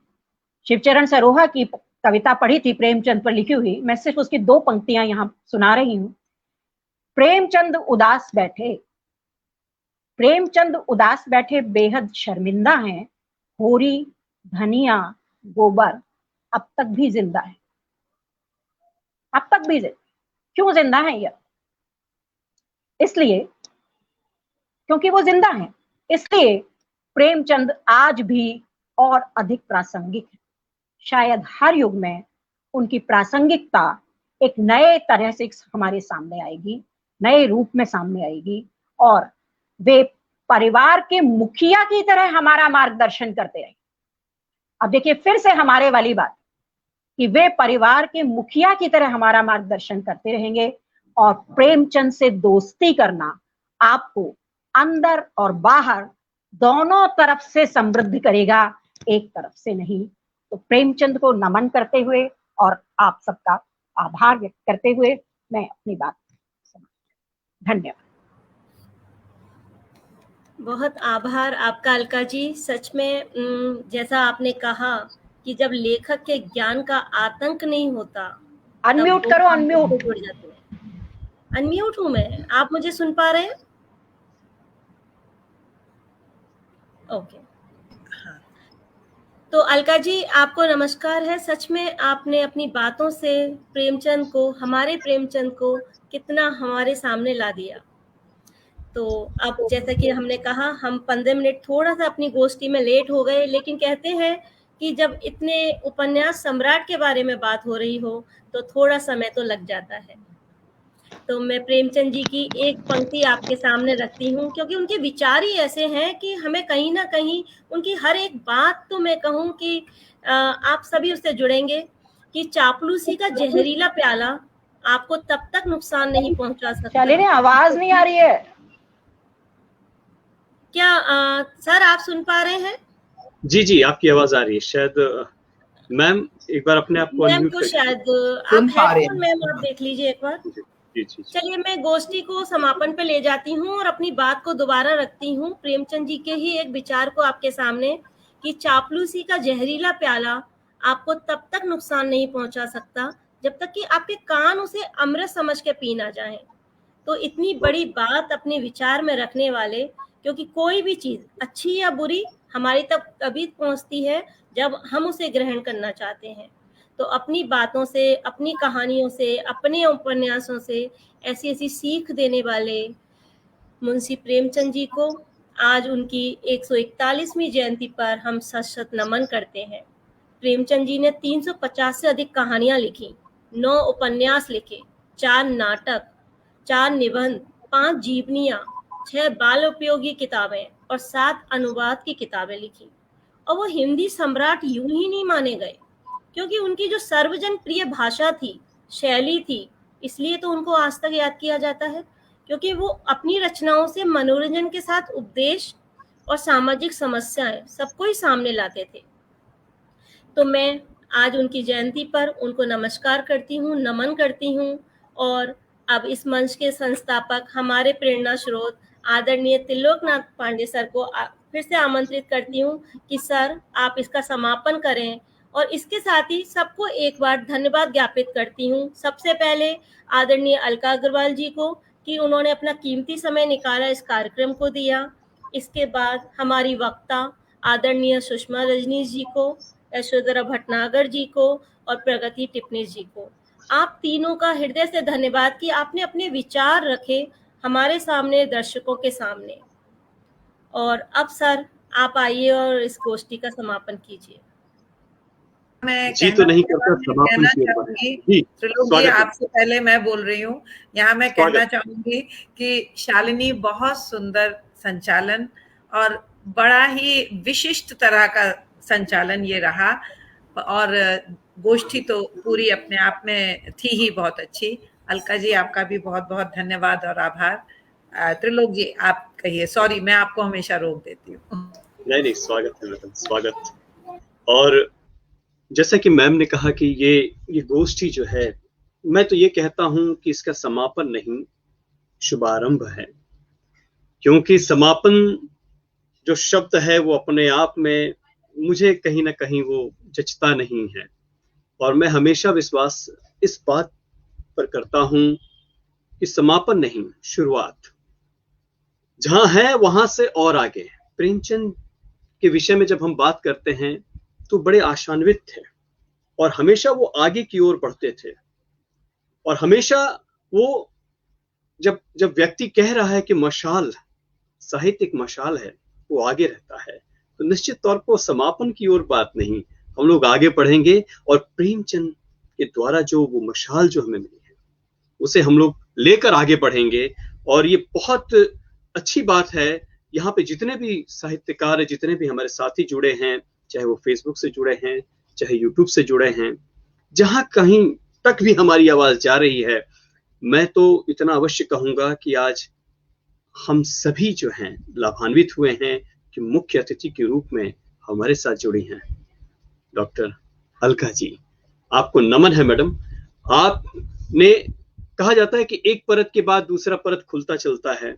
शिवचरण सरोहा की कविता पढ़ी थी, प्रेमचंद पर लिखी हुई। मैं सिर्फ उसकी 2 पंक्तियां यहां सुना रही हूं। प्रेमचंद उदास बैठे, प्रेमचंद उदास बैठे बेहद शर्मिंदा हैं। होरी, धनिया, गोबर अब तक भी जिंदा है। अब तक भी जिंदा। क्यों जिंदा है ये? इसलिए क्योंकि वो जिंदा है। इसलिए प्रेमचंद आज भी और अधिक प्रासंगिक है। शायद हर युग में उनकी प्रासंगिकता एक नए तरह से हमारे सामने आएगी, नए रूप में सामने आएगी, और वे परिवार के मुखिया की तरह हमारा मार्गदर्शन करते रहेंगे। अब देखिए फिर से हमारे वाली बात कि वे परिवार के मुखिया की तरह हमारा मार्गदर्शन करते रहेंगे। और प्रेमचंद से दोस्ती करना आपको अंदर और बाहर दोनों तरफ से समृद्ध करेगा, एक तरफ से नहीं। तो प्रेमचंद को नमन करते हुए और आप सबका आभार व्यक्त करते हुए मैं अपनी बात समाप्त। धन्यवाद। बहुत आभार आपका अलका जी। सच में जैसा आपने कहा कि जब लेखक के ज्ञान का आतंक नहीं होता, अनम्यूट करो, अनम्यूट। जुड़ जाते हैं। अनम्यूट हूं मैं, आप मुझे सुन पा रहे हैं? ओके। तो अलका जी आपको नमस्कार है। सच में आपने अपनी बातों से प्रेमचंद को, हमारे प्रेमचंद को कितना हमारे सामने ला दिया। तो अब जैसा कि हमने कहा, हम 15 मिनट थोड़ा सा अपनी गोष्ठी में लेट हो गए, लेकिन कहते हैं कि जब इतने उपन्यास सम्राट के बारे में बात हो रही हो तो थोड़ा समय तो लग जाता है। तो मैं प्रेमचंद जी की एक पंक्ति आपके सामने रखती हूँ, क्योंकि उनके विचार ही ऐसे हैं कि हमें कहीं ना कहीं उनकी हर एक बात, तो मैं कहूँ कि आप सभी उससे जुड़ेंगे कि चापलूसी का जहरीला प्याला आपको तब तक नुकसान नहीं पहुंचा सकता। चलिए, आवाज नहीं आ रही है क्या? सर आप सुन पा रहे हैं? जी जी, आपकी आवाज आ रही है। शायद मैम एक बार अपने आप को मैम को शायद आप हेडफोन, मैम आप देख लीजिए एक बार। चलिए, मैं गोष्ठी को समापन पे ले जाती हूँ और अपनी बात को दोबारा रखती हूँ प्रेमचंद जी के ही एक विचार को आपके सामने, कि चापलूसी का जहरीला प्याला आपको तब तक नुकसान नहीं पहुंचा सकता जब तक कि आपके कान उसे अमृत समझ के पी ना जाएं। तो इतनी बड़ी बात अपने विचार में रखने वाले, क्योंकि कोई भी चीज अच्छी या बुरी हमारी तक तभी पहुंचती है जब हम उसे ग्रहण करना चाहते हैं। तो अपनी बातों से, अपनी कहानियों से, अपने उपन्यासों से ऐसी ऐसी सीख देने वाले मुंशी प्रेमचंद जी को आज उनकी 141वीं जयंती पर हम सशत नमन करते हैं। प्रेमचंद जी ने 350 से अधिक कहानियां लिखी, 9 उपन्यास लिखे, 4 नाटक, 4 निबंध, 5 जीवनियां, 6 बाल उपयोगी किताबें और 7 अनुवाद की किताबें लिखी। और वो हिंदी सम्राट यूं ही नहीं माने गए, क्योंकि उनकी जो सर्वजन प्रिय भाषा थी, शैली थी, इसलिए तो उनको आज तक याद किया जाता है, क्योंकि वो अपनी रचनाओं से मनोरंजन के साथ उपदेश और सामाजिक समस्याएं सबको ही सामने लाते थे। तो मैं आज उनकी जयंती पर उनको नमस्कार करती हूँ, नमन करती हूँ। और अब इस मंच के संस्थापक, हमारे प्रेरणा स्रोत आदरणीय त्रिलोकनाथ पांडे सर को फिर से आमंत्रित करती हूँ कि सर आप इसका समापन करें। और इसके साथ ही सबको एक बार धन्यवाद ज्ञापित करती हूँ। सबसे पहले आदरणीय अलका अग्रवाल जी को कि उन्होंने अपना कीमती समय निकाला, इस कार्यक्रम को दिया। इसके बाद हमारी वक्ता आदरणीय सुषमा रजनीश जी को, यशोधरा भटनागर जी को और प्रगति टिपनिस जी को। आप तीनों का हृदय से धन्यवाद कि आपने अपने विचार रखे हमारे सामने, दर्शकों के सामने। और अब सर आप आइए और इस गोष्ठी का समापन कीजिए। मैं जी तो नहीं करता समापन चाहूंगी त्रिलोक जी, आपसे पहले मैं बोल रही हूँ। यहाँ मैं कहना चाहूंगी कि शालिनी बहुत सुंदर संचालन और बड़ा ही विशिष्ट तरह का संचालन ये रहा, और गोष्ठी तो पूरी अपने आप में थी ही बहुत अच्छी। अलका जी आपका भी बहुत बहुत धन्यवाद और आभार। त्रिलोक जी आप कहिए। सॉरी, मैं आपको हमेशा रोक देती हूँ। नहीं, स्वागत है मैडम, स्वागत। और जैसा कि मैम ने कहा कि ये गोष्ठी जो है, मैं तो ये कहता हूं कि इसका समापन नहीं, शुभारंभ है। क्योंकि समापन जो शब्द है वो अपने आप में मुझे कहीं ना कहीं वो जचता नहीं है। और मैं हमेशा विश्वास इस बात पर करता हूं कि समापन नहीं, शुरुआत। जहां है वहां से और आगे। प्रेमचंद के विषय में जब हम बात करते हैं तो बड़े आशान्वित थे और हमेशा वो आगे की ओर बढ़ते थे। और हमेशा वो जब व्यक्ति कह रहा है कि मशाल, साहित्यिक मशाल है, वो आगे रहता है, तो निश्चित तौर पर समापन की ओर बात नहीं, हम लोग आगे बढ़ेंगे। और प्रेमचंद के द्वारा जो वो मशाल जो हमें मिली है उसे हम लोग लेकर आगे बढ़ेंगे। और ये बहुत अच्छी बात है, यहाँ पे जितने भी साहित्यकार है, जितने भी हमारे साथी जुड़े हैं, चाहे वो फेसबुक से जुड़े हैं, चाहे यूट्यूब से जुड़े हैं, जहां कहीं तक भी हमारी आवाज जा रही है, मैं तो इतना अवश्य कहूंगा कि आज हम सभी जो हैं लाभान्वित हुए हैं कि मुख्य अतिथि के रूप में हमारे साथ जुड़ी हैं डॉक्टर अलका जी। आपको नमन है मैडम। आपने, कहा जाता है कि एक परत के बाद दूसरा परत खुलता चलता है,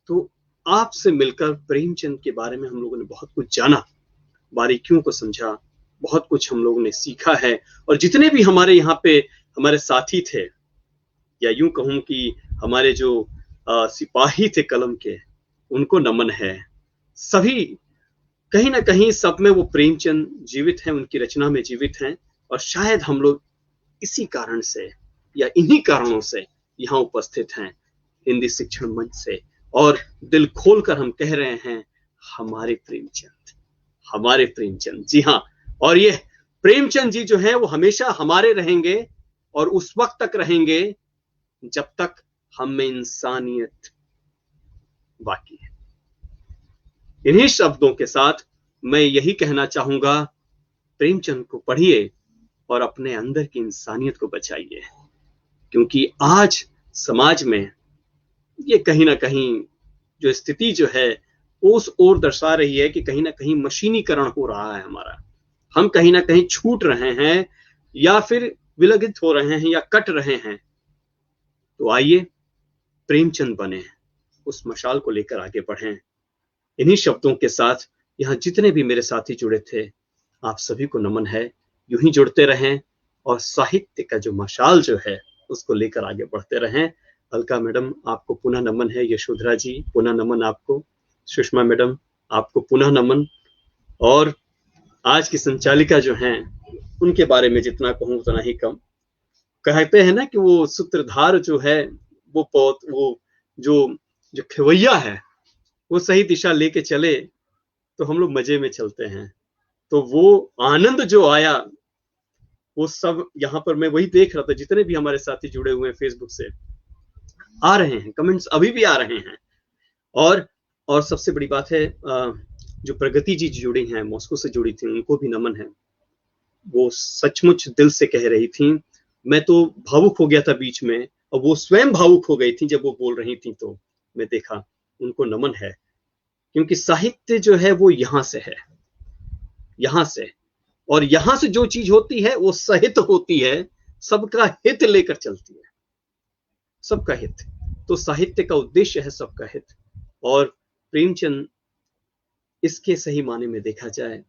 तो आपसे मिलकर प्रेमचंद के बारे में हम लोगों ने बहुत कुछ जाना, बारीकियों को समझा, बहुत कुछ हम लोगों ने सीखा है। और जितने भी हमारे यहाँ पे हमारे साथी थे, या यूं कहूं कि हमारे जो सिपाही थे कलम के, उनको नमन है। सभी कहीं ना कहीं सब में वो प्रेमचंद जीवित हैं, उनकी रचना में जीवित हैं। और शायद हम लोग इसी कारण से या इन्हीं कारणों से यहाँ उपस्थित हैं हिंदी शिक्षण मंच से, और दिल खोलकर हम कह रहे हैं हमारे प्रेमचंद, हमारे प्रेमचंद। जी हाँ, और ये प्रेमचंद जी जो हैं वो हमेशा हमारे रहेंगे और उस वक्त तक रहेंगे जब तक हम में इंसानियत बाकी है। इन्हीं शब्दों के साथ मैं यही कहना चाहूंगा, प्रेमचंद को पढ़िए और अपने अंदर की इंसानियत को बचाइए। क्योंकि आज समाज में ये कहीं ना कहीं जो स्थिति जो है उस ओर दर्शा रही है कि कहीं ना कहीं मशीनीकरण हो रहा है हमारा, हम कहीं ना कहीं छूट रहे हैं या फिर विलगित हो रहे हैं या कट रहे हैं। तो आइए प्रेमचंद बने, उस मशाल को लेकर आगे बढ़ें। इन्हीं शब्दों के साथ यहाँ जितने भी मेरे साथी जुड़े थे, आप सभी को नमन है। यूं ही जुड़ते रहें और साहित्य का जो मशाल जो है उसको लेकर आगे बढ़ते रहें। अलका मैडम, आपको पुनः नमन है। यशोधरा जी, पुनः नमन आपको। सुषमा मैडम, आपको पुनः नमन। और आज की संचालिका जो हैं, उनके बारे में जितना कहूँ उतना ही कम। कहते हैं ना कि वो सूत्रधार जो है, वो जो खेवैया है, वो सही दिशा लेके चले तो हम लोग मजे में चलते हैं। तो वो आनंद जो आया, वो सब यहाँ पर मैं वही देख रहा था। जितने भी हमारे साथी जुड़े हुए हैं फेसबुक से, आ रहे हैं कमेंट्स, अभी भी आ रहे हैं। और सबसे बड़ी बात है, जो प्रगति जी जुड़ी हैं, मॉस्को से जुड़ी थी, उनको भी नमन है। वो सचमुच दिल से कह रही थी। मैं तो भावुक हो गया था बीच में, और वो स्वयं भावुक हो गई थी जब वो बोल रही थी, तो मैं देखा। उनको नमन है, क्योंकि साहित्य जो है वो यहाँ से है, यहाँ से। और यहाँ से जो चीज होती है वो सहित होती है, सबका हित लेकर चलती है, सबका हित। तो साहित्य का उद्देश्य है सबका हित। और प्रेमचंद, इसके सही माने में देखा जाए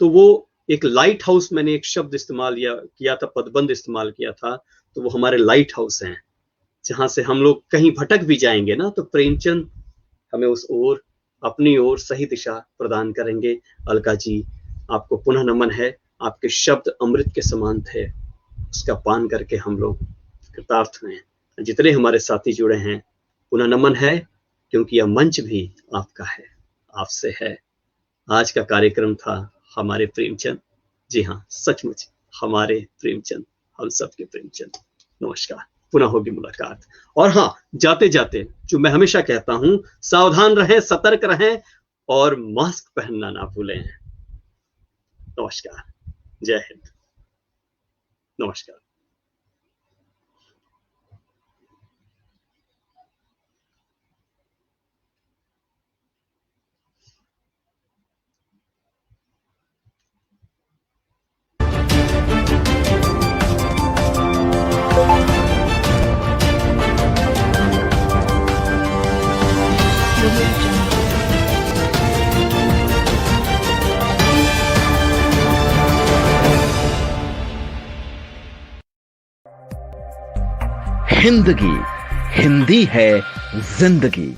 तो वो एक लाइट हाउस, मैंने एक शब्द इस्तेमाल किया था, पदबंध इस्तेमाल किया था, तो वो हमारे लाइट हाउस हैं, जहां से हम लोग कहीं भटक भी जाएंगे ना, तो प्रेमचंद हमें उस ओर, अपनी ओर सही दिशा प्रदान करेंगे। अलका जी, आपको पुनः नमन है। आपके शब्द अमृत के समान थे, उसका पान करके हम लोग कृतार्थ हैं। जितने हमारे साथी जुड़े हैं, पुनः नमन है, क्योंकि यह मंच भी आपका है, आपसे है। आज का कार्यक्रम था हमारे प्रेमचंद। जी हाँ, सचमुच हमारे प्रेमचंद, हम सबके प्रेमचंद। नमस्कार, पुनः होगी मुलाकात। और हाँ, जाते जाते जो मैं हमेशा कहता हूं, सावधान रहें, सतर्क रहें और मास्क पहनना ना भूलें। नमस्कार, जय हिंद, नमस्कार। हिंदगी, हिंदी है जिंदगी।